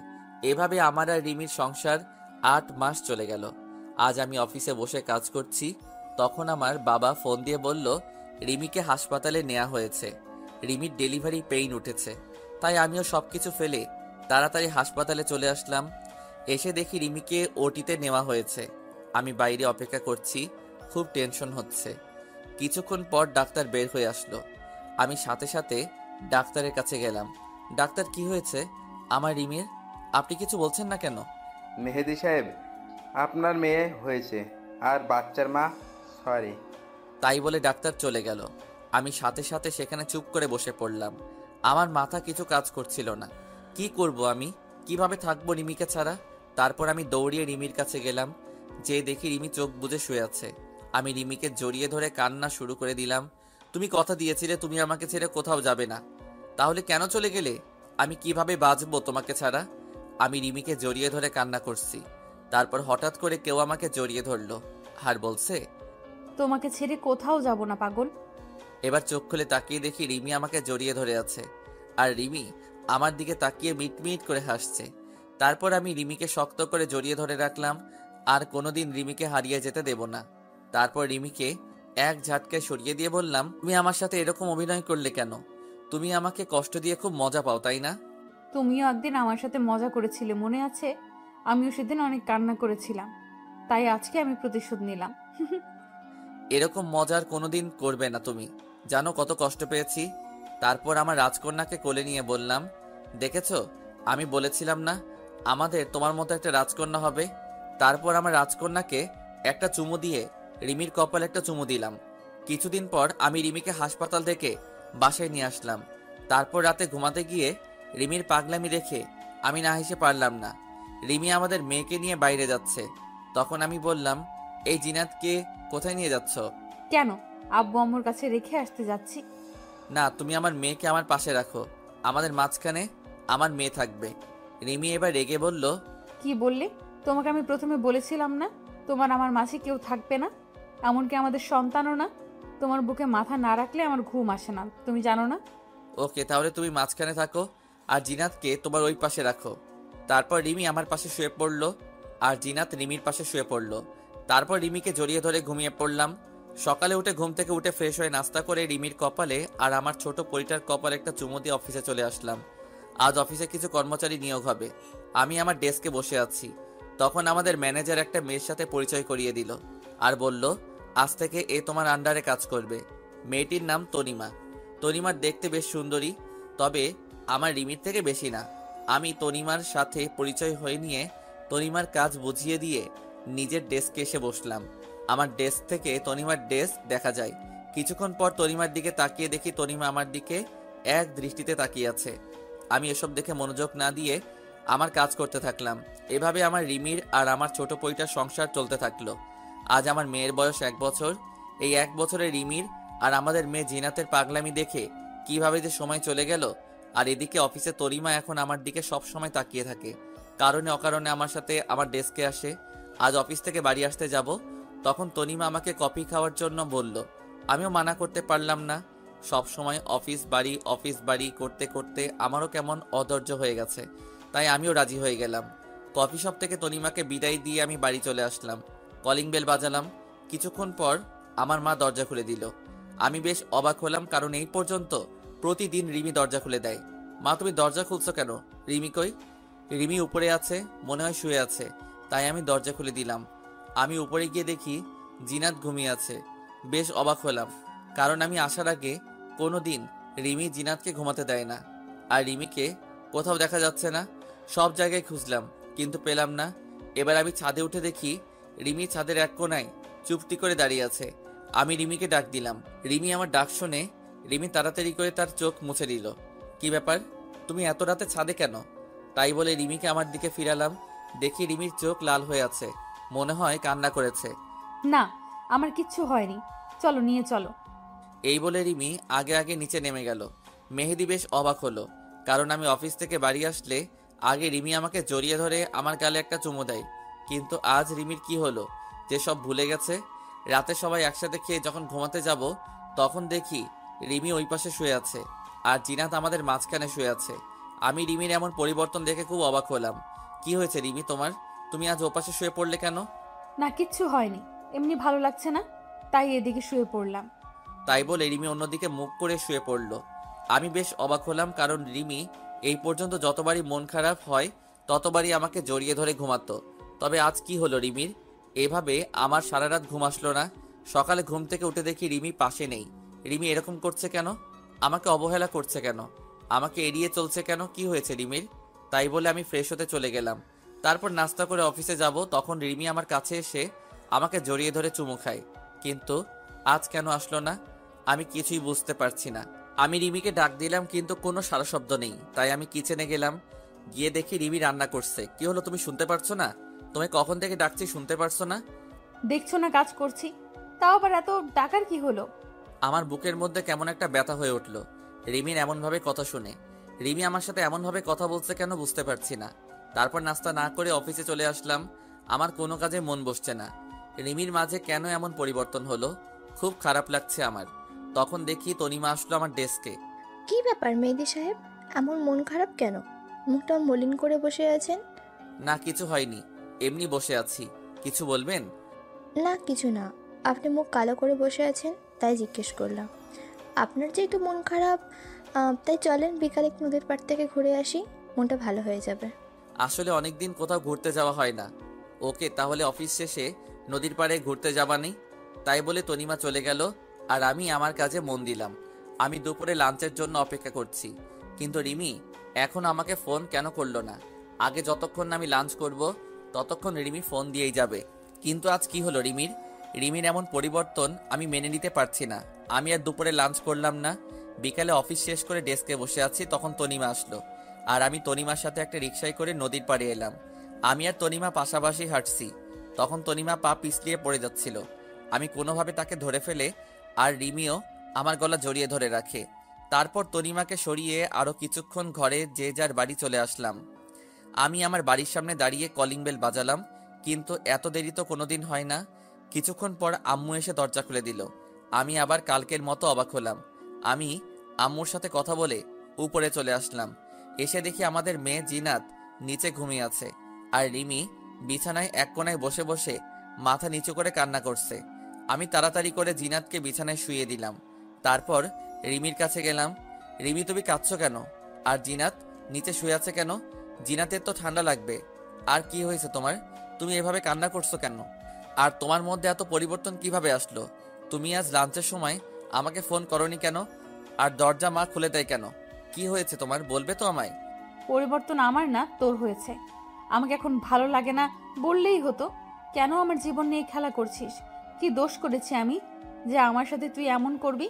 এভাবে আমার আর রিমির সংসার 8 মাস চলে গেল। আজ আমি অফিসে বসে কাজ করছি, তখন আমার বাবা ফোন দিয়ে বলল রিমিকে হাসপাতালে নেওয়া হয়েছে। রিমির ডেলিভারি পেইন উঠেছে। তাই আমিও সবকিছু ফেলে তাড়াতাড়ি হাসপাতালে চলে আসলাম। এসে দেখি রিমিকে ওটিতে নেওয়া হয়েছে। আমি বাইরে অপেক্ষা করছি, খুব টেনশন হচ্ছে। কিছুক্ষণ পর ডাক্তার বের হয়ে আসলো। আমি সাথে সাথে ডাক্তারের কাছে গেলাম। ডাক্তার, কি হয়েছে আমার রিমির? আপনি কিছু বলছেন না কেন? মেহেদি সাহেব, আপনার মেয়ে হয়েছে আর বাচ্চার মা সরি। তাই বলে ডাক্তার চলে গেল। আমি সাথে সাথে সেখানে চুপ করে বসে পড়লাম। আমার মাথা কিছু কাজ করছিল না। কি করব আমি? কিভাবে থাকবো রিমিকে ছাড়া? তারপর আমি দৌড়িয়ে রিমির কাছে গেলাম। যে দেখি রিমি চোখ বুজে শুয়ে আছে। আমি রিমিকে জড়িয়ে ধরে কান্না শুরু করে দিলাম। তুমি কথা দিয়েছিলে তুমি আমাকে ছেড়ে কোথাও যাবে না, তাহলে কেন চলে গেলে? আমি কিভাবে বাঁচবো তোমাকে ছাড়া? আমি রিমিকে জড়িয়ে ধরে কান্না করছি। তারপর হঠাৎ করে কেউ আমাকে জড়িয়ে ধরলো আর বলছে, তোমাকে ছেড়ে কোথাও যাব না পাগল। এবার চোখ খুলে তাকিয়ে দেখি রিমি আমাকে জড়িয়ে ধরে আছে। আর রিমি আমার দিকে তাকিয়ে মিটমিট করে হাসছে। তারপর আমি রিমিকে শক্ত করে জড়িয়ে ধরে রাখলাম। আর কোনোদিন রিমিকে হারিয়ে যেতে দেব না। তারপর রিমিকে এক ঝাটকায় সরিয়ে দিয়ে বললাম, তুমি আমার সাথে এরকম অভিনয় করলে কেন? তুমি আমাকে কষ্ট দিয়ে খুব মজা পাও, তাই না? তুমিও একদিন আমার সাথে মজা করেছিলে, মনে আছে? আমিও সেদিন অনেক কান্না করেছিলাম, তাই আজকে আমি প্রতিশোধ নিলাম। এরকম মজার কোনোদিন করবে না তুমি। জানো কত কষ্ট পেয়েছি। তারপর আমার রাজকন্যাকে কোলে নিয়ে বললাম, দেখেছো, আমি বলেছিলাম না আমাদের তোমার মতো একটা রাজকন্যা হবে? তারপর আমার রাজকন্যাকে একটা চুমু দিয়ে রিমির কপালে একটা চুমু দিলাম। কিছুদিন পর আমি রিমিকে হাসপাতাল থেকে বাসায় নিয়ে আসলাম। তারপর রাতে ঘুমাতে গিয়ে রিমির পাগলামি দেখে আমি না হেসে পারলাম না। রিমি আমাদের মেয়েকে নিয়ে বাইরে যাচ্ছে। তখন আমি বললাম, এই জিনাতকে কোথায় নিয়ে যাচ্ছ? কেন? আব্বু আম্মুর কাছে রেখে আসতে যাচ্ছি। না, তুমি আমার মেয়েকে আমার পাশে রাখো। আমাদের মাঝখানে আমার মেয়ে থাকবে। রিমি এবার রেগে বলল, কি বললে? তোমাকে আমি প্রথমে বলেছিলাম না তোমার আমার মাঝে কেউ থাকবে না, এমনকি আমাদের সন্তানও না। তোমার বুকে মাথা না রাখলে আমার ঘুম আসে না, তুমি জানো না? ওকে, তাহলে তুমি মাঝখানে থাকো আর জিনাতকে তোমার ওই পাশে রাখো। তারপর রিমি আমার পাশে শুয়ে পড়লো আর জিনাত রিমির পাশে শুয়ে পড়লো। তারপর রিমিকে জড়িয়ে ধরে ঘুমিয়ে পড়লাম। সকালে উঠে ঘুম থেকে উঠে ফ্রেশ হয়ে নাস্তা করে রিমির কপালে আর আমার ছোট পরিটার কপালে একটা চুমু দিয়ে অফিসে চলে আসলাম। আজ অফিসে কিছু কর্মচারী নিয়োগ হবে। আমি আমার ডেস্কে বসে আছি। তখন আমাদের ম্যানেজার একটা মেয়ের সাথে পরিচয় করিয়ে দিল আর বলল, আজ থেকে এ তোমার আন্ডারে কাজ করবে। মেয়েটির নাম তনিমা। তনিমার দেখতে বেশ সুন্দরী, তবে আমার রিমির থেকে বেশি না। আমি তনিমার সাথে পরিচয় হয়ে নিয়ে তনিমার কাজ বুঝিয়ে দিয়ে নিজের ডেস্কে এসে বসলাম। আমার ডেস্ক থেকে তনিমার ডেস্ক দেখা যায়। কিছুক্ষণ পর তনিমার দিকে তাকিয়ে দেখি তনিমা আমার দিকে এক দৃষ্টিতে তাকিয়ে আছে। আমি এসব দেখে মনোযোগ না দিয়ে আমার কাজ করতে থাকলাম। এভাবে আমার রিমির আর আমার ছোট পইটার সংসার চলতে থাকলো। আজ আমার মেয়ের বয়স 1 বছর। এই 1 বছরে রিমির আর আমাদের মেয়ে জিনাতের পাগলামি দেখে কিভাবে যে সময় চলে গেল। আর এদিকে অফিসে তরিমা এখন আমার দিকে সব সময় তাকিয়ে থাকে। কারণে অকারণে আমার সাথে আমার ডেস্কে আসে। আজ অফিস থেকে বাড়ি আসতে যাব, তখন তনিমা আমাকে কফি খাওয়ার জন্য বলল। আমিও মানা করতে পারলাম না। সব সময় অফিস বাড়ি করতে করতে আমারও কেমন অধৈর্য হয়ে গেছে, তাই আমিও রাজি হয়ে গেলাম। কফি শপ থেকে তনিমাকে বিদায় দিয়ে আমি বাড়ি চলে আসলাম। Calling bell বাজালাম। কিছুক্ষণ পর আমার মা দরজা খুলে দিল। আমি বেশ অবাক হলাম, কারণ এই পর্যন্ত প্রতিদিন রিমি দরজা খুলে দেয়। মা, তুমি দরজা খুলছো কেন? রিমি কই? রিমি উপরে আছে, মনে হয় শুয়ে আছে, তাই আমি দরজা খুলে দিলাম। আমি উপরে গিয়ে দেখি জিনাত ঘুমিয়ে আছে। বেশ অবাক হলাম, কারণ আমি আসার আগে কোনো দিন রিমি জিনাতকে ঘুমাতে দেয় না। আর রিমিকে কোথাও দেখা যাচ্ছে না। সব জায়গায় খুঁজলাম, কিন্তু পেলাম না। এবার আমি ছাদে উঠে দেখি রিমি ছাদের এক কোণায় চুপটি করে দাঁড়িয়ে আছে। আমি রিমিকে ডাক দিলাম। রিমি আমার ডাক শুনে রিমি তাড়াতাড়ি করে তার চোখ মুছে দিল। কি ব্যাপার, তুমি এত রাতে ছাদে কেন? তাই বলে রিমিকে আমার দিকে ফিরালাম। দেখি রিমির চোখ লাল হয়ে আছে, মনে হয় কান্না করেছে। না, আমার কিচ্ছু হয়নি, চলো নিয়ে চলো। এই বলে রিমি আগে আগে নিচে নেমে গেল। মেহেদি বেশ অবাক হলো, কারণ আমি অফিস থেকে বাড়ি আসলে আগে রিমি আমাকে জড়িয়ে ধরে আমার গালে একটা চুমু দেয়। কিন্তু আজ রিমির কি হলো যে সব ভুলে গেছে? রাতে সবাই একসাথে খেয়ে যখন ঘুমাতে যাব, তখন দেখি রিমি ওই পাশে শুয়ে আছে আর জিনাত আমাদের মাঝখানে শুয়ে আছে। আমি রিমির এমন পরিবর্তন দেখে খুব অবাক হলাম। কি হয়েছে রিমি তোমার? তুমি আজ ওপাশে শুয়ে পড়লে কেন? না, কিচ্ছু হয়নি, এমনি ভালো লাগছে না, তাই এদিকে শুয়ে পড়লাম। তাই বলে রিমি অন্যদিকে মুখ করে শুয়ে পড়ল। আমি বেশ অবাক হলাম, কারণ রিমি এই পর্যন্ত যতবারই মন খারাপ হয় ততবারই আমাকে জড়িয়ে ধরে ঘুমাতো। তবে আজ কি হলো রিমির? এভাবে আমার সারা রাত ঘুম আসলো না। সকালে ঘুম থেকে উঠে দেখি রিমি পাশে নেই। রিমি এরকম করছে কেন? আমাকে অবহেলা করছে কেন? আমাকে এড়িয়ে চলছে কেন? কি হয়েছে রিমির? তাই বলে আমি ফ্রেশ হতে চলে গেলাম। তারপর নাস্তা করে অফিসে যাব, তখন রিমি আমার কাছে এসে আমাকে জড়িয়ে ধরে চুমু খায়। কিন্তু আজ কেন আসলো না? আমি কিছুই বুঝতে পারছি না। আমি রিমিকে ডাক দিলাম, কিন্তু কোনো সারা শব্দ নেই। তাই আমি কিচেনে গেলাম। গিয়ে দেখি রিমি রান্না করছে। কি হলো, তুমি শুনতে পারছো না? তুমি কখন থেকে ডাকছি, শুনতে পারছো না? দেখছো না কাজ করছি, তাও আবার এত ডাকার কি হলো? আমার বুকের মধ্যে কেমন একটা ব্যথা হয়ে উঠল রিমির এমনভাবে কথা শুনে। রিমি আমার সাথে এমনভাবে কথা বলছে কেন, বুঝতে পারছি না। তারপর নাস্তা না করে অফিসে চলে আসলাম। আমার কোনো কাজে মন বসছে না। রিমির মাঝে কেন এমন পরিবর্তন হলো, খুব খারাপ লাগছে আমার। তখন দেখি তনিমা আসলো আমার ডেস্কে। কি ব্যাপার মেহেদি সাহেব, এমন মন খারাপ কেন? মুখটা মলিন করে বসে আছেন। না, কিছু হয়নি, এমনি বসে আছি। কিছু বলবেন? না কিছু না, আপনি মুখ কালো করে বসে আছেন, তাই জিজ্ঞেস করলাম। আপনার যেহেতু মন খারাপ, তাই চলেন বিকালে নদীর পাড় থেকে ঘুরে আসি, মনটা ভালো হয়ে যাবে। আসলে অনেকদিন কোথাও ঘুরতে যাওয়া হয় না। ওকে, তাহলে অফিস শেষে নদীর পাড়ে ঘুরতে যাবা নেই? তাই বলে তনিমা চলে গেল আর আমি আমার কাজে মন দিলাম। আমি দুপুরে লাঞ্চের জন্য অপেক্ষা করছি, কিন্তু রিমি এখন আমাকে ফোন কেন করলো না? আগে যতক্ষণ না আমি লাঞ্চ করব ততক্ষণ রিমি ফোন দিয়েই যাবে। কিন্তু আজ কি হলো রিমির? রিমির এমন পরিবর্তন আমি মেনে নিতে পারছি না। আমি আর দুপুরে লাঞ্চ করলাম না। বিকালে অফিস শেষ করে ডেস্কে বসে আছি, তখন তনিমা আসলো আর আমি তনিমার সাথে একটা রিকশায় করে নদীর পাড়ে এলাম। আমি আর তনিমা পাশাপাশি হাঁটছি। তখন তনিমা পা পিছলিয়ে পড়ে যাচ্ছিল। আমি কোনোভাবে তাকে ধরে ফেলে আর রিমিও আমার গলা জড়িয়ে ধরে রাখে। তারপর তনিমাকে সরিয়ে আরও কিছুক্ষণ ঘরে যে যার বাড়ি চলে আসলাম। আমি আমার বাড়ির সামনে দাঁড়িয়ে কলিং বেল বাজালাম, কিন্তু এত দেরি তো কোনোদিন হয় না। কিছুক্ষণ পর আম্মু এসে দরজা খুলে দিল। আমি আবার কালকের মতো অবাক হলাম। আমি আম্মুর সাথে কথা বলে উপরে চলে আসলাম। এসে দেখি আমাদের মেয়ে জিনাত নিচে ঘুমিয়ে আছে আর রিমি বিছানায় এক কোণায় বসে বসে মাথা নিচু করে কান্না করছে। আমি তাড়াতাড়ি করে জিনাতকে বিছানায় শুইয়ে দিলাম। তারপর রিমির কাছে গেলাম। রিমি, তুমি কাঁদছো কেন? আর জিনাত নিচে শুয়ে আছে কেন? জিনাতের তো ঠান্ডা লাগবে। আর কি হয়েছে তোমার? তুমি এভাবে কান্না করছো কেন? আর তোমার মধ্যে এত পরিবর্তন কিভাবে আসলো? তুমি আজ লাঞ্চের সময় আমাকে ফোন করনি কেন? আর দরজা মা খুলে দেয় কেন? কি হয়েছে তোমার, বলবে তো আমায়? পরিবর্তন আমার না, তোর হয়েছে। আমাকে এখন ভালো লাগে না বললেই হতো। কেন আমার জীবন নিয়ে খেলা করছিস? কি দোষ করেছি আমি যে আমার সাথে তুই এমন করবি?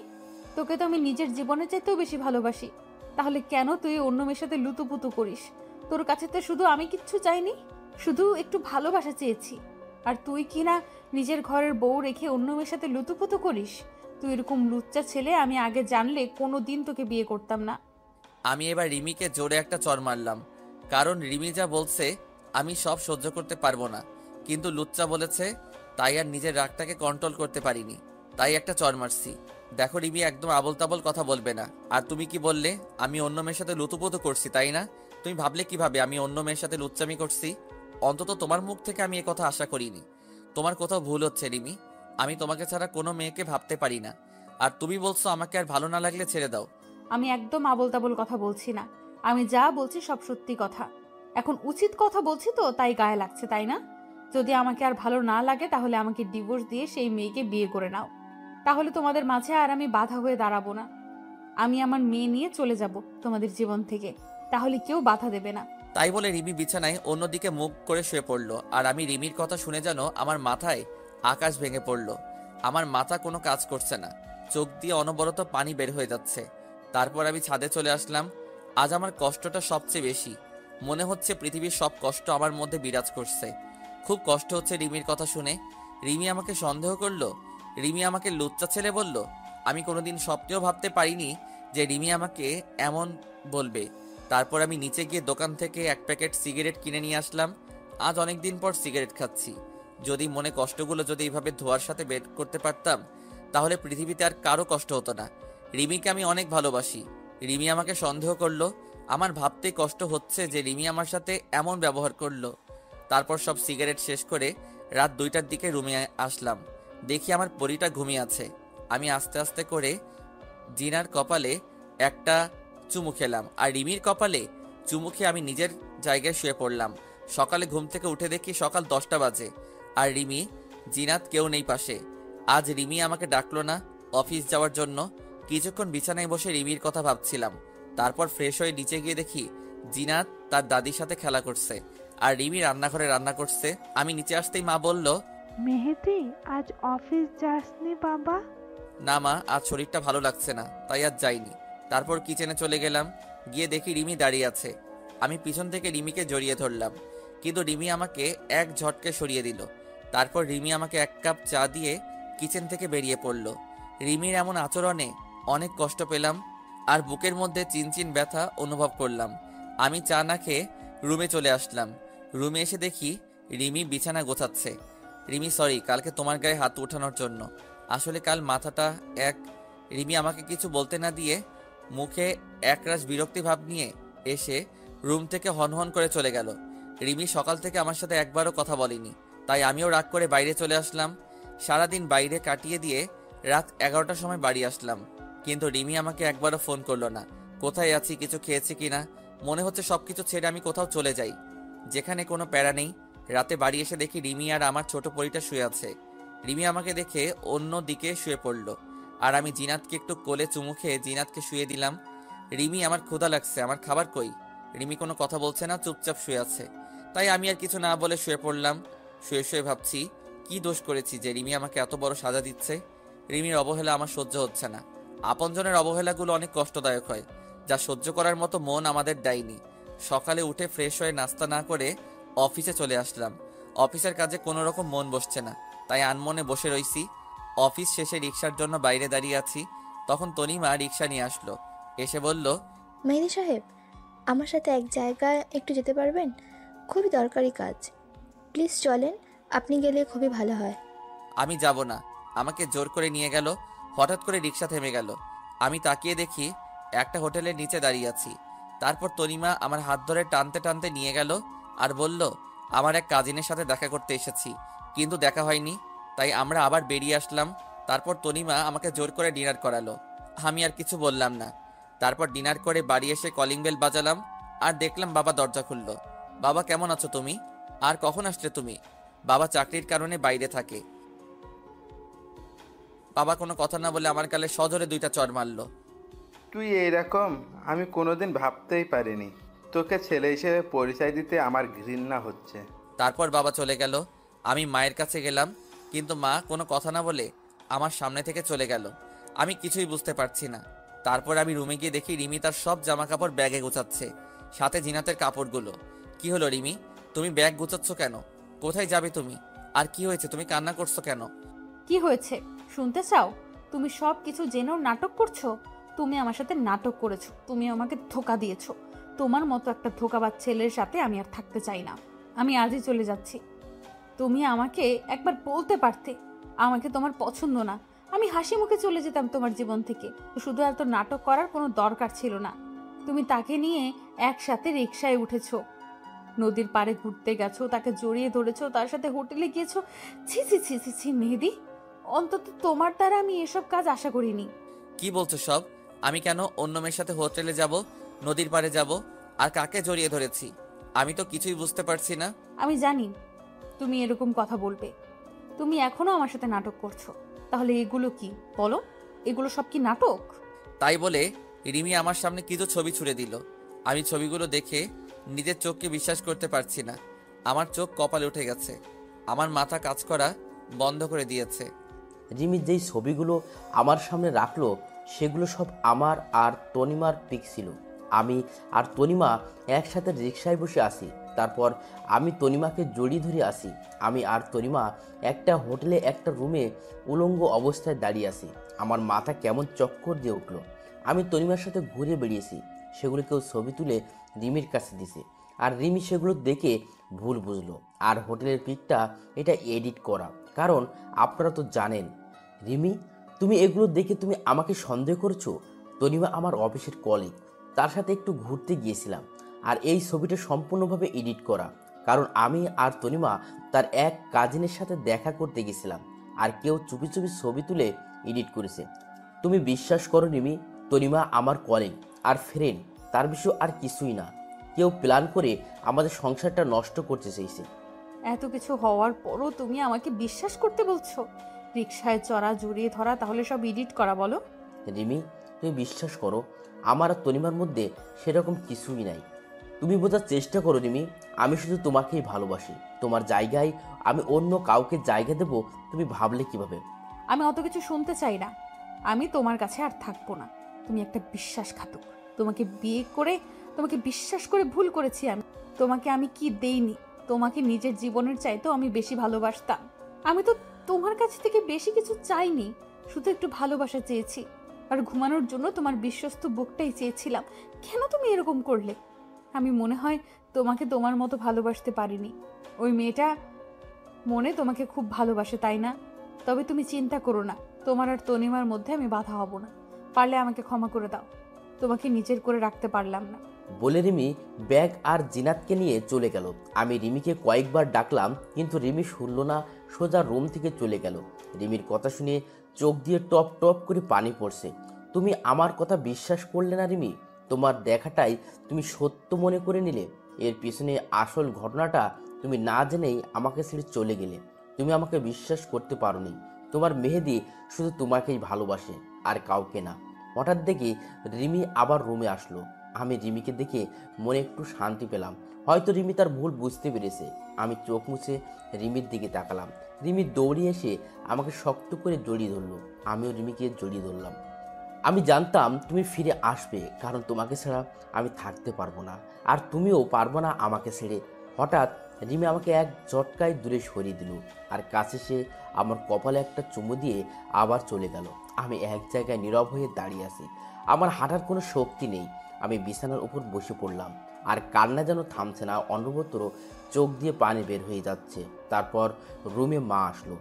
তোকে তো আমি নিজের জীবনের চাইতেও বেশি ভালোবাসি, তাহলে কেন তুই অন্য মেয়ের সাথে লুতুপুতু করিস? তোর কাছে তো শুধু আমি কিচ্ছু চাইনি, শুধু একটু ভালোবাসা চেয়েছি, আর তুই কি না নিজের ঘরের বউ রেখে অন্য মেয়ের সাথে লুতুপুতু করিস? তুই এরকম লুচ্চা ছেলে আমি আগে জানলে কোনো দিন তোকে বিয়ে করতাম না। আমি এবার রিমিকে জোরে একটা চড় মারলাম, কারণ রিমি যা বলছে আমি সব সহ্য করতে পারবো না, কিন্তু লুচ্চা বলেছে তাই আর নিজের রাগটাকে কন্ট্রোল করতে পারিনি, তাই একটা চড় মারছি। দেখো রিমি, একদম আবল তাবল কথা বলবে না। আর তুমি কি বললে আমি অন্য মেয়ের সাথে লুতুপুতু করছি, তাই না? তুমি ভাবলে কিভাবে আমি অন্য মেয়ের সাথে লুচ্চামি করছি? অন্তত তোমার মুখ থেকে আমি এ কথা আশা করিনি। তোমার কোথাও ভুল হচ্ছে রিমি, আমি তোমাকে ছাড়া কোনো মেয়েকে ভাবতে পারি না। আর তুমি বলছো আমাকে আর ভালো না লাগলে ছেড়ে দাও। আমি একদম আবল তাবল কথা বলছি না, আমি যা বলছি সব সত্যি কথা। এখন উচিত কথা বলছি তো তাই গায়ে লাগছে, তাই না? যদি আমাকে আর ভালো না লাগে তাহলে আমাকে ডিভোর্স দিয়ে সেই মেয়েকে বিয়ে করে নাও, তাহলে তোমাদের মাঝে আর আমি বাধা হয়ে দাঁড়াবো না। আমি আমার মেয়ে নিয়ে চলে যাব তোমাদের জীবন থেকে, তাহলে কেউ বাধা দেবে না। তাই বলে রিমি বিছানায় অন্যদিকে মুখ করে শুয়ে পড়লো, আর আমি রিমির কথা শুনে যেন আমার মাথায় আকাশ ভেঙে পড়লো। আমার মাথা কোনো কাজ করছে না, চোখ দিয়ে অনবরত পানি বের হয়ে যাচ্ছে। তারপর আমি ছাদে চলে আসলাম। আজ আমার কষ্টটা সবচেয়ে বেশি, মনে হচ্ছে পৃথিবীর সব কষ্ট আমার মধ্যে বিরাজ করছে। খুব কষ্ট হচ্ছে রিমির কথা শুনে। রিমি আমাকে সন্দেহ করলো, রিমি আমাকে লুচ্চা ছেলে বলল। আমি কোনোদিন স্বপ্নেও ভাবতে পারিনি যে রিমি আমাকে এমন বলবে। তারপর আমি নিচে গিয়ে দোকান থেকে এক প্যাকেট সিগারেট কিনে নিয়ে আসলাম। আজ অনেক দিন পর সিগারেট খাচ্ছি। যদি মনে কষ্টগুলো যদি এইভাবে ধোয়ার সাথে বের করতে পারতাম, তাহলে পৃথিবীতে আর কারো কষ্ট হতো না। রিমিকে আমি অনেক ভালোবাসি, রিমি আমাকে সন্দেহ করলো। আমার ভাবতেই কষ্ট হচ্ছে যে রিমি আমার সাথে এমন ব্যবহার করলো। তারপর সব সিগারেট শেষ করে রাত 2টার দিকে রুমে আসলাম। দেখি আমার পরীটা ঘুমিয়ে আছে। আমি আস্তে আস্তে করে জিনার কপালে একটা চুমু খেলাম, আর রিমির কপালে চুমু খেয়ে আমি নিজের জায়গায় শুয়ে পড়লাম। সকালে ঘুম থেকে উঠে দেখি সকাল 10টা বাজে, আর রিমি, জিনাত কেউ নেই পাশে। আজ রিমি আমাকে ডাকলো না অফিস যাওয়ার জন্য। কিছুক্ষণ বিছানায় বসে রিমির কথা ভাবছিলাম। তারপর ফ্রেশ হয়ে নিচে গিয়ে দেখি জিনাত তার দাদির সাথে খেলা করছে, আর রিমি রান্নাঘরে রান্না করছে। আমি নিচে আসতেই মা বলল, মেহেদি, আজ অফিস যাসনি বাবা? না মা, আজ শরীরটা ভালো লাগছে না, তাই আজ যাইনি। তারপর কিচেনে চলে গেলাম, গিয়ে দেখি রিমি দাঁড়িয়ে আছে। আমি পিছন থেকে রিমিকে জড়িয়ে ধরলাম, কিন্তু রিমি আমাকে এক ঝটকে সরিয়ে দিল। তারপর রিমি আমাকে 1 কাপ চা দিয়ে কিচেন থেকে বেরিয়ে পড়ল। রিমির এমন আচরণে অনেক কষ্ট পেলাম, আর বুকের মধ্যে চিনচিন ব্যথা অনুভব করলাম। আমি চা না খেয়ে রুমে চলে আসলাম। রুমে এসে দেখি রিমি বিছানা গোছাচ্ছে। রিমি, সরি কালকে তোমার গায়ে হাত ওঠানোর জন্য। আসলে কাল মাথাটা রিমি আমাকে কিছু বলতে না দিয়ে মুখে একরাশ বিরক্তি ভাব নিয়ে এসে রুম থেকে হনহন করে চলে গেল। রিমি সকাল থেকে আমার সাথে একবারও কথা বলেনি, তাই আমিও রাগ করে বাইরে চলে আসলাম। সারাদিন বাইরে কাটিয়ে দিয়ে রাত 11টার সময় বাড়ি আসলাম, কিন্তু রিমি আমাকে একবারও ফোন করলো না। কোথায় আছি, কিছু খেয়েছি কিনা। মনে হচ্ছে সবকিছু ছেড়ে আমি কোথাও চলে যাই, যেখানে কোনো প্যারা নেই। রাতে বাড়ি এসে দেখি রিমি আর আমার ছোট পরীটা শুয়ে আছে। রিমি আমাকে দেখে অন্য দিকে শুয়ে পড়ল, আর আমি জিনাতকে একটু কোলে চুমু খেয়ে জিনাতকে শুয়ে দিলাম। রিমি, আমার ক্ষুধা লাগছে, আমার খাবার কই? রিমি কোনো কথা বলছে না, চুপচাপ শুয়ে আছে। তাই আমি আর কিছু না বলে শুয়ে পড়লাম। শুয়ে শুয়ে ভাবছি কি দোষ করেছি যে রিমি আমাকে এত বড় সাজা দিচ্ছে। রিমির অবহেলা আমার সহ্য হচ্ছে না। আপনজনের অবহেলাগুলো অনেক কষ্টদায়ক হয়, যা সহ্য করার মতো মন আমাদের দেয়নি। সকালে উঠে ফ্রেশ হয়ে নাস্তা না করে অফিসে চলে আসলাম। অফিসের কাজে কোনো রকম মন বসছে না, তাই আনমনে বসে রইছি। অফিস শেষে রিক্সার জন্য বাইরে দাঁড়িয়ে আছি, তখন তনিমা রিক্সা নিয়ে আসলো। এসে বলল, মেহেদি সাহেব, আমার সাথে এক জায়গায় একটু যেতে পারবেন? খুবই দরকারি কাজ, প্লিজ চলেন, আপনি গেলে খুবই ভালো হয়। আমি যাব না। আমাকে জোর করে নিয়ে গেল। হঠাৎ করে রিক্সা থেমে গেল। আমি তাকিয়ে দেখি একটা হোটেলের নিচে দাঁড়িয়ে আছি। তারপর তনিমা আমার হাত ধরে টানতে টানতে নিয়ে গেল, আর বলল, আমার এক কাজিনের সাথে দেখা করতে এসেছি, কিন্তু দেখা হয়নি, তাই আমরা আবার বেরিয়ে আসলাম। তারপর তনিমা আমাকে জোর করে ডিনার করালো। আমি আর কিছু বললাম না। তারপর ডিনার করে বাড়ি এসে কলিং বেল বাজালাম, আর দেখলাম বাবা দরজা খুললো। বাবা, কেমন আছো তুমি? আর কখন আসলে তুমি? বাবা চাকরির কারণে বাইরে থাকে। বাবা কোনো কথা না বলে আমার গালে সজোরে 2টা চড় মারলো। তুই এইরকম আমি কোনোদিন ভাবতেই পারিনি। তোকে ছেলে হিসেবে পরিচয় দিতে আমার ঘৃণা হচ্ছে। তারপর বাবা চলে গেল। আমি মায়ের কাছে গেলাম, কিন্তু মা কোনো কথা না বলে আমার সামনে থেকে চলে গেল। আমি কিছুই বুঝতে পারছি না। তারপর আমি রুমে গিয়ে দেখি রিমি তার সব জামা কাপড় ব্যাগে গোছাচ্ছে, সাথে জিনাতের কাপড়গুলো। কি হলো রিমি, তুমি ব্যাগ গোছাচ্ছ কেন? কোথায় যাবে তুমি? আর কি হয়েছে, তুমি কান্না করছো কেন? কি হয়েছে শুনতে চাও? তুমি সব কিছু জেনেও নাটক করছো। তুমি আমার সাথে নাটক করেছো, তুমি আমাকে ধোকা দিয়েছো। তোমার মতো একটা ধোকাবাজ ছেলের সাথে আমি আর থাকতে চাই না। আমি আজই চলে যাচ্ছি। তুমি আমাকে একবার বলতে পারতে আমাকে তোমার পছন্দ না। আমি হাসি মুখে চলে যেতাম তোমার জীবন থেকে। শুধু এত নাটক করার কোনো দরকার ছিল না। তুমি তাকে নিয়ে একসাথে রিকশায় উঠেছো, নদীর পাড়ে ঘুরতে গেছো, তাকে জড়িয়ে ধরেছো, তার সাথে হোটেলে গিয়েছো। ছি ছি ছি ছি ছি মেহেদি, অন্তত তোমার দ্বারা আমি এসব কাজ আশা করিনি। কি বলছো সব? আমি কেন অন্য মেয়ের সাথে হোটেলে যাব, নদীর পাড়ে যাব, আর কাকে জড়িয়ে ধরেছি? আমি তো কিছুই বুঝতে পারছি না। আমি জানি তুমি এরকম কথা বলবে। তুমি এখনো আমার সাথে নাটক করছো। তাহলে এগুলো কি বলো? এগুলো সব কি নাটক? তাই বলে রিমি আমার সামনে কিছু ছবি ছুড়ে দিল। আমি ছবিগুলো দেখে নিজের চোখকে বিশ্বাস করতে পারছি না। আমার চোখ কপালে উঠে গেছে, আমার মাথা কাজ করা বন্ধ করে দিয়েছে। রিমি যেই ছবিগুলো আমার সামনে রাখলো সেগুলো সব আমার আর তনিমার পিক ছিল। আমি আর তনিমা একসাথে রিকশায় বসে আসি। তারপর আমি তনিমাকে জড়িয়ে ধরে আসি। আমি আর তনিমা একটা হোটেলে একটা রুমে উলঙ্গ অবস্থায় দাঁড়িয়ে আসি। আমার মাথা কেমন চক্কর দিয়ে উঠলো। আমি তনিমার সাথে ঘুরে বেরিয়েছি। সেগুলো কেউ ছবি তুলে রিমির কাছে দিছে, আর রিমি সেগুলো দেখে ভুল বুঝলো। আর হোটেলের পিকটা এটা এডিট করা। কারণ আপনারা তো জানেন রিমি, তুমি এগুলো দেখে তুমি আমাকে সন্দেহ করছো। তনিমা আমার অফিসের কলিগ, তার সাথে একটু ঘুরতে গিয়েছিলাম। আর এই ছবিটা সম্পূর্ণভাবে এডিট করা, কারণ আমি আর তনিমা তার এক কাজিনের সাথে দেখা করতে গেছিলাম। আর কেউ চুপি চুপি ছবি তুলে এডিট করেছে। তুমি বিশ্বাস করো রিমি, তনিমা আমার কলিগ আর ফ্রেন্ড, তার বিষয় আর কিছুই না। কেউ প্ল্যান করে আমাদের সংসারটা নষ্ট করতে চাইছে। এত কিছু হওয়ার পরও তুমি আমাকে বিশ্বাস করতে বলছো? রিকশায় চড়া, জড়িয়ে ধরা, তাহলে সব এডিট করা বলো? রিমি, তুমি বিশ্বাস করো, আমার আর তনিমার মধ্যে সেরকম কিছুই নাই। তুমি বোঝার চেষ্টা করো রিমি, আমি শুধু তোমাকেই ভালোবাসি। তোমার জায়গায় আমি অন্য কাউকে জায়গা দেব তুমি ভাবলে কিভাবে? আমি অত কিছু শুনতে চাই না। আমি তোমার কাছে আর থাকবো না। তুমি একটা বিশ্বাসঘাতক। তোমাকে বিয়ে করে, তোমাকে বিশ্বাস করে ভুল করেছি আমি। তোমাকে আমি কি দেইনি? তোমাকে নিজের জীবনের চাইতেও আমি বেশি ভালোবাসতাম। আমি তো তোমার কাছ থেকে বেশি কিছু চাইনি, শুধু একটু ভালোবাসা চেয়েছি। আর ঘুমানোর জন্য তোমার বিশ্বস্ত বুকটাই চেয়েছিলাম। কেন তুমি এরকম করলে? আমি মনে হয় তোমাকে তোমার মতো ভালোবাসতে পারিনি। ওই মেয়েটা মনে তোমাকে খুব ভালোবাসে, তাই না? তবে তুমি চিন্তা করো না, তোমার আর তনিমার মধ্যে আমি বাধা হব না। পারলে আমাকে ক্ষমা করে দাও। তোমাকে নিজের করে রাখতে পারলাম না। বলে রিমি ব্যাগ আর জিনাতকে নিয়ে চলে গেল। আমি রিমিকে কয়েকবার ডাকলাম, কিন্তু রিমি শুনল না, সোজা রুম থেকে চলে গেল। রিমির কথা শুনে চোখ দিয়ে টপ টপ করে পানি পড়ছে। তুমি আমার কথা বিশ্বাস করলে না রিমি, তোমার দেখাটাই তুমি সত্য মনে করে নিলে। এর পিছনে আসল ঘটনাটা তুমি না জেনেই আমাকে ছেড়ে চলে গেলে। তুমি আমাকে বিশ্বাস করতে পারোনি। তোমার মেহেদি শুধু তোমাকেই ভালোবাসে, আর কাউকে না। হঠাৎ দেখি রিমি আবার রুমে আসলো। আমি রিমিকে দেখে মনে একটু শান্তি পেলাম। হয়তো রিমি তার ভুল বুঝতে পেরেছে। আমি চোখ মুছে রিমির দিকে তাকালাম। রিমি দৌড়িয়ে এসে আমাকে শক্ত করে জড়িয়ে ধরলো। আমিও রিমিকে জড়িয়ে ধরলাম। আমি জানতাম তুমি ফিরে আসবে, কারণ তোমাকে ছাড়া আমি থাকতে পারবো না, আর তুমিও পারবো না আমাকে ছেড়ে। হঠাৎ রিমি আমাকে এক ঝটকায় দূরে সরিয়ে দিল, আর কাছে সে আমার কপালে একটা চুমু দিয়ে আবার চলে গেল। আমি এক জায়গায় নীরব হয়ে দাঁড়িয়ে আছি। আমার হাঁটার কোনো শক্তি নেই। আমি বিছানার উপর বসে পড়লাম, আর কান্না যেন থামছে না, অনবরত চোখ দিয়ে পানি বের হয়ে যাচ্ছে। তারপর রুমে মা আসলো।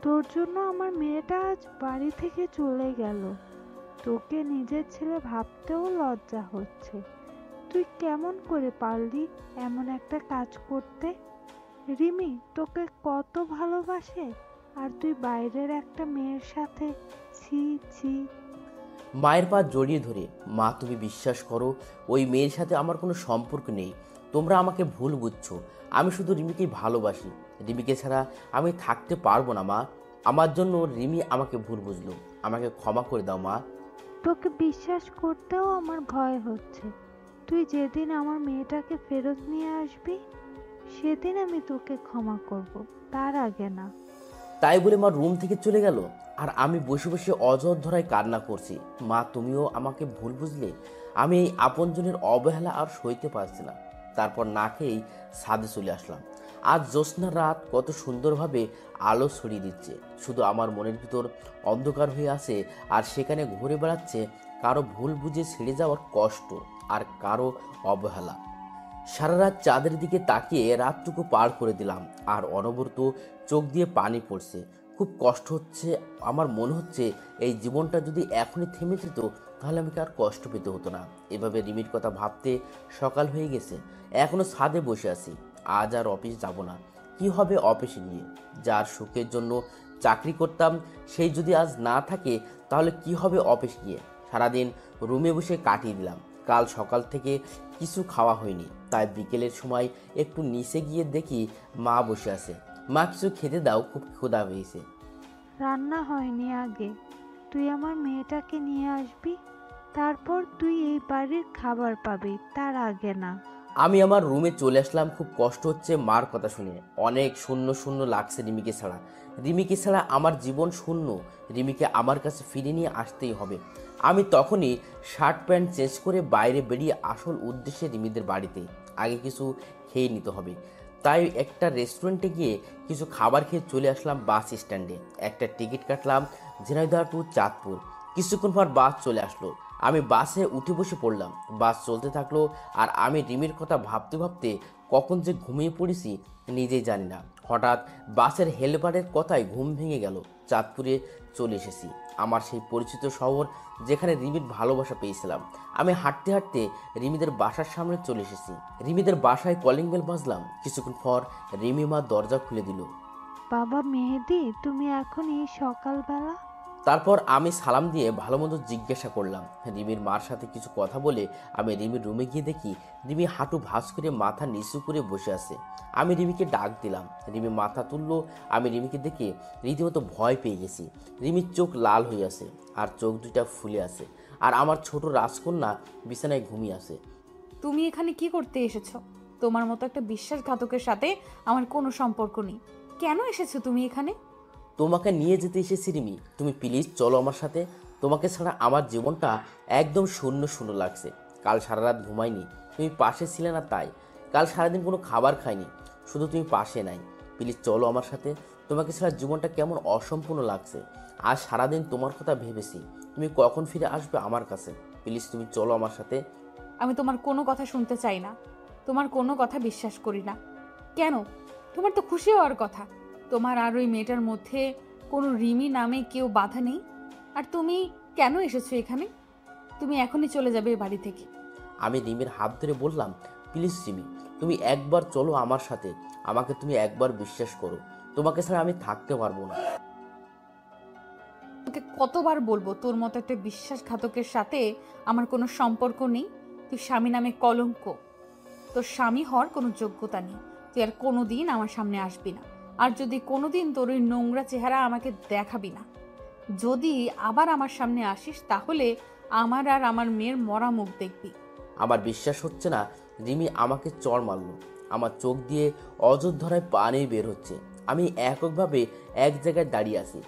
তোর জন্য আমার মেয়েটা আজ বাড়ি থেকে চলে গেল। তোকে নিজের ছেলে ভাবতেও লজ্জা হচ্ছে। তুই কেমন করে পারলি এমন একটা কাজ করতে? রিমি তোকে কত ভালোবাসে, আর তুই বাইরের একটা মেয়ের সাথে। ছি ছি। মায়ের পা জড়িয়ে ধরে, মা তুমি বিশ্বাস করো, ওই মেয়ের সাথে আমার কোনো সম্পর্ক নেই। তোমরা আমাকে ভুল বুঝছো। আমি শুধু রিমিকেই ভালোবাসি। রিমিকে ছাড়া আমি থাকতে পারবো না মা। আমার জন্য রিমি আমাকে ভুল বুঝলো। আমাকে ক্ষমা করে দাও মা। তোকে বিশ্বাস করতেও আমার ভয় হচ্ছে। তুই যেদিন আমার মেয়েটাকে ফেরত নিয়ে আসবি সেদিন আমি তোকে ক্ষমা করব, তার আগে না। তাই বলে মা রুম থেকে চলে গেল। আর আমি বসে বসে অযোধ্যায় কান্না করছি। মা, তুমিও আমাকে ভুল বুঝলে। আমি এই আপনজনের অবহেলা আর সইতে পারছি না। তারপর না খেয়েই ছাদে চলে আসলাম। আজ জ্যোৎস্নার রাত কত সুন্দরভাবে আলো ছড়িয়ে দিচ্ছে, শুধু আমার মনের ভিতর অন্ধকার হয়ে আছে। আর সেখানে ঘুরে বেড়াচ্ছে কারো ভুল বুঝে ছেড়ে যাওয়ার কষ্ট আর কারো অবহেলা। সারা রাত চাঁদের দিকে তাকিয়ে রাতটুকু পার করে দিলাম, আর অনবরত চোখ দিয়ে পানি পড়ছে। খুব কষ্ট হচ্ছে। আমার মনে হচ্ছে এই জীবনটা যদি এখনই থেমে যেত তাহলে আমাকে আর কষ্ট পেতে হতো না। এভাবে রিমির কথা ভাবতে সকাল হয়ে গেছে, এখনো ছাদে বসে আছি। আজ আর অফিস যাব না। কি হবে অফিসে গিয়ে? যার সুখের জন্য চাকরি করতাম সেই যদি আজ না থাকে তাহলে কি হবে অফিস গিয়ে? সারাদিন রুমে বসে কাটিয়ে দিলাম। কাল সকাল থেকে কিছু খাওয়া হয়নি, তাই বিকেলের সময় একটু নিচে গিয়ে দেখি মা বসে আছে। মা, কিছু খেতে দাও, খুব ক্ষুধা হয়েছে। রান্না হয়নি আগে, তুই আমার মেয়েটাকে নিয়ে আসবি, তারপর তুই এই বাড়ির খাবার পাবি, তার আগে না। আমি আমার রুমে চলে আসলাম। খুব কষ্ট হচ্ছে মার কথা শুনে। অনেক শূন্য শূন্য লাগছে রিমিকে ছাড়া। রিমিকে ছাড়া আমার জীবন শূন্য। রিমিকে আমার কাছে ফিরে নিয়ে আসতেই হবে। আমি তখনই শার্ট প্যান্ট চেঞ্জ করে বাইরে বেরিয়ে আসল উদ্দেশ্যে রিমিদের বাড়িতে আগে কিছু খেয়ে নিতে হবে। তাই একটা রেস্টুরেন্টে গিয়ে কিছু খাবার খেয়ে চলে আসলাম বাস স্ট্যান্ডে। একটা টিকিট কাটলাম ঝিনাইদহ টু চাঁদপুর। কিছুক্ষণ পর বাস চলে আসলো। আমি বাসে উঠে বসে পড়লাম। বাস চলতে থাকলো, আর আমি রিমির কথা ভাবতে ভাবতে কখন যে ঘুমিয়ে পড়েছি নিজেই জানি না। হঠাৎ বাসের হেলপারের কথায় ঘুম ভেঙে গেল। চাঁদপুরে চলে এসেছি, আমার সেই পরিচিত শহর যেখানে রিমির ভালোবাসা পেয়েছিলাম। আমি হাঁটতে হাঁটতে রিমিদের বাসার সামনে চলে এসেছি। রিমিদের বাসায় কলিং বেল বাজলাম। কিছুক্ষণ পর রিমি মা দরজা খুলে দিল। বাবা মেহেদি, তুমি এখন এই সকালবেলা? তারপর আমি সালাম দিয়ে ভালো মতো জিজ্ঞাসা করলাম। রিমির মার সাথে কিছু কথা বলে আমি রিমির রুমে গিয়ে দেখি রিমি হাঁটু ভাঁজ করে মাথা নিচু করে বসে আছে। আমি রিমিকে ডাক দিলাম। রিমি মাথা তুললো। আমি রিমিকে দেখে রীতিমতো ভয় পেয়ে গেছি। রিমির চোখ লাল হয়ে আছে, আর চোখ দুটা ফুলে আছে, আর আমার ছোট রাজকন্যা বিছানায় ঘুমিয়ে আছে। তুমি এখানে কি করতে এসেছো? তোমার মতো একটা বিশ্বাসঘাতকের সাথে আমার কোনো সম্পর্ক নেই। কেন এসেছো তুমি এখানে? তোমাকে নিয়ে যেতে এসেছি রিমি, তুমি প্লিজ চলো আমার সাথে। তোমাকে ছাড়া আমার জীবনটা একদম শূন্য শূন্য লাগছে। কাল সারা রাত ঘুমাইনি, তুমি পাশে ছিলে না তাই। কাল সারাদিন কোনো খাবার খাইনি, শুধু তুমি পাশে নাই। প্লিজ চলো আমার সাথে। তোমাকে ছাড়া জীবনটা কেমন অসম্পূর্ণ লাগছে। আজ সারাদিন তোমার কথা ভেবেছি, তুমি কখন ফিরে আসবে আমার কাছে। প্লিজ তুমি চলো আমার সাথে। আমি তোমার কোনো কথা শুনতে চাই না, তোমার কোনো কথা বিশ্বাস করি না। কেন? তোমার তো খুশি হওয়ার কথা। তোমার আর ওই মেয়েটার মধ্যে কোনো রিমি নামে কেউ বাধা নেই। আর তুমি কেন এসেছো এখানে? তুমি এখনই চলে যাবে এ বাড়ি থেকে। আমি রিমির হাত ধরে বললাম, প্লিজ রিমি, তুমি একবার চলো আমার সাথে। আমাকে তুমি একবার বিশ্বাস করো, তোমাকে ছাড়া আমি থাকতে পারবো না। তোকে কতবার বলবো তোর মতো একটা বিশ্বাসঘাতকের সাথে আমার কোনো সম্পর্ক নেই। তুই স্বামী নামে কলঙ্ক। তোর স্বামী হওয়ার কোনো যোগ্যতা নেই। তুই আর কোনোদিন আমার সামনে আসবি না। আর যদি কোনোদিন তোর ওই নোংরা চেহারা আমাকে দেখাবি না। যদি আবার আমার সামনে আসিস তাহলে আমার আর আমার মেয়ের মরা মুখ দেখবি। আমার বিশ্বাস হচ্ছে না রিমি আমাকে চড় মারলো। আমার চোখ দিয়ে অযোধ্যায় পানি বের হচ্ছে। আমি এককভাবে এক জায়গায় দাঁড়িয়ে আছি,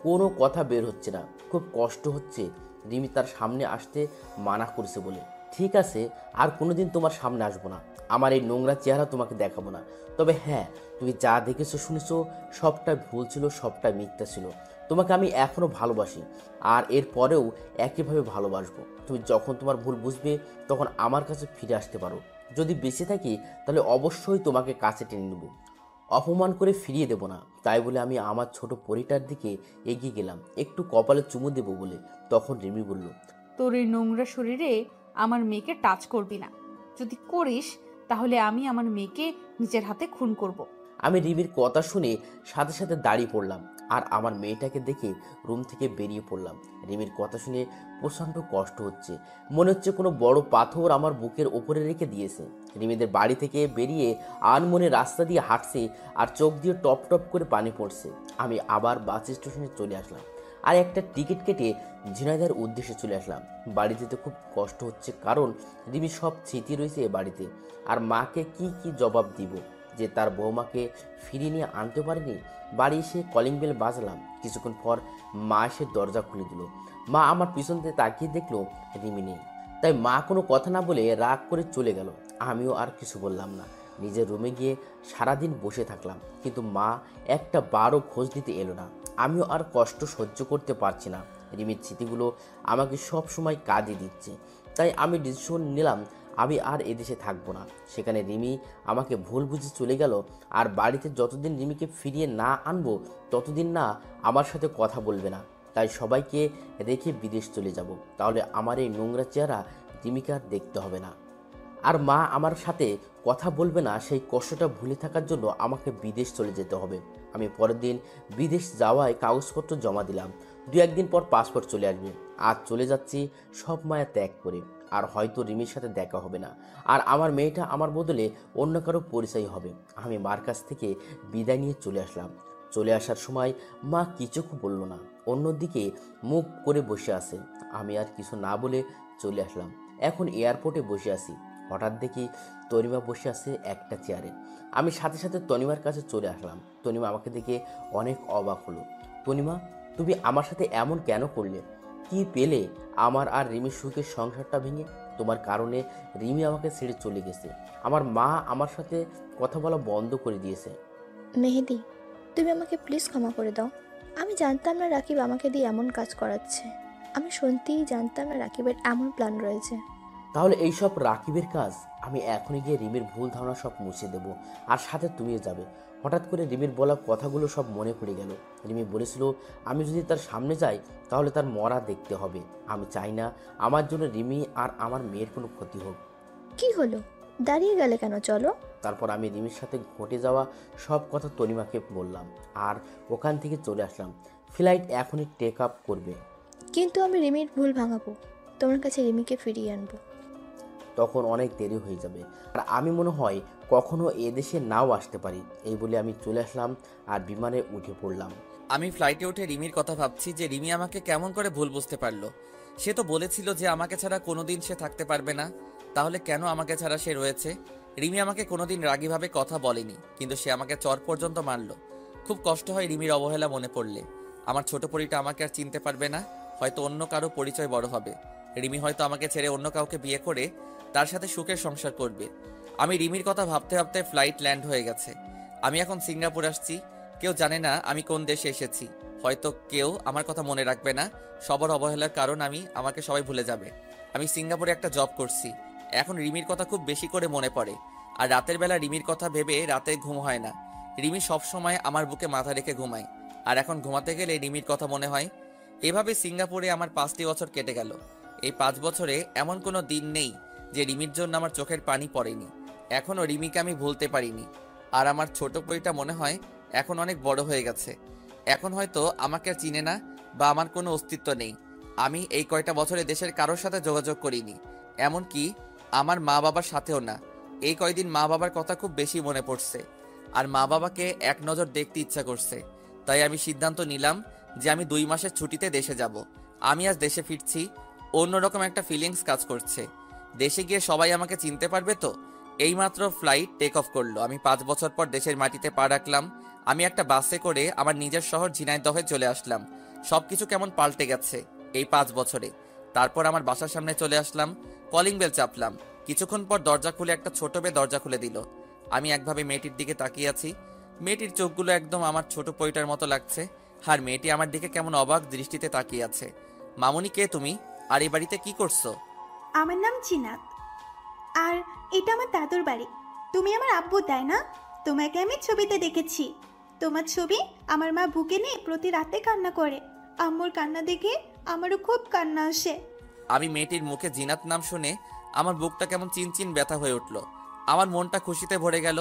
কোনো কথা বের হচ্ছে না। খুব কষ্ট হচ্ছে। রিমি তার সামনে আসতে মানা করেছে বলে। ঠিক আছে, আর কোনোদিন তোমার সামনে আসবো না। আমার এই নোংরা চেহারা তোমাকে দেখাবো না। তবে হ্যাঁ, তুমি যা দেখেছো শুনেছো সবটাই ভুল ছিল, সবটাই মিথ্যা ছিল। তোমাকে আমি এখনও ভালোবাসি, আর এর পরেও একইভাবে ভালোবাসবো। তুমি যখন তোমার ভুল বুঝবে তখন আমার কাছে ফিরে আসতে পারো। যদি বেঁচে থাকি তাহলে অবশ্যই তোমাকে কাছে টেনে নেব, অপমান করে ফিরিয়ে দেব না। তাই বলে আমি আমার ছোট পরিটার দিকে এগিয়ে গেলাম একটু কপালে চুমু দেব বলে। তখন রিমি বলল, তোর এই নোংরা শরীরে আমার মেয়েকে টাচ করবি না। যদি করিস তাহলে আমি আমার মেয়েকে নিজের হাতে খুন করব। আমি রিমির কথা শুনে সাথে সাথে দাঁড়িয়ে পড়লাম, আর আমার মেয়েটাকে দেখে রুম থেকে বেরিয়ে পড়লাম। রিমির কথা শুনে প্রচণ্ড কষ্ট হচ্ছে। মনে হচ্ছে কোনো বড় পাথর আমার বুকের ওপরে রেখে দিয়েছে। রিমিদের বাড়ি থেকে বেরিয়ে আনমনে রাস্তা দিয়ে হাঁটছে, আর চোখ দিয়ে টপ টপ করে পানি পড়ছে। আমি আবার বাস স্টেশনে চলে আসলাম, আর একটা টিকিট কেটে ঝিনাইদহের উদ্দেশ্যে চলে আসলাম। বাড়ি যেতে খুব কষ্ট হচ্ছে, কারণ রিমি সব স্মৃতি রয়েছে এ বাড়িতে। আর মাকে কি কি জবাব দিব? যে তার বৌমাকে ফিরিয়ে নিয়ে আনতে পারেনি। বাড়ি এসে কলিং বেল বাজলাম। কিছুক্ষণ পর মা এসে দরজা খুলে দিল। মা আমার পিছন থেকে তাকিয়ে দেখলো রিমি নেই। তাই মা কোনো কথা না বলে রাগ করে চলে গেল। আমিও আর কিছু বললাম না, নিজের রুমে গিয়ে সারাদিন বসে থাকলাম। কিন্তু মা একটা বারও খোঁজ দিতে এলো না। আমিও আর কষ্ট সহ্য করতে পারছি না। রিমির স্মৃতিগুলো আমাকে সব সময় কাঁদিয়ে দিচ্ছে। তাই আমি ডিসিশন নিলাম আমি আর এদেশে থাকবো না। সেখানে রিমি আমাকে ভুল বুঝে চলে গেল। আর বাড়িতে যতদিন রিমিকে ফিরিয়ে না আনবো ততদিন না আমার সাথে কথা বলবে না। তাই সবাইকে রেখে বিদেশ চলে যাব। তাহলে আমার এই নোংরা চেহারা রিমিকে আর দেখতে হবে না। আর মা আমার সাথে কথা বলবে না, সেই কষ্টটা ভুলে থাকার জন্য আমাকে বিদেশ চলে যেতে হবে। আমি পরের দিন বিদেশ যাওয়ায় কাগজপত্র জমা দিলাম। 2-1 দিন পর পাসপোর্ট চলে আসবে। আজ চলে যাচ্ছি সব মায়া ত্যাগ করে। আর হয়তো রিমির সাথে দেখা হবে না। আর আমার মেয়েটা আমার বদলে অন্য কারো পরিচয় হবে। আমি মার কাছ থেকে বিদায় নিয়ে চলে আসলাম। চলে আসার সময় মা কিছু বলল না, অন্যদিকে মুখ করে বসে আছে। আমি আর কিছু না বলে চলে আসলাম। এখন এয়ারপোর্টে বসে আছি। হঠাৎ দেখি তনিমা বসে আছে একটা চেয়ারে। আমি সাথে সাথে তনিমার কাছে চলে আসলাম। তনিমা আমাকে দেখে অনেক অবাক হলো। তনিমা, তুমি আমার সাথে এমন কেন করলে? কি পেলে আমার আর রিমির সুখের সংসারটা ভেঙে? তোমার কারণে রিমি আমাকে ছেড়ে চলে গেছে। আমার মা আমার সাথে কথা বলা বন্ধ করে দিয়েছে। মেহেদি, তুমি আমাকে প্লিজ ক্ষমা করে দাও। আমি জানতাম না রাকিব আমাকে দিয়ে এমন কাজ করাচ্ছে। আমি শুনতেই জানতাম না রাকিবের এমন প্ল্যান রয়েছে। তাহলে এইসব রাকিবের কাজ? আমি এখনই গিয়ে রিমির ভুল ধারণা সব মুছে দেবো, আর সাথে তুমিও যাবে। হঠাৎ করে রিমির বলা কথাগুলো সব মনে পড়ে গেল। রিমি বলেছিল আমি যদি তার সামনে যাই তাহলে তার মরা দেখতে হবে। আমি চাই না আমার জন্য রিমি আর আমার মেয়ের কোনো ক্ষতি হোক। কি হলো, দাঁড়িয়ে গেলে কেন? চলো। তারপর আমি রিমির সাথে ঘটে যাওয়া সব কথা তনিমাকে বললাম আর ওখান থেকে চলে আসলাম। ফ্লাইট এখনই টেক আপ করবে। কিন্তু আমি রিমির ভুল ভাঙাবো, তোমার কাছে রিমিকে ফিরিয়ে আনবো। তখন অনেক দেরি হয়ে যাবে, আর আমি মনে হয় কখনো এদেশে নাও আসতে পারি। এই বলে আমি চলে আসলাম আর বিমানে উঠে পড়লাম। আমি ফ্লাইটে উঠে রিমির কথা ভাবছি যে রিমি আমাকে কেমন করে ভুল বুঝতে পারলো। সে তো বলেছিল যে আমাকে ছাড়া কোনোদিন সে থাকতে পারবে না, তাহলে কেন আমাকে ছাড়া সে রয়েছে? রিমি আমাকে কোনোদিন রাগীভাবে কথা বলেনি, কিন্তু সে আমাকে চর পর্যন্ত মারলো। খুব কষ্ট হয় রিমির অবহেলা মনে পড়লে। আমার ছোট পরিটা আমাকে আর চিনতে পারবে না, হয়তো অন্য কারো পরিচয় বড় হবে। রিমি হয়তো আমাকে ছেড়ে অন্য কাউকে বিয়ে করে তার সাথে সুখের সংসার করবে। আমি রিমির কথা ভাবতে ভাবতে ফ্লাইট ল্যান্ড হয়ে গেছে। আমি এখন সিঙ্গাপুর আসছি। কেউ জানে না আমি কোন দেশে এসেছি। হয়তো কেউ আমার কথা মনে রাখবে না। সবার অবহেলার কারণ আমাকে সবাই ভুলে যাবে। আমি সিঙ্গাপুরে একটা জব করছি। এখন রিমির কথা খুব বেশি করে মনে পড়ে। আর রাতের বেলা রিমির কথা ভেবে রাতে ঘুম হয় না। রিমি সবসময় আমার বুকে মাথা রেখে ঘুমায়, আর এখন ঘুমাতে গেলে রিমির কথা মনে হয়। এভাবে সিঙ্গাপুরে আমার 5টি বছর কেটে গেল। এই 5 বছরে এমন কোনো দিন নেই যে রিমির জন্য আমার চোখের পানি পড়েনি। এখনও রিমিকে আমি ভুলতে পারিনি। আর আমার ছোট পরিটা মনে হয় এখন অনেক বড় হয়ে গেছে। এখন হয়তো আমাকে আর চিনে না বা আমার কোনো অস্তিত্ব নেই। আমি এই কয়টা বছরে দেশের কারোর সাথে যোগাযোগ করিনি, এমনকি আমার মা বাবার সাথেও না। এই কয়দিন মা বাবার কথা খুব বেশি মনে পড়ছে, আর মা বাবাকে এক নজর দেখতে ইচ্ছা করছে। তাই আমি সিদ্ধান্ত নিলাম যে আমি 2 মাসের ছুটিতে দেশে যাব। আমি আজ দেশে ফিরছি, অন্যরকম একটা ফিলিংস কাজ করছে। দেশে গিয়ে সবাই আমাকে চিনতে পারবে তো। এইমাত্র ফ্লাইট টেক অফ করলো। আমি 5 বছর পর দেশের মাটিতে পা রাখলাম। আমি একটা বাসে করে আমার নিজের শহর ঝিনাইদহে চলে আসলাম। সবকিছু কেমন পাল্টে গেছে এই 5 বছরে। তারপর আমার বাসার সামনে চলে আসলাম, কলিং বেল চাপলাম। কিছুক্ষণ পর দরজা খুলে একটা ছোট মেয়ে দরজা খুলে দিল। আমি একভাবে মেয়েটির দিকে তাকিয়ে আছি। মেয়েটির চোখগুলো একদম আমার ছোট পরিটার মতো লাগছে, আর মেয়েটি আমার দিকে কেমন অবাক দৃষ্টিতে তাকিয়ে আছে। মামুনি, কে তুমি? আর এই বাড়িতে কি করছো? আমার নাম জিনাত, আর এটা আমার দাদুর বাড়ি। তুমি আমার আব্বু, তাই না? তোমাকে আমি ছবিতে দেখেছি। তোমার ছবি আমার মা বুকে নিয়ে প্রতি রাতে কান্না করে। আম্মুর কান্না দেখে আমারও খুব কান্না আসে। আমি মেয়েটির মুখে জিনাত নাম শুনে আমার বুকটা কেমন চিনচিন ব্যথা হয়ে উঠল। আমার মনটা খুশিতে ভরে গেল।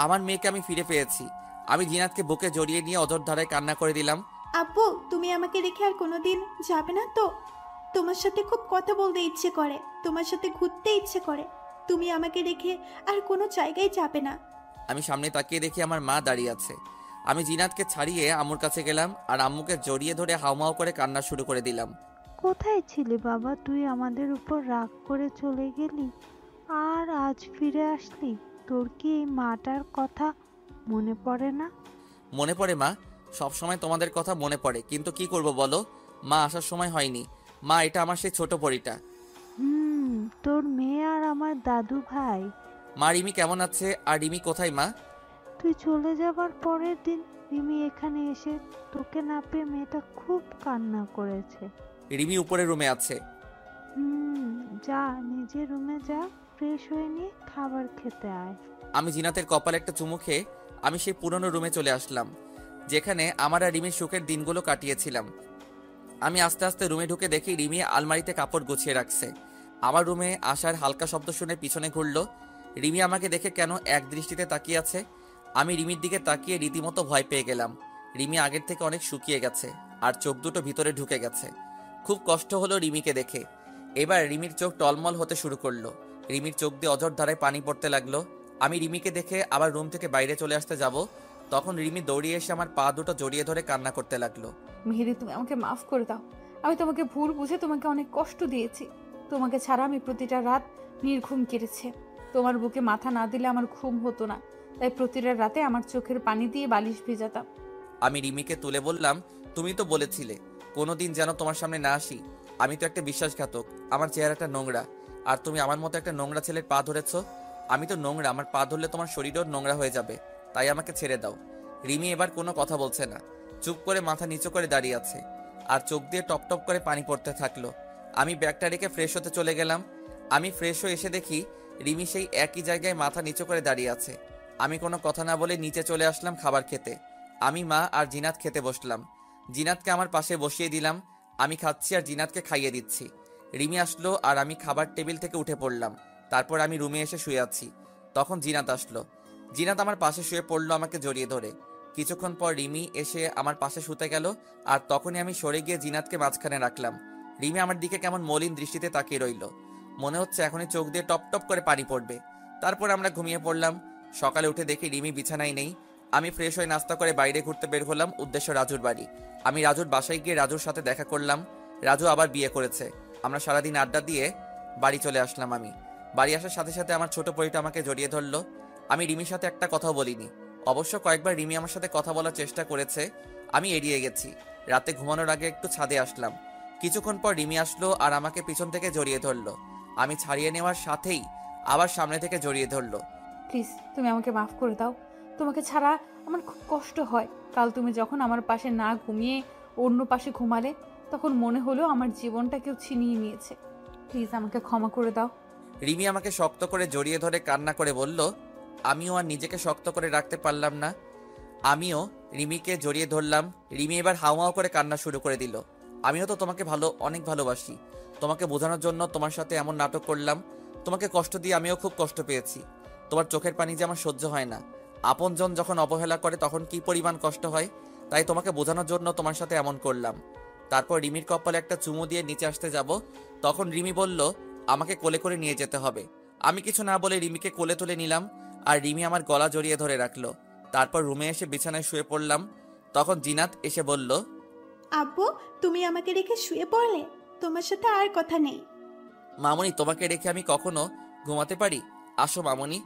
আমার মেয়েকে আমি ফিরে পেয়েছি। আমি জিনাতকে বুকে জড়িয়ে নিয়ে অঝোর ধারায় কান্না করে দিলাম। আব্বু, তুমি আমাকে রেখে আর কোনোদিন যাবে না তো? তোমার সাথে খুব কথা বলতে ইচ্ছে করে, তোমার সাথে ঘুরতে ইচ্ছে করে। তুমি আমাকে রেখে আর কোনো জায়গায় যাবে না। আমি সামনে তাকিয়ে দেখি আমার মা দাঁড়িয়ে আছে। আমি জিনাতকে ছাড়িয়ে আম্মুর কাছে গেলাম আর আম্মুকে জড়িয়ে ধরে হাউমাউ করে কান্না শুরু করে দিলাম। কোথায় ছিলি বাবা? তুই আমাদের উপর রাগ করে চলে গেলি আর আজ ফিরে আসলি। তোর কি এই মাটার কথা মনে পড়ে না? মনে পড়ে মা, সব সময় তোমাদের কথা মনে পড়ে, কিন্তু কি করব বলো, মা আসার সময় হয়নি। মা, এটা আমার সেই ছোট পরীটা। তোর মেয়ে আর আমার দাদু ভাই। মা, রিমি কেমন আছে? আর রিমি কোথায় মা? তুই চলে যাবার পরের দিন রিমি এখানে এসে তোকে না পেয়ে মেয়েটা খুব কান্না করেছে। রিমি উপরের রুমে আছে। যা নিজের রুমে যা, ফ্রেশ হয়ে নিয়ে খাবার খেতে আয়। আমি জিনাতের কপালে একটা চুমু খেয়ে আমি সেই পুরনো রুমে চলে আসলাম, যেখানে আমার আর রিমির সুখের দিনগুলো কাটিয়েছিলাম। আমি আস্তে আস্তে রুমে ঢুকে দেখি রিমি আলমারিতে কাপড় গুছিয়ে রাখছে। আমার রুমে আসার হালকা শব্দ শুনে পিছনে ঘুরলো। রিমি আমাকে দেখে কেন এক দৃষ্টিতে তাকিয়ে আছে। আমি রিমির দিকে তাকিয়ে রীতিমতো ভয় পেয়ে গেলাম। রিমি আগের থেকে অনেক শুকিয়ে গেছে আর চোখ দুটো ভিতরে ঢুকে গেছে। খুব কষ্ট হলো রিমিকে দেখে। এবার রিমির চোখ টলমল হতে শুরু করলো। রিমির চোখ দিয়ে অঝর ধারায় পানি পড়তে লাগলো। আমি রিমিকে দেখে আবার রুম থেকে বাইরে চলে আসতে যাব, তখন রিমি দৌড়িয়ে এসে আমার পা দুটো জড়িয়ে ধরে কান্না করতে লাগলো। মেহেদি, তুমি আমাকে মাফ করে দাও। আমি তোমাকে ভুল বুঝে তোমাকে অনেক কষ্ট দিয়েছি। তোমাকে ছাড়া আমি প্রতিটা রাত নির্ঘুম কেটেছে। তোমার বুকে মাথা না দিলে আমার ঘুম হতো না, তাই প্রতিটা রাতে আমার চোখের পানি দিয়ে বালিশ ভেজাতাম। আমি রিমিকে তুলে বললাম, তুমি তো বলেছিলে কোনোদিন যেন তোমার সামনে না আসি। আমি তো একটা বিশ্বাসঘাতক, আমার চেহারাটা নোংরা, আর তুমি আমার মতো একটা নোংরা ছেলের পা ধরেছ। আমি তো নোংরা, আমার পা ধরলে তোমার শরীরও নোংরা হয়ে যাবে, তাই আমাকে ছেড়ে দাও। রিমি এবার কোনো কথা বলছে না, চুপ করে মাথা নিচু করে দাঁড়িয়ে আছে, আর চোখ দিয়ে টপ টপ করে পানি পড়তে থাকলো। আমি ব্যাগটা রেখে ফ্রেশ হতে চলে গেলাম। আমি ফ্রেশ হয়ে এসে দেখি রিমি সেই একই জায়গায় মাথা নিচু করে দাঁড়িয়ে আছে। আমি কোনো কথা না বলে নিচে চলে আসলাম খাবার খেতে। আমি, মা আর জিনাত খেতে বসলাম। জিনাতকে আমার পাশে বসিয়ে দিলাম। আমি খাচ্ছি আর জিনাতকে খাইয়ে দিচ্ছি। রিমি আসলো আর আমি খাবার টেবিল থেকে উঠে পড়লাম। তারপর আমি রুমে এসে শুয়ে আছি, তখন জিনাত আসলো। জিনাত আমার পাশে শুয়ে পড়লো আমাকে জড়িয়ে ধরে। কিছুক্ষণ পর রিমি এসে আমার পাশে শুতে গেল, আর তখনই আমি সরে গিয়ে জিনাতকে মাঝখানে রাখলাম। রিমি আমার দিকে কেমন মলিন দৃষ্টিতে তাকিয়ে রইল, মনে হচ্ছে এখনই চোখ দিয়ে টপ টপ করে পানি পড়বে। তারপর আমরা ঘুমিয়ে পড়লাম। সকালে উঠে দেখি রিমি বিছানায় নেই। আমি ফ্রেশ হয়ে নাস্তা করে বাইরে ঘুরতে বের হলাম, উদ্দেশ্য রাজুর বাড়ি। আমি রাজুর বাসায় গিয়ে রাজুর সাথে দেখা করলাম। রাজু আবার বিয়ে করেছে। আমরা সারাদিন আড্ডা দিয়ে বাড়ি চলে আসলাম। আমি বাড়ি আসার সাথে সাথে আমার ছোট পরিটা আমাকে জড়িয়ে ধরলো। আমি রিমির সাথে একটা কথাও বলিনি। অবশ্য কয়েকবার রিমি আমার সাথে কথা বলার চেষ্টা করেছে, আমি এড়িয়ে গেছি। রাতে ঘুমানোর আগে একটু ছাদে আসলাম। কিছুক্ষণ পর রিমি আসলো আর আমাকে পিছন থেকে জড়িয়ে ধরলো। আমি ছাড়িয়ে নেওয়ার সাথেই আবার সামনে থেকে জড়িয়ে ধরলো। প্লিজ, তুমি আমাকে মাফ করে দাও। তোমাকে ছাড়া আমার খুব কষ্ট হয়। কাল তুমি যখন আমার পাশে না ঘুমিয়ে অন্য পাশে ঘুমালে, তখন মনে হলো আমার জীবনটা কেউ ছিনিয়ে নিয়েছে। প্লিজ আমাকে ক্ষমা করে দাও। রিমি আমাকে শক্ত করে জড়িয়ে ধরে কান্না করে বলল। আমিও আর নিজেকে শক্ত করে রাখতে পারলাম না, আমিও রিমিকে জড়িয়ে ধরলাম। রিমি এবার হাওয়াও করে কান্না শুরু করে দিল। আমিও তো তোমাকে অনেক ভালোবাসি। তোমাকে বোঝানোর জন্য তোমার সাথে এমন নাটক করলাম। তোমাকে কষ্ট দিয়ে আমিও খুব কষ্ট পেয়েছি। তোমার চোখের পানি যে আমার সহ্য হয় না। আপনজন যখন অবহেলা করে তখন কি পরিমাণ কষ্ট হয়, তাই তোমাকে বোঝানোর জন্য তোমার সাথে এমন করলাম। তারপর রিমির কপালে একটা চুমু দিয়ে নিচে আসতে যাব, তখন রিমি বলল আমাকে কোলে করে নিয়ে যেতে হবে। আমি কিছু না বলে রিমিকে কোলে তুলে নিলাম, আর রিমি আমার গলা জড়িয়ে ধরে রাখলো। তারপর রুমে এসে বিছানায় শুয়ে পড়লাম। তখন জিনাত এসে বলল, আব্বু, তুমি আমাকে রেখে শুয়ে পড়লে? তোমার সাথে আর কথা নেই। মামনি, তোমাকে রেখে আমি কখনো ঘুমাতে পারি? আসো মামনি,